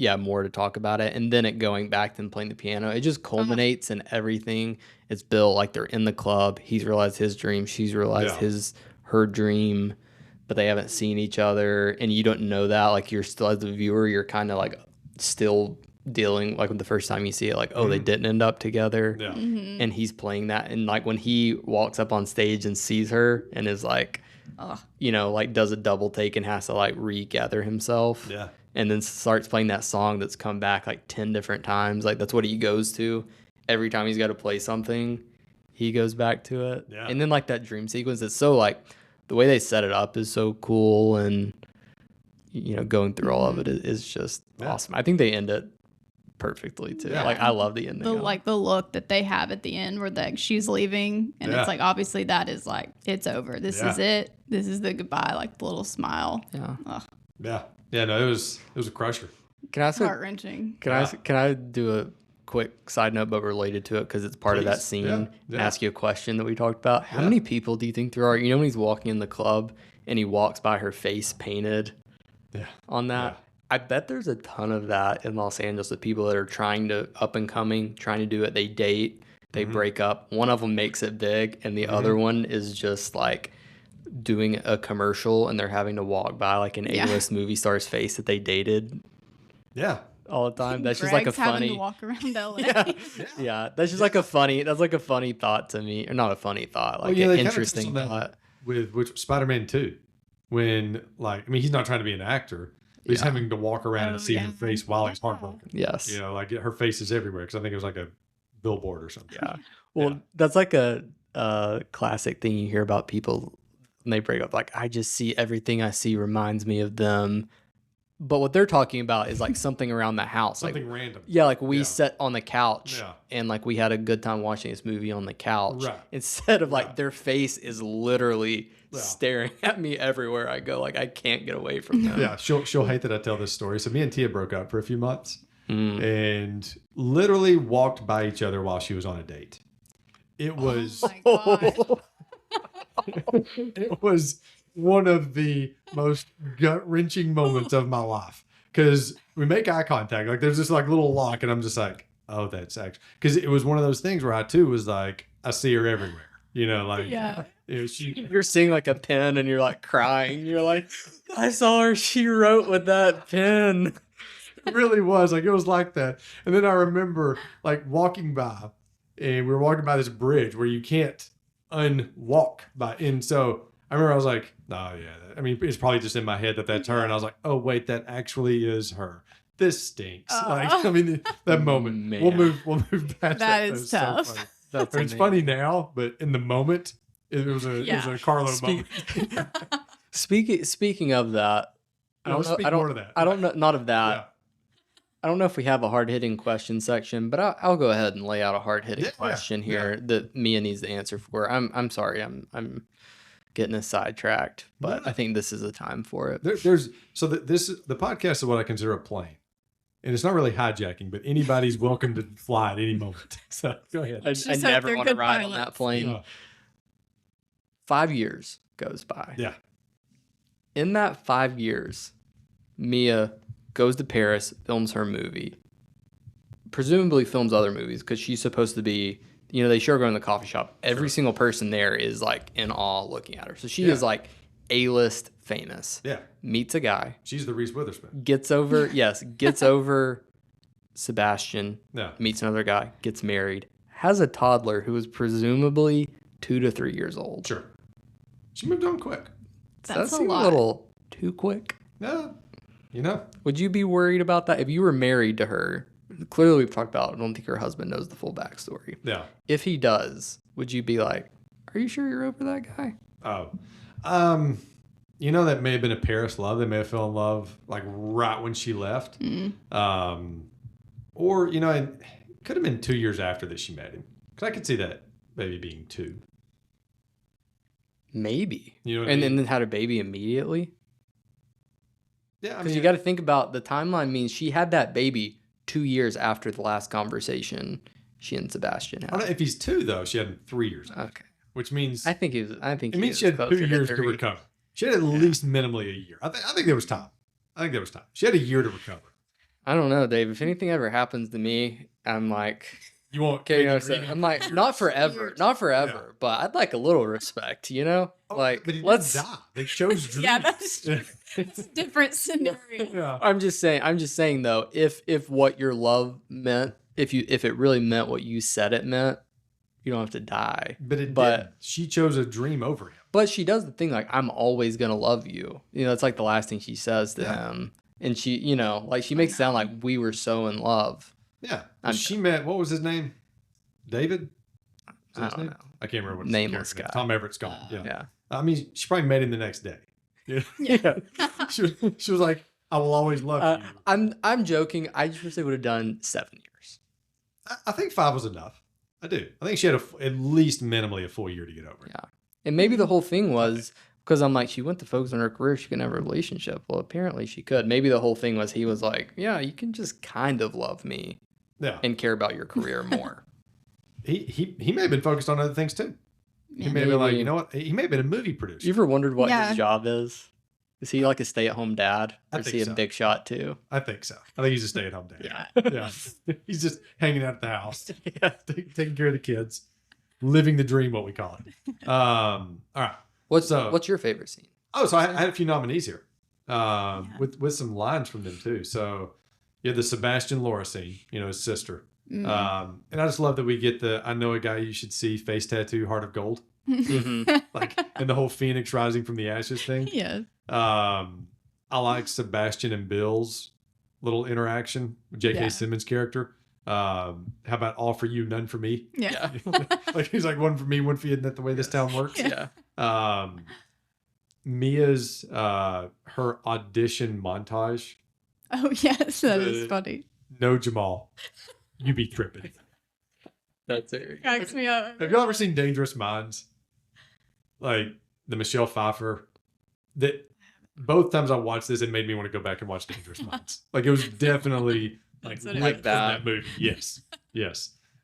have more to talk about it, and then it going back and playing the piano. It just culminates in everything. It's built like they're in the club. He's realized his dream. She's realized her dream, but they haven't seen each other, and you don't know that. Like you're still as the viewer, you're kind of like still dealing like with the first time you see it, like they didn't end up together. Yeah. And he's playing that, and like when he walks up on stage and sees her and is like, like does a double take and has to like regather himself. Yeah. And then starts playing that song that's come back like 10 different times. Like that's what he goes to. Every time he's got to play something, he goes back to it. Yeah. And then like that dream sequence, it's so like the way they set it up is so cool. And, going through all of it is just awesome. I think they end it perfectly too. Yeah. Like I love the ending. The look that they have at the end where she's leaving and it's like, obviously that is like, it's over. This is it. This is the goodbye, like the little smile. Yeah. Ugh. Yeah. Yeah, no, it was a crusher. Can I heart-wrenching. Can I do a quick side note, but related to it because it's part of that scene? Yeah. Ask you a question that we talked about. How many people do you think there are? When he's walking in the club and he walks by her face painted on that. Yeah. I bet there's a ton of that in Los Angeles of people that are trying to up and coming, trying to do it. They date, they break up. One of them makes it big, and the other one is just like doing a commercial and they're having to walk by like an A-list movie star's face that they dated all the time. That's just like a funny having to walk around LA. That's just like a funny thought to me, or not a funny thought, like an interesting thought. With Spider-Man 2, when he's not trying to be an actor, but he's having to walk around and see her face while he's heartbroken. Yes. Like her face is everywhere because I think it was like a billboard or something. Yeah. Well, that's like a classic thing you hear about people when they break up, like, I just see everything I see reminds me of them. But what they're talking about is like something around the house. Something random. Yeah, like we sat on the couch and like we had a good time watching this movie on the couch. Right. Instead of like their face is literally staring at me everywhere I go. Like I can't get away from them. Yeah, she'll hate that I tell this story. So me and Tia broke up for a few months and literally walked by each other while she was on a date. It was... Oh my God. It was one of the most gut-wrenching moments of my life because we make eye contact. Like there's this like little lock, and I'm just like, oh, that's actually, because it was one of those things where I too was like, I see her everywhere. Like, Yeah. You're seeing like a pen and you're like crying. You're like, I saw her. She wrote with that pen. It really was like, it was like that. And then I remember like walking by, and we were walking by this bridge where you can't unwalk by. And so I remember I was like, oh yeah. I mean, it's probably just in my head that turn. I was like, oh wait, that actually is her. This stinks. Like, I mean, that moment. Man. We'll move past that. That is was tough. So it's funny now, but in the moment, it was a Carlo moment. Speaking of that, I don't know. Not of that. Yeah. I don't know if we have a hard-hitting question section, but I'll go ahead and lay out a hard-hitting question here that Mia needs the answer for. I'm sorry, I'm getting us sidetracked, but I think this is the time for it. The podcast is what I consider a plane, and it's not really hijacking, but anybody's welcome to fly at any moment. So go ahead. I never want to ride on that plane. 5 years goes by. Yeah. In that 5 years, Mia goes to Paris, films her movie, presumably films other movies because she's supposed to be, they show her going to the coffee shop. Every single person there is like in awe looking at her. So she is like A-list famous. Yeah. Meets a guy. She's the Reese Witherspoon. Gets over Sebastian. Yeah. Meets another guy. Gets married. Has a toddler who is presumably 2 to 3 years old. Sure. She moved on quick. That's that a seem lot. a little too quick. No. Would you be worried about that if you were married to her? Clearly, we've talked about, I don't think her husband knows the full backstory. Yeah. If he does, would you be like, are you sure you're over that guy? Oh. That may have been a Paris love. They may have fell in love like right when she left. Or, it could have been 2 years after that she met him. Because I could see that maybe being 2. Maybe. And then had a baby immediately? Yeah, because you got to think about the timeline means she had that baby 2 years after the last conversation she and Sebastian had. I don't know if he's 2 though. She had him 3 years. Okay, which means it means she had 2 years to recover. She had at least minimally a year. I think there was time. She had a year to recover. I don't know, Dave. If anything ever happens to me, I'm like, you won't. Okay, I'm like, not forever, but I'd like a little respect, but let's die. They chose dreams. Yeah, that's it's a different scenario. Yeah. I'm just saying though, if what your love meant, if it really meant what you said it meant, you don't have to die. But didn't. She chose a dream over him. But she does the thing like, I'm always gonna love you. It's like the last thing she says to him, and she, she makes it sound like we were so in love. Yeah. She met, what was his name? David? I don't know. I can't remember what his nameless guy. Tom Everett's gone. Yeah. I mean, she probably met him the next day. Yeah. She was like, I will always love you. I'm joking. I just wish they would have done 7 years. I think 5 was enough. I do. I think she had at least minimally a full year to get over it. Yeah. And maybe the whole thing was because I'm like, she went to focus on her career. She can have a relationship. Well, apparently she could. Maybe the whole thing was he was like, yeah, you can just kind of love me and care about your career more. He may have been focused on other things too. He may have been like, you know what? He may have been a movie producer. You ever wondered what his job is? Is he like a stay-at-home dad? Or is he a big shot too? I think so. I think he's a stay-at-home dad. Yeah. He's just hanging out at the house, taking care of the kids, living the dream, what we call it. All right. What's your favorite scene? Oh, so I had a few nominees here with some lines from them too. So you had the Sebastian Laura scene, his sister. And I just love that we get I know a guy you should see face tattoo, heart of gold. Like, and the whole Phoenix rising from the ashes thing. Yeah. I like Sebastian and Bill's little interaction with J.K. Simmons' character. How about all for you, none for me? Yeah. Like he's like, one for me, one for you. Isn't that the way this town works? Yeah. Mia's her audition montage. Oh yes, that is funny. No Jamal, you be tripping. That's it. Cracks me up. Have y'all ever seen Dangerous Minds? Like the Michelle Pfeiffer. That both times I watched this, it made me want to go back and watch Dangerous Minds. Like it was definitely like that movie. Yes.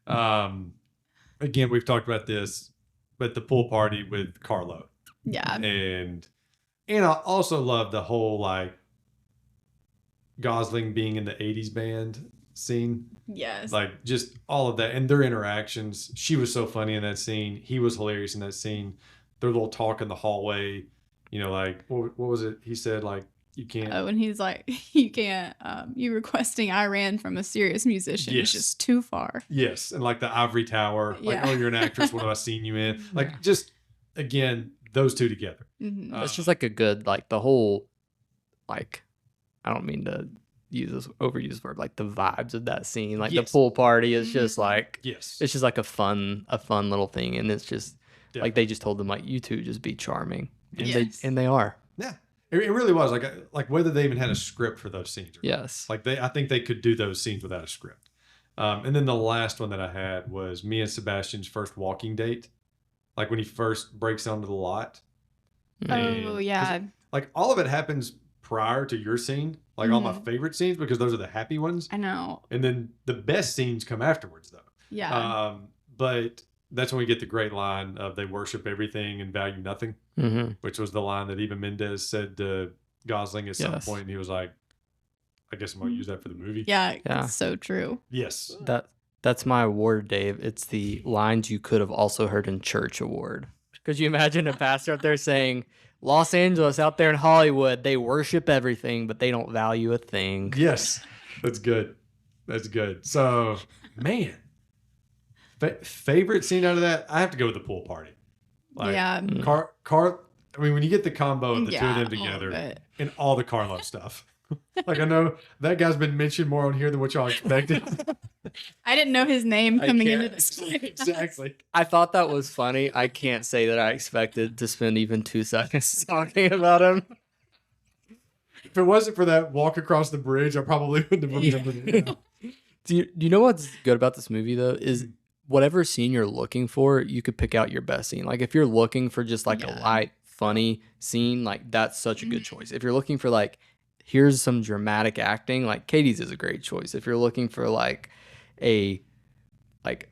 Again, we've talked about this, but the pool party with Carlo. Yeah. And I also love the whole like Gosling being in the 80s band scene. Yes. Like just all of that and their interactions. She was so funny in that scene. He was hilarious in that scene. Their little talk in the hallway, like what was it? He said like, you can't. Oh, and he's like, you can't, you requesting I ran from a serious musician is just too far. Yes. And like the ivory tower, like, oh, you're an actress. What have I seen you in? Like just, again, those two together. Mm-hmm. It's just like a good, like the whole, like, I don't mean to use this overused verb, like the vibes of that scene, like the pool party is just like, it's just like a fun little thing. And it's just like, they just told them like, you two just be charming. And they are. Yeah. It really was like whether they even had a script for those scenes. Yes. Like I think they could do those scenes without a script. And then the last one that I had was me and Sebastian's first walking date. Like when he first breaks onto the lot. Oh, yeah. Like all of it happens prior to your scene. Like all my favorite scenes, because those are the happy ones. I know. And then the best scenes come afterwards though. Yeah. But that's when we get the great line of they worship everything and value nothing, which was the line that even Mendez said to Gosling at some point. And he was like, I guess I'm going to use that for the movie. Yeah. It's so true. Yes. That's my award, Dave. It's the lines you could have also heard in church award. Could you imagine a pastor up there saying, Los Angeles, out there in Hollywood, they worship everything, but they don't value a thing. Yes. That's good. That's good. So, man. Favorite scene out of that? I have to go with the pool party. Like, car. I mean, when you get the combo of the two of them together and all the Carlo stuff. Like I know that guy's been mentioned more on here than what y'all expected. I didn't know his name coming into this. Exactly. I thought that was funny. I can't say that I expected to spend even 2 seconds talking about him. If it wasn't for that walk across the bridge, I probably wouldn't have remembered it. Do you know what's good about this movie though? Is whatever scene you're looking for, you could pick out your best scene. Like if you're looking for just like a light, funny scene, like that's such a good choice. If you're looking for like, here's some dramatic acting, like Katie's is a great choice. If you're looking for like a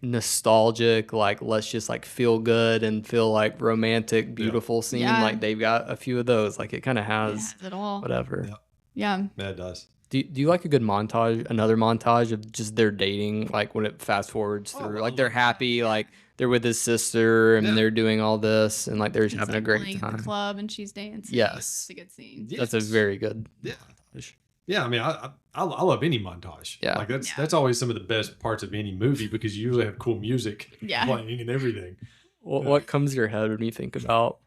nostalgic, like let's just like feel good and feel like romantic, beautiful scene, like they've got a few of those. Like it kind of has it all. Whatever. Yeah, it does. Do you like a good montage, another montage of just their dating, like when it fast forwards through, like they're happy, like they're with his sister and they're doing all this and like they're just having a great time. The club and she's dancing. Yes, it's a good scene. That's a very good montage. Yeah, I mean, I love any montage. Yeah, like that's always some of the best parts of any movie because you usually have cool music playing and everything. What comes to your head when you think about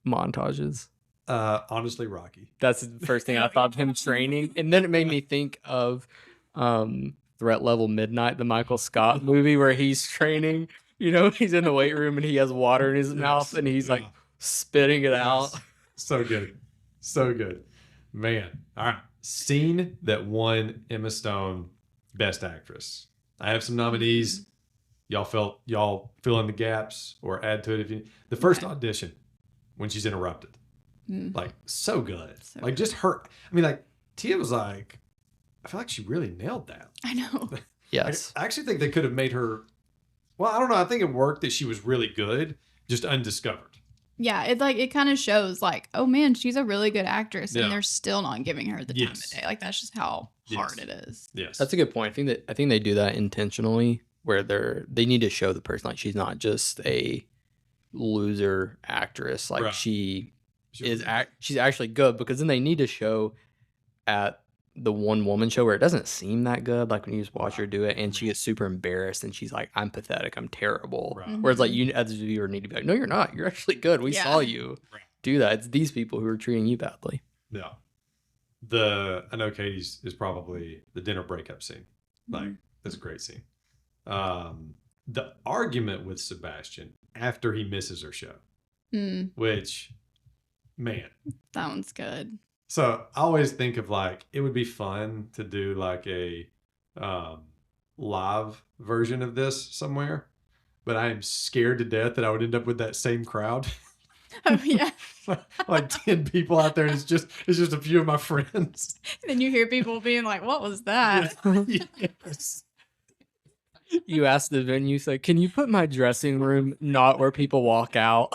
montages? Honestly, Rocky. That's the first thing I thought of him training, and then it made me think of Threat Level Midnight, the Michael Scott movie where he's training. You know, he's in the weight room and he has water in his mouth and he's like spitting it out. So good, so good, man. All right, scene that won Emma Stone Best Actress. I have some nominees. Y'all fill in the gaps or add to it if you. The first audition when she's interrupted. Like so good. Like just her. I mean, like Tia was like, I feel like she really nailed that. I know. Yes. I actually think they could have made her. Well, I don't know. I think it worked that she was really good, just undiscovered. Yeah, it kind of shows like, oh man, she's a really good actress, and they're still not giving her the time of day. Like that's just how hard it is. Yes, that's a good point. I think they do that intentionally, where they need to show the person like she's not just a loser actress. Like she's actually good, because then they need to show at the one woman show where it doesn't seem that good, like when you just watch her do it and she gets super embarrassed and she's like, I'm pathetic, I'm terrible. Whereas like you as a viewer need to be like, no, you're not, you're actually good, we saw you do that. It's these people who are treating you badly. I know Katie's is probably the dinner breakup scene. Like that's a great scene. The argument with Sebastian after he misses her show, which, man, that one's good. So I always think of like, it would be fun to do like a live version of this somewhere, but I am scared to death that I would end up with that same crowd. Oh yeah. Like 10 people out there and it's just a few of my friends. Then you hear people being like, what was that? Yes. You ask the venue, say, can you put my dressing room not where people walk out?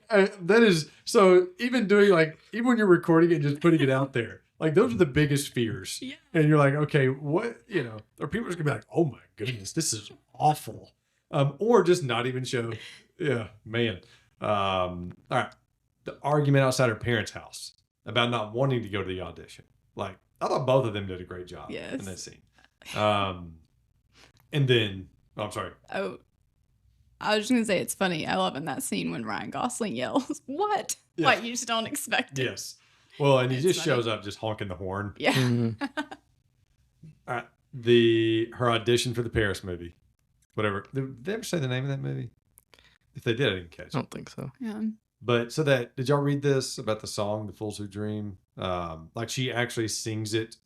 That is so. Even doing like, even when you're recording it and just putting it out there, Like those are the biggest fears. Yeah. And you're like, okay, what, are people just gonna be like, oh my goodness, this is awful. Or just not even show. Yeah, man. All right. The argument outside her parents' house about not wanting to go to the audition. Like, I thought both of them did a great job in that scene. And then, I'm sorry. Oh, I was just gonna say it's funny. I love in that scene when Ryan Gosling yells, "What?" Yeah. Like you just don't expect it. Yes. Well, and he It's just funny. shows up just honking the horn. Yeah. Mhm. All right. Her audition for the Paris movie. Whatever. Did they ever say the name of that movie? If they did, I didn't catch I it. don't think so. Yeah. But so did y'all read this about the song, The Fools Who Dream? Like she actually sings it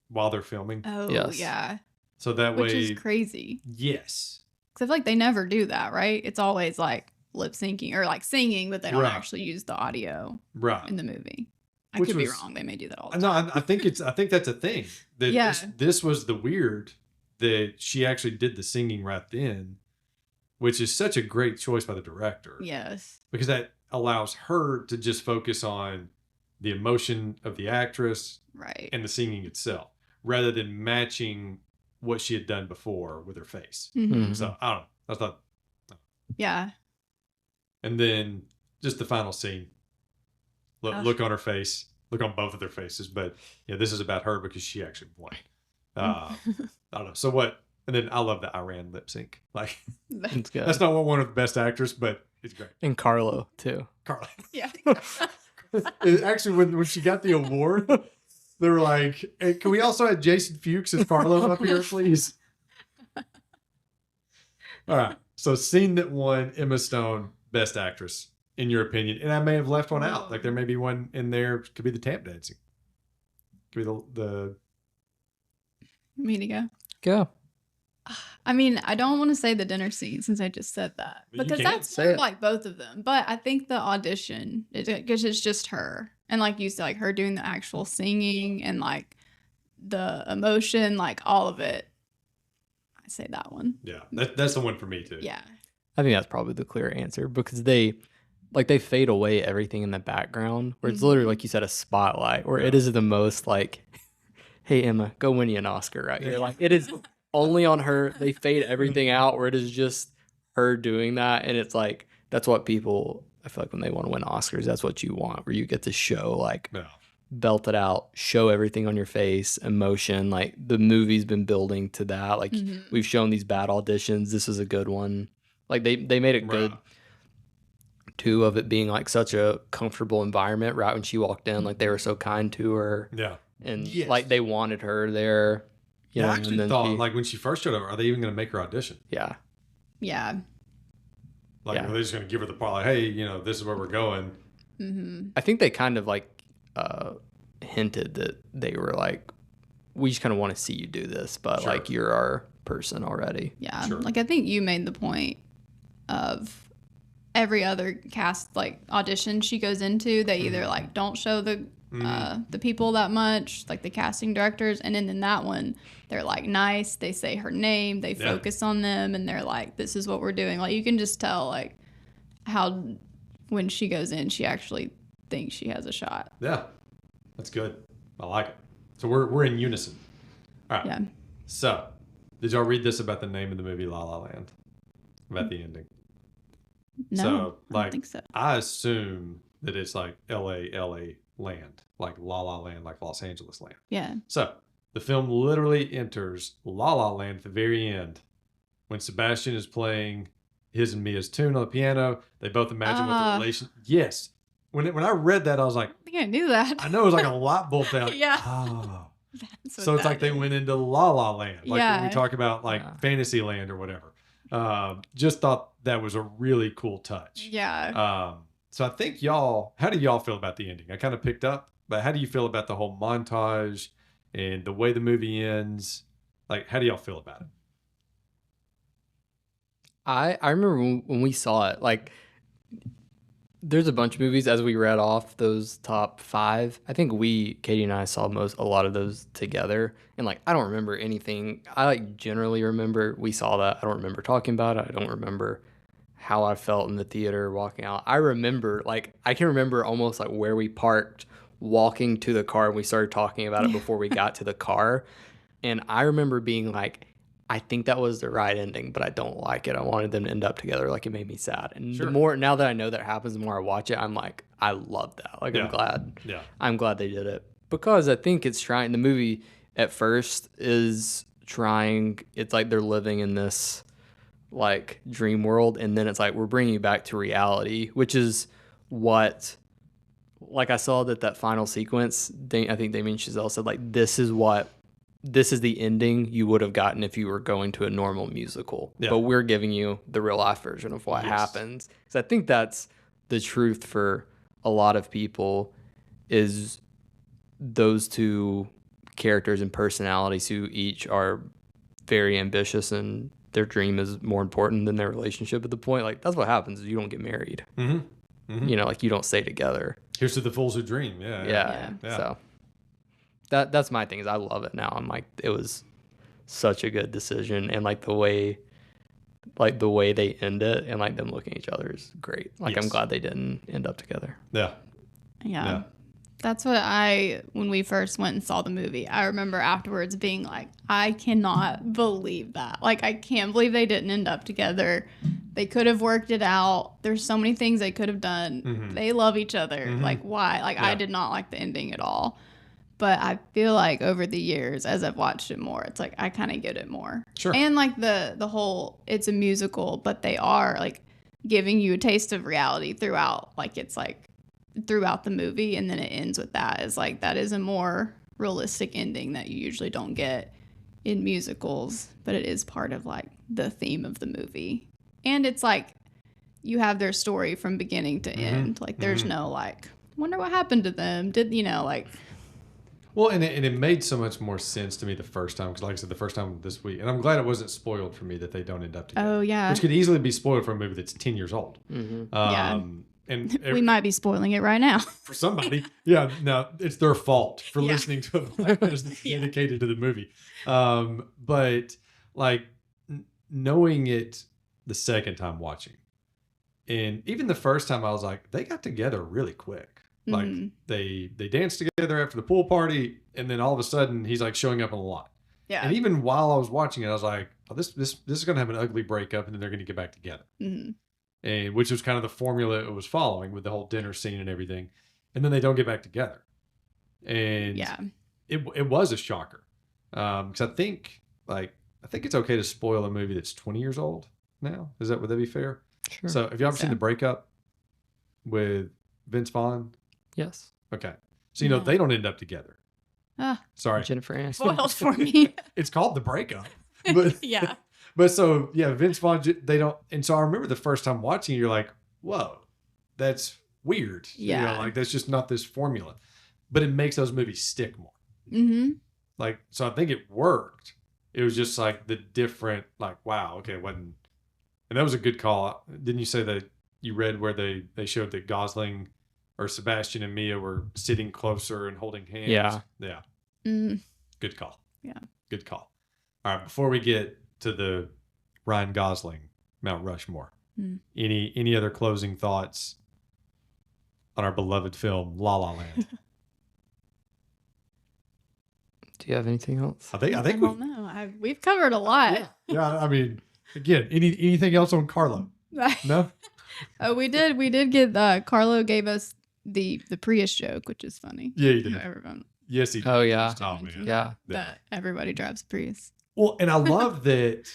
while they're filming. Oh, Yes. yeah. So that Which way, is crazy. yes. Because I feel like they never do that, right? It's always like lip syncing or like singing, but they don't Right. actually use the audio Right. in the movie. I Which could be was- wrong. They may do that all the No, time. I think that's a thing. That Yeah. this was the weird that she actually did the singing right then, which is such a great choice by the director. Yes. Because that allows her to just focus on the emotion of the actress Right. and the singing itself, rather than matching what she had done before with her face. Mhm. Mhm. So I don't know. I thought, Yeah. and then just the final scene. Look on her face. Look on both of their faces. But yeah, this is about her because she actually won. I don't know. So what? And then I love the Iran lip sync. Like It's good. that's not what one of the best actors, but it's great. And Carlo too. Carla. Yeah. Actually, when she got the award, they were like, hey, "Can we also have Jason Fuchs as Carlo up here, please?" All right. So, scene that won Emma Stone Best Actress, in your opinion, and I may have left one out. Like there may be one in there. Could be the tap dancing. Could be the Me to go. Go. I mean, I don't want to say the dinner scene since I just said that You because can that's say more it. like both of them. But I think the audition, because it's just her, and like you said, like her doing the actual singing and like the emotion, like all of it. I say that one. yeah. That's the one for me too. Yeah. I think that's probably the clear answer because they fade away everything in the background where it's literally like you said a spotlight where it is the most like, hey Emma, go win you an Oscar right here. Like it is only on her. They fade everything out where it is just her doing that, and it's like that's what people. I feel like when they want to win Oscars, that's what you want, where you get to show like No. belt it out, show everything on your face, emotion. Like the movie's been building to that. Like Mhm. we've shown these bad auditions. This is a good one. Like they made it good Right. too, of it being like such a comfortable environment right when she walked in. Like they were so kind to her Yeah. and Yes. like they wanted her there. You Yeah. know, I actually and then thought she- like when she first showed up, are they even going to make her audition? yeah. Yeah. Like Yeah. are they just going to give her the part? Like, hey, this is where we're going. Mm-hmm. I think they kind of like hinted that they were like, we just kind of want to see you do this, but Sure. like you're our person already. Yeah. Sure. Like I think you made the point of every other cast like audition she goes into, they either like don't show the people that much, like the casting directors, and then in that one they're like nice, they say her name, they Yeah. focus on them, and they're like, this is what we're doing. Like you can just tell like how when she goes in she actually thinks she has a shot. Yeah. That's good. I like it. So we're in unison. All right. Yeah. So, did y'all read this about the name of the movie La La Land? About the ending. No, So, I don't like, think so. I assume that it's like LA land, like La La Land, like Los Angeles land. Yeah. So, the film literally enters La La Land at the very end when Sebastian is playing his and Mia's tune on the piano. They both imagine what the relation. Yes. When I read that, I was like, I think I knew that. I know it was like a light bulb thing. Like, Yeah. Oh. That's what So it's that like they is. went into La La Land, like when Yeah. we talk about like Yeah. Fantasyland or whatever. Just thought that was a really cool touch. Yeah. So I think how do y'all feel about the ending? I kind of picked up, but how do you feel about the whole montage and the way the movie ends? Like, how do y'all feel about it? I remember when we saw it, like there's a bunch of movies as we read off those top 5. I think Katie and I saw a lot of those together. And like, I don't remember anything. I like generally remember we saw that. I don't remember talking about it. I don't remember how I felt in the theater walking out. I remember I can remember almost like where we parked walking to the car and we started talking about it before we got to the car. And I remember being like, I think that was the right ending, but I don't like it. I wanted them to end up together. Like, it made me sad. And the more, now that I know that happens, the more I watch it, I'm like, I love that. Like, I'm glad they did it, because I think it's trying, the movie at first is trying, it's like they're living in this like dream world. And then it's like, we're bringing you back to reality, which is what, like, I saw that final sequence, I think Damien Chazelle said, like, this is the ending you would have gotten if you were going to a normal musical. Yeah. But we're giving you the real life version of what happens. Because I think that's the truth for a lot of people, is those two characters and personalities who each are very ambitious and their dream is more important than their relationship at the point. Like, that's what happens is you don't get married. Mm-hmm. Mm-hmm. You know, like, you don't stay together. Here's to the fools who dream. Yeah. So that's my thing, is I love it now. I'm like, it was such a good decision, and like the way they end it and like them looking at each other is great. Like, I'm glad they didn't end up together. Yeah. That's what when we first went and saw the movie, I remember afterwards being like, I cannot believe that. Like, I can't believe they didn't end up together. They could have worked it out. There's so many things they could have done. Mm-hmm. They love each other. Mm-hmm. Like, why? Like, I did not like the ending at all. But I feel like over the years, as I've watched it more, it's like I kind of get it more. Sure. And like the whole, it's a musical, but they are like giving you a taste of reality throughout. Like, it's like throughout the movie, and then it ends with that. Is like, that is a more realistic ending that you usually don't get in musicals, but it is part of like the theme of the movie. And it's like you have their story from beginning to end. Like, there's no like, wonder what happened to them. Did you know, like. Well, and it made so much more sense to me the first time, because like I said, the first time this week, and I'm glad it wasn't spoiled for me that they don't end up together. Oh, yeah. Which could easily be spoiled for a movie that's 10 years old. Mm-hmm. And we might be spoiling it right now. For somebody. Yeah, no, it's their fault for listening to a podcast that's dedicated to the movie. But like knowing it the second time watching, and even the first time I was like, they got together really quick. Like they danced together after the pool party, and then all of a sudden he's like showing up on the lot. Yeah. And even while I was watching it, I was like, oh, this is going to have an ugly breakup, and then they're going to get back together. Mm-hmm. And which was kind of the formula it was following with the whole dinner scene and everything. And then they don't get back together. And it was a shocker. Because I think it's okay to spoil a movie that's 20 years old now. Would that be fair? Sure. So have you ever seen The Breakup with Vince Vaughn? Yes. Okay. So, they don't end up together. Sorry. Jennifer Aniston. Spoiled for me. It's called The Breakup. But, But so, Vince Vaughn, they don't. And so I remember the first time watching, you're like, whoa, that's weird. Yeah. Like, that's just not this formula. But it makes those movies stick more. Mm-hmm. Like, so I think it worked. It was just like the different, like, wow, okay, it wasn't. And that was a good call. Didn't you say that you read where they showed that Gosling or Sebastian and Mia were sitting closer and holding hands? Yeah. Yeah. Mm. Good call. Yeah. Good call. All right. Before we get to the Ryan Gosling Mount Rushmore, any other closing thoughts on our beloved film, La La Land? Do you have anything else? I think don't know. We've covered a lot. Yeah. I mean, again, anything else on Carlo? No? Oh, we did get Carlo gave us the Prius joke, which is funny. Yeah, he did. Everyone, yes, he did. Oh, yeah. Oh, man. Yeah. That everybody drives a Prius. Well, and I love that.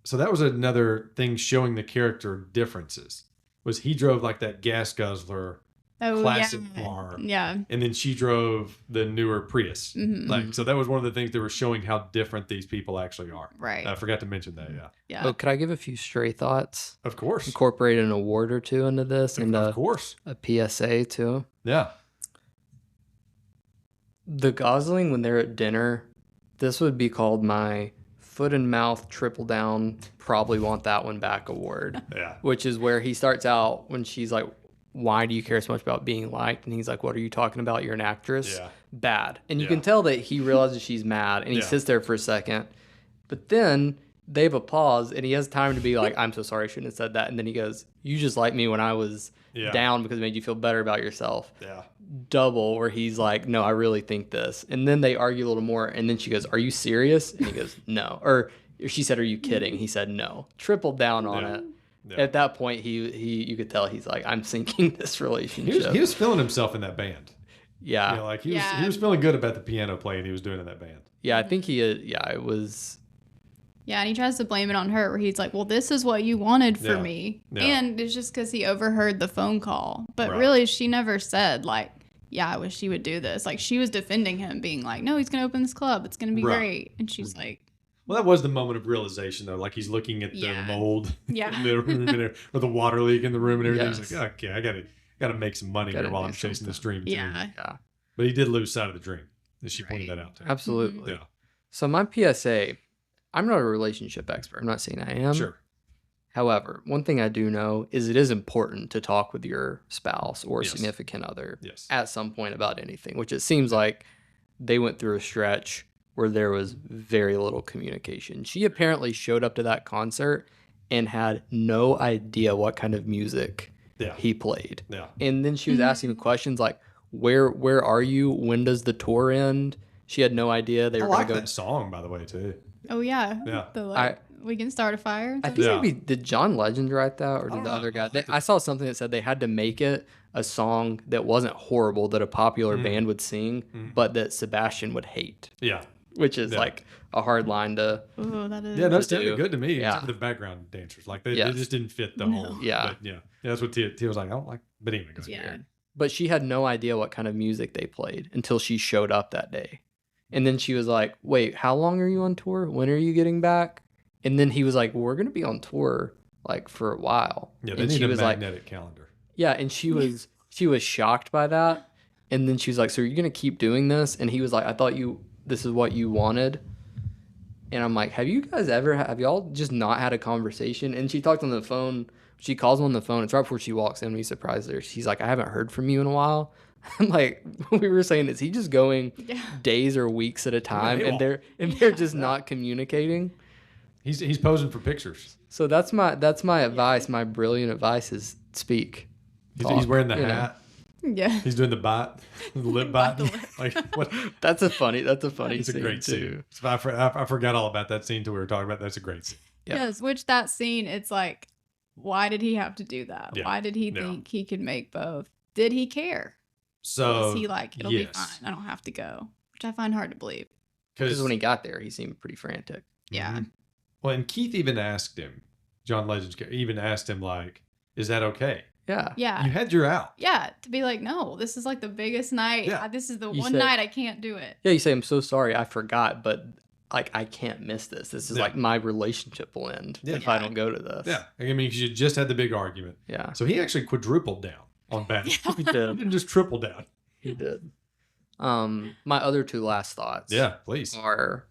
So that was another thing showing the character differences. Was he drove like that gas guzzler classic car. Yeah. And then she drove the newer Prius. Mm-hmm. Like, so that was one of the things that were showing how different these people actually are. Right. I forgot to mention that. Yeah. Oh, could I give a few stray thoughts? Of course. Incorporate an award or two into this, and of course, a PSA too. Yeah. The Gosling, when they're at dinner, this would be called my foot and mouth triple down, probably want that one back award. Yeah. Which is where he starts out when she's like, why do you care so much about being liked? And he's like, what are you talking about? You're an actress. Yeah. Bad. And you can tell that he realizes she's mad, and he sits there for a second. But then they have a pause, and he has time to be like, I'm so sorry, I shouldn't have said that. And then he goes, you just liked me when I was down because it made you feel better about yourself. Yeah. double where he's like, no, I really think this. And then they argue a little more. And then she goes, are you serious? And he goes, no. Or she said, are you kidding? He said, no. Tripled down on it. Yeah. At that point, he you could tell he's like, I'm sinking this relationship. He was feeling himself in that band. Yeah. You know, like he was feeling good about the piano playing he was doing in that band. Yeah, I think it was. Yeah, and he tries to blame it on her where he's like, well, this is what you wanted for me. Yeah. And it's just because he overheard the phone call. But really, she never said, like, yeah, I wish she would do this. Like, she was defending him, being like, no, he's going to open this club. It's going to be great. And she's like. Well, that was the moment of realization, though. Like, he's looking at the mold in the room or the water leak in the room and everything. He's like, okay, I got to make some money here while I'm chasing this dream, too. Yeah. But he did lose sight of the dream. And she pointed that out, too. Absolutely. Yeah. So my PSA... I'm not a relationship expert. I'm not saying I am. Sure. However, one thing I do know is it is important to talk with your spouse or significant other at some point about anything, which it seems like they went through a stretch where there was very little communication. She apparently showed up to that concert and had no idea what kind of music he played. Yeah. And then she was asking questions like, where are you? When does the tour end? She had no idea they were going to go. That song, by the way, too. Oh, yeah. Yeah. We can start a fire. I think maybe, did John Legend write that or did the other guy? I saw something that said they had to make it a song that wasn't horrible, that a popular band would sing, but that Sebastian would hate. Yeah. Which is like a hard line to. Oh, that is. Yeah, that's good to me. Except for the background dancers. Like, they just didn't fit the whole. Yeah. But yeah, that's what Tia was like. I don't like. But anyway, But she had no idea what kind of music they played until she showed up that day. And then she was like, wait, how long are you on tour? When are you getting back? And then he was like, we're going to be on tour like for a while. Yeah, they need a magnetic calendar. Yeah, and she was shocked by that. And then she was like, so are you going to keep doing this? And he was like, I thought this is what you wanted. And I'm like, have y'all just not had a conversation? And she talked on the phone. She calls him on the phone. It's right before she walks in. We surprised her. She's like, I haven't heard from you in a while. I'm like, we were saying, is he just going days or weeks at a time, and they're just not communicating? He's posing for pictures. So that's my advice. My brilliant advice is speak. He's wearing the hat. Yeah. He's doing the bite, the lip bite. Like what? That's a funny. It's a great scene. So I forgot all about that scene till we were talking about. That's a great scene. Yeah. Yes, which that scene, it's like, why did he have to do that? Yeah. Why did he think he could make both? Did he care? So was he like, it'll be fine, I don't have to go, which I find hard to believe. Because when he got there, he seemed pretty frantic. Yeah. Mm-hmm. Well, and Keith even asked him, John Legend even asked him, like, is that okay? Yeah. Yeah. You had your out. Yeah. To be like, no, this is like the biggest night. Yeah. This is the night I can't do it. Yeah. You say, I'm so sorry, I forgot, but like, I can't miss this. This is like my relationship will end if I don't go to this. Yeah. I mean, you just had the big argument. Yeah. So he actually quadrupled down on Batman. He did. He didn't just triple down. He did. My other two last thoughts. Yeah, please. Are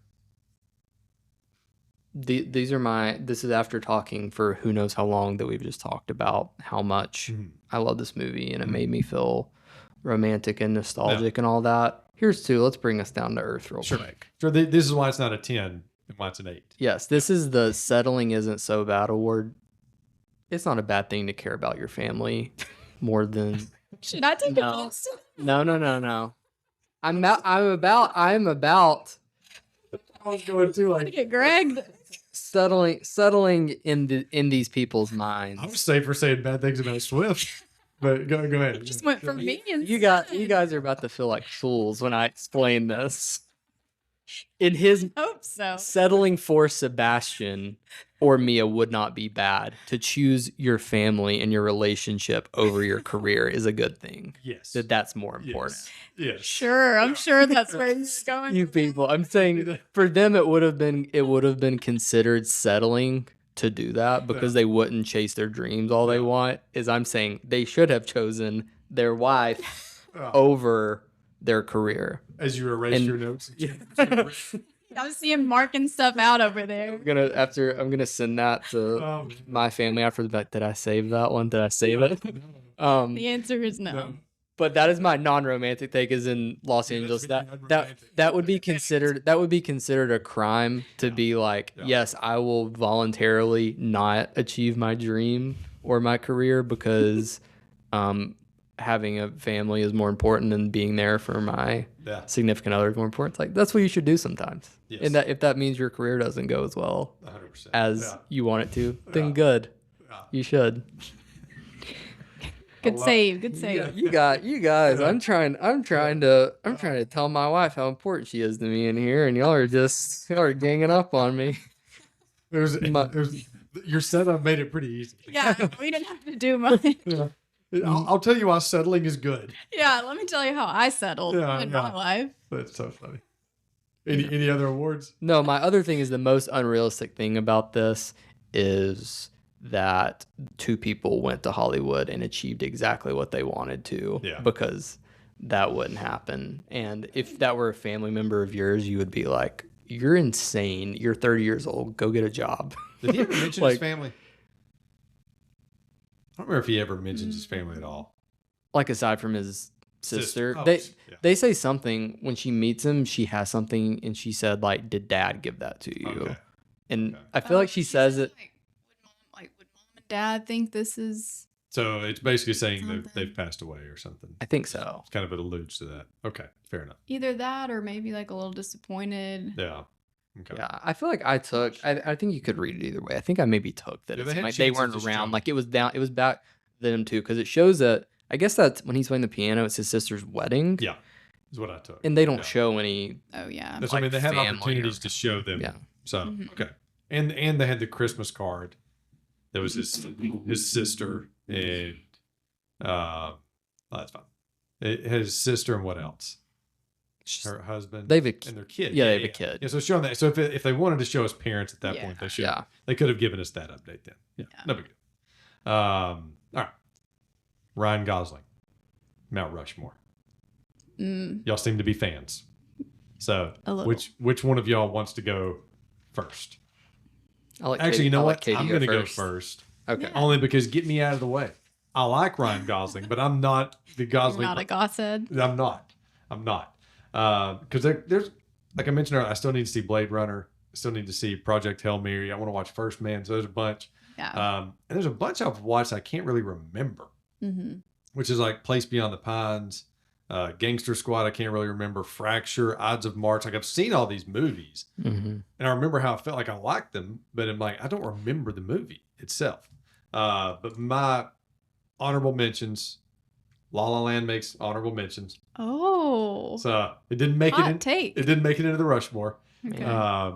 these are this is after talking for who knows how long that we've just talked about how much I love this movie and it made me feel romantic and nostalgic and all that. Here's two. Let's bring us down to earth real quick. Sure. This is why it's not a 10 and why it's an 8. Yes, this is the settling isn't so bad award. It's not a bad thing to care about your family more than. Should I take offense? No. I'm about. I was going to like get Greg settling in these people's minds. I'm safe for saying bad things about Swift, but go ahead. Just went from me. You guys are about to feel like fools when I explain this. In his hope so. Settling for Sebastian or Mia would not be bad. To choose your family and your relationship over your career is a good thing. Yes. That's more important. Yes. Sure, I'm sure that's where he's going. You people, I'm saying for them it would have been considered settling to do that because they wouldn't chase their dreams all they want. I'm saying they should have chosen their wife over their career. As you erase your notes. I was seeing marking stuff out over there. I'm gonna send that to my family after the fact. Did I save that one? Did I save it? The answer is no. But that is my non-romantic take. Is in Los Angeles. That would be considered a crime to be like, yes, I will voluntarily not achieve my dream or my career because having a family is more important than being there for my Yeah. significant other is more important. It's like, that's what you should do sometimes. Yes. And that if that means your career doesn't go as well 100%. as you want it to, then Yeah. good. Yeah. You should. Good save. Good save. You guys. I'm trying to tell my wife how important she is to me in here, and y'all are ganging up on me. Your setup made it pretty easy. Yeah, we didn't have to do much. Yeah. I'll tell you why settling is good. Yeah, let me tell you how I settled in my life. That's so funny. Any other awards? No, my other thing is the most unrealistic thing about this is that two people went to Hollywood and achieved exactly what they wanted to, because that wouldn't happen. And if that were a family member of yours, you would be like, you're insane. You're 30 years old. Go get a job. Did he ever mention his family? I don't remember if he ever mentions his family at all. Like, aside from his sister. Oh, they say something when she meets him. She has something, and she said, like, did dad give that to you? Okay. And I feel like she says it. Would mom and dad think this is? So it's basically saying they've passed away or something. I think so. It's kind of alludes to that. Okay, fair enough. Either that or maybe like a little disappointed. Yeah. Okay. Yeah, I feel like I think you could read it either way. I think I maybe took that. Yeah, It's they had like they chances weren't to around. show. Like, it was back then too, because it shows that, I guess that's when he's playing the piano. It's his sister's wedding. Yeah, is what I took. And they don't show any. Oh yeah. That's, I mean, they had family opportunities or- to show them. Yeah. So okay, and they had the Christmas card. That was his sister and that's fine. His sister and what else? Her husband. They have a and their kid. Yeah, they have a kid. Yeah, so showing that. So if they wanted to show us parents at that point, they should. Yeah. They could have given us that update then. Yeah. No big deal. All right. Ryan Gosling, Mount Rushmore. Y'all seem to be fans. So which one of y'all wants to go first? Actually, you know what? I'm going to go first. Okay. Yeah. Only because get me out of the way. I like Ryan Gosling, but I'm not the Gosling. You're not a gossip. I'm not. Because there's, like I mentioned earlier, I still need to see Blade Runner. I still need to see Project Hail Mary. I want to watch First Man. So there's a bunch. Yeah. And there's a bunch I've watched I can't really remember, which is like Place Beyond the Pines, Gangster Squad. I can't really remember. Fracture, Ides of March. Like, I've seen all these movies, and I remember how I felt like I liked them, but I'm like, I don't remember the movie itself. But my honorable mentions. La La Land makes honorable mentions. Oh. So it didn't make Hot it. take. It didn't make it into the Rushmore. Okay.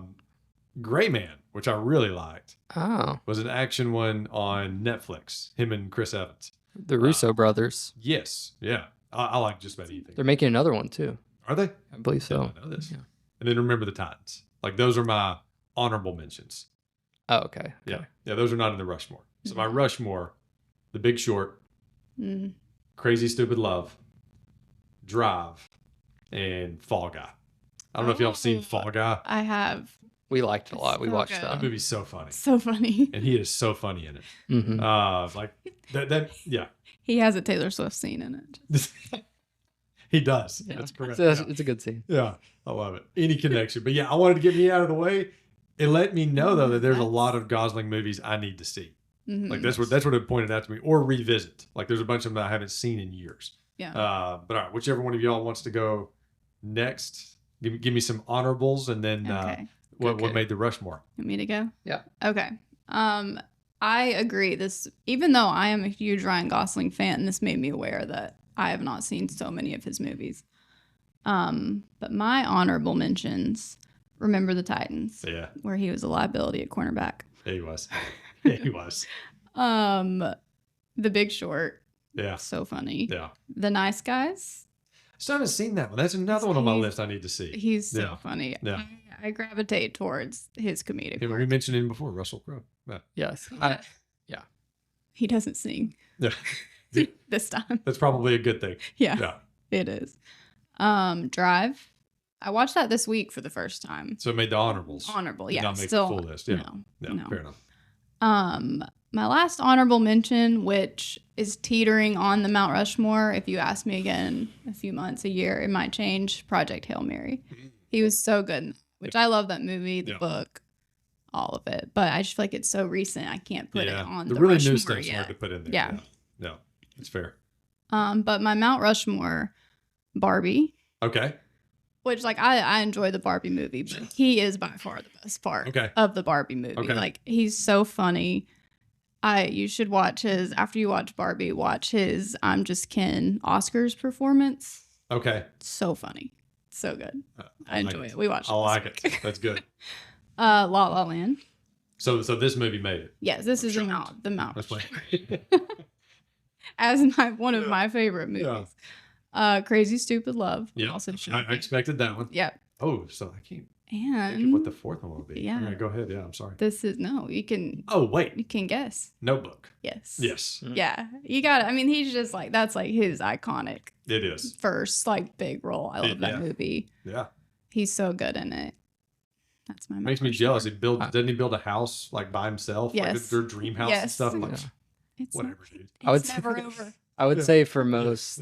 Gray Man, which I really liked, Oh, was an action one on Netflix. Him and Chris Evans. the Russo brothers. Yes, yeah, I like just about anything. They're making another one too. Are they? I believe so. Didn't know this. Yeah. And then Remember the Titans. Like, those are my honorable mentions. Oh, okay. Yeah, those are not in the Rushmore. So my Rushmore: The Big Short, Crazy Stupid Love, Drive, and Fall Guy. I don't know if y'all have seen Fall Guy. I have. We liked it a lot. We So watched good. That that. movie's so funny, So funny. and he is so funny in it. Like that. Yeah, He has a Taylor Swift scene in it. he does. Yeah. That's correct. It's a good scene. Yeah, I love it. Any connection, but yeah, I wanted to get me out of the way. It let me know though that there's a lot of Gosling movies I need to see. Like that's what it pointed out to me, or revisit. Like, there's a bunch of them that I haven't seen in years. Yeah. But all right, whichever one of y'all wants to go next, give me some honorables, and then Okay. what made the Rushmore. Want me to go? Yeah. Okay. I agree. This, even though I am a huge Ryan Gosling fan, this made me aware that I have not seen so many of his movies. But my honorable mentions: Remember the Titans, Yeah, where he was a liability at cornerback. he was. Yeah, he was. The Big Short, Yeah, so funny. yeah. The Nice Guys, Still haven't seen that one. That's another one on my list I need to see. he's so Yeah. funny. Yeah. I gravitate towards his comedic. Yeah, we mentioned him before, Russell Crowe. Yeah. Yes. He doesn't sing Yeah. this time. That's probably a good thing. Yeah, Yeah. it is. Drive. I watched that this week for the first time. So it made the honorables. Honorable, Did yeah. not make Still, the full list. Yeah. no, Yeah, no. fair enough. My last honorable mention, which is teetering on the Mount Rushmore, if you ask me again in a few months, a year, it might change. Project Hail Mary. He was so good, which I love that movie, the book, all of it. But I just feel like it's so recent, I can't put it on the the really Rushmore new stuff's yet. hard to put in there. Yeah. No, it's fair. But my Mount Rushmore, Barbie. Okay. Which, like, I enjoy the Barbie movie, but he is by far the best part of the Barbie movie. Okay. Like, he's so funny. You should watch his, after you watch Barbie, watch his I'm Just Ken Oscars performance. Okay. So funny. So good. I enjoy it. We watched it. I like it. That's good. La La Land. So this movie made it. Yes, this is the Mount That's Rushmore. funny. As one of my favorite movies. Crazy Stupid Love. Yeah. Also should I expected that one. Yeah. Oh, so I can't think And of what the fourth one will be. Yeah. All right, go ahead. Yeah, I'm sorry. this is you can Oh, wait. you can guess. Notebook. Yes. Yes, Yeah. You got it. I mean, he's just like that's like his iconic it is. first like big role. I love that Yeah. movie. Yeah. He's so good in it. That's my Makes me jealous. Doesn't he build a house like by himself? Like Yes. their dream house and Yes. stuff? I'm like, It's whatever, dude. I would It's say- never over. I would say for most,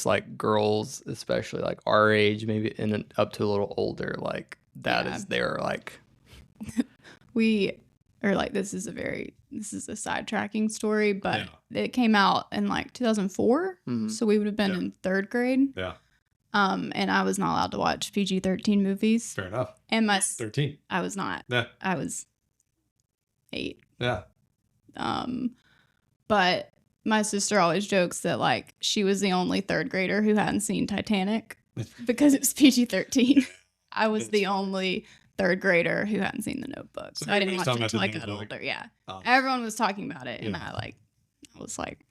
like girls, especially like our age, maybe up to a little older, like that Yeah. is their like. We are like this is a sidetracking story, but it came out in like 2004, Mhm. so we would have been in third grade. Yeah. And I was not allowed to watch PG-13 movies, Fair enough. and 13. I was not. Yeah. I was 8. Yeah. But my sister always jokes that like she was the only third grader who hadn't seen Titanic because it was PG-13. I was the only third grader who hadn't seen The Notebook, so I didn't watch it until I got older. Yeah, everyone was talking about it, and I was like,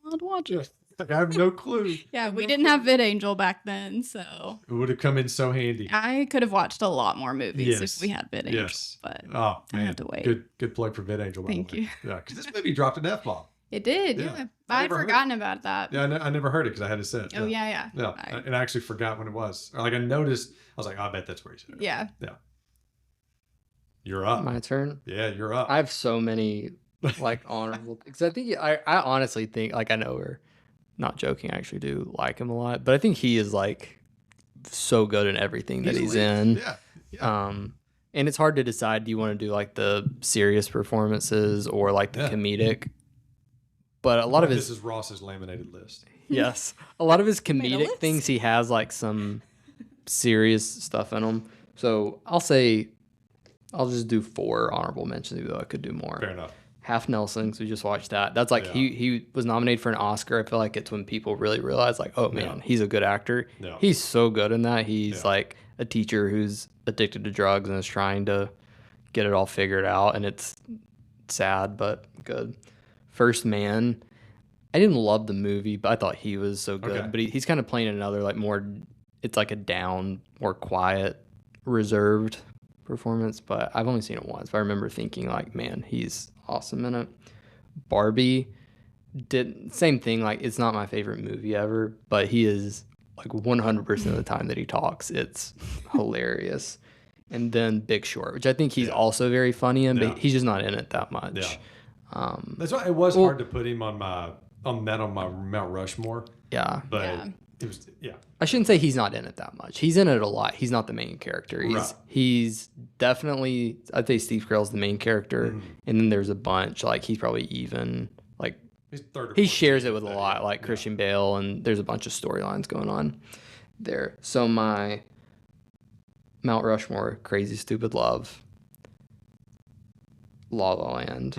I'll watch it. Like, I have no clue. Yeah, we didn't have VidAngel back then, so It would have come in so handy. I could have watched a lot more movies Yes. if we had VidAngel. Yes. But Oh, I man. had to wait. Good plug for VidAngel, by Thank the way. you. Yeah, because this movie dropped an F-bomb. it did. Yeah. Yeah, I I'd never heard forgotten about that. Yeah, I never heard it because I had to say it. Oh yeah. Yeah, and I actually forgot when it was. Or like I noticed, I was like, I bet that's where he said it. Yeah. You're up. My turn. Yeah, you're up. I have so many like honorable because I think I honestly think like I know we're not joking. I actually do like him a lot, but I think he is like so good in everything that he's in. Yeah. And it's hard to decide. Do you want to do like the serious performances or like the comedic? But a lot of this his is Ross's laminated list. yes, a lot of his Made a comedic list. things he has like some serious stuff in them. So I'll just do 4 honorable mentions, even though I could do more. Fair enough. Half Nelson, because we just watched that. That's like he was nominated for an Oscar. I feel like it's when people really realize like, oh man, he's a good actor. Yeah. He's so good in that. He's like a teacher who's addicted to drugs and is trying to get it all figured out, and it's sad but good. First Man, I didn't love the movie, but I thought he was so good. Okay. But he's kind of playing another like more, it's like a down, more quiet, reserved performance. But I've only seen it once. But I remember thinking like, man, he's awesome in it. Barbie did same thing. Like it's not my favorite movie ever, but he is like 100% of the time that he talks, it's hilarious. And then Big Short, which I think he's also very funny in, but he's just not in it that much. Yeah. That's why it was hard to put him on my Mount Rushmore. Yeah. But it was I shouldn't say he's not in it that much. He's in it a lot. He's not the main character. He's definitely, I'd say Steve Carell's the main character, and then there's a bunch like he's probably even like he shares it with a lot, like Christian Bale, and there's a bunch of storylines going on there. So my Mount Rushmore: Crazy Stupid Love, La La Land,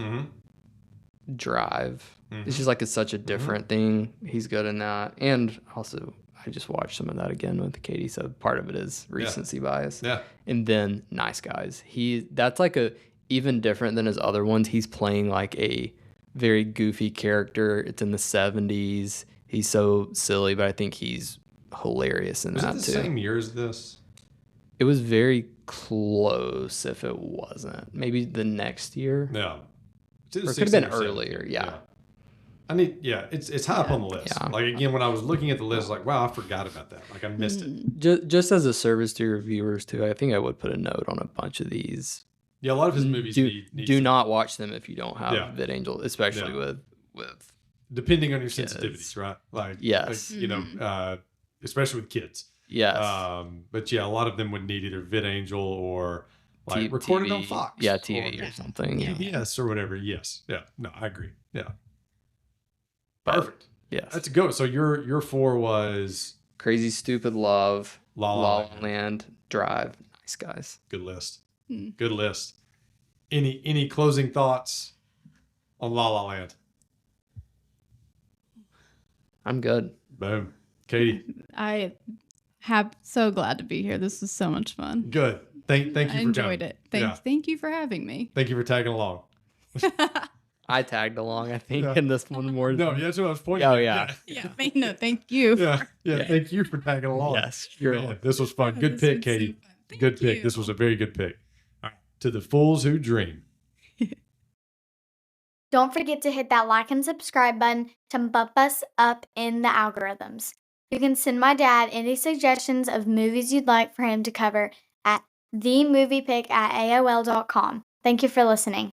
Drive. It's just like it's such a different thing. He's good in that, and also I just watched some of that again with Katie, so part of it is recency bias. Yeah. And then Nice Guys. That's like a even different than his other ones. He's playing like a very goofy character. It's in the 70s. He's so silly, but I think he's hilarious in Was that it the too. same year as this? It was very close if it wasn't. Maybe the next year. Yeah. Or it could have been 16 or 17. earlier, yeah. It's high up on the list. Yeah. Like again, when I was looking at the list, like, wow, I forgot about that. Like I missed it. Just as a service to your viewers too, I think I would put a note on a bunch of these. Yeah, a lot of his movies do not watch them if you don't have Yeah. VidAngel, especially with depending on your sensitivities, right? Like yes, like, especially with kids. Yes. But yeah, a lot of them would need either VidAngel or like recorded on Fox. Yeah, TV or something. PBS or whatever. Yes. Yeah. No, I agree. Yeah. Perfect. Yes. That's a go. So your 4 was Crazy Stupid Love, La La La Land. La Land, Drive, Nice Guys. Good list. Hmm. Good list. Any closing thoughts on La La Land? I'm good. Boom. Katie. I have so glad to be here. This was so much fun. Good. Thank you I for enjoyed coming. it. Thank you for having me. Thank you for tagging along. I tagged along, I think, Yeah. in this one more. No, that's what I was pointing Oh, at. yeah. Yeah, no, thank you. Yeah. Yeah. Thank you for tagging along. Yes, you're Man, welcome. this was fun. Good This pick, was Katie. so fun. Thank Good pick. you. This was a very good pick. All right. To the fools who dream. Don't forget to hit that like and subscribe button to bump us up in the algorithms. You can send my dad any suggestions of movies you'd like for him to cover at themoviepick@aol.com. Thank you for listening.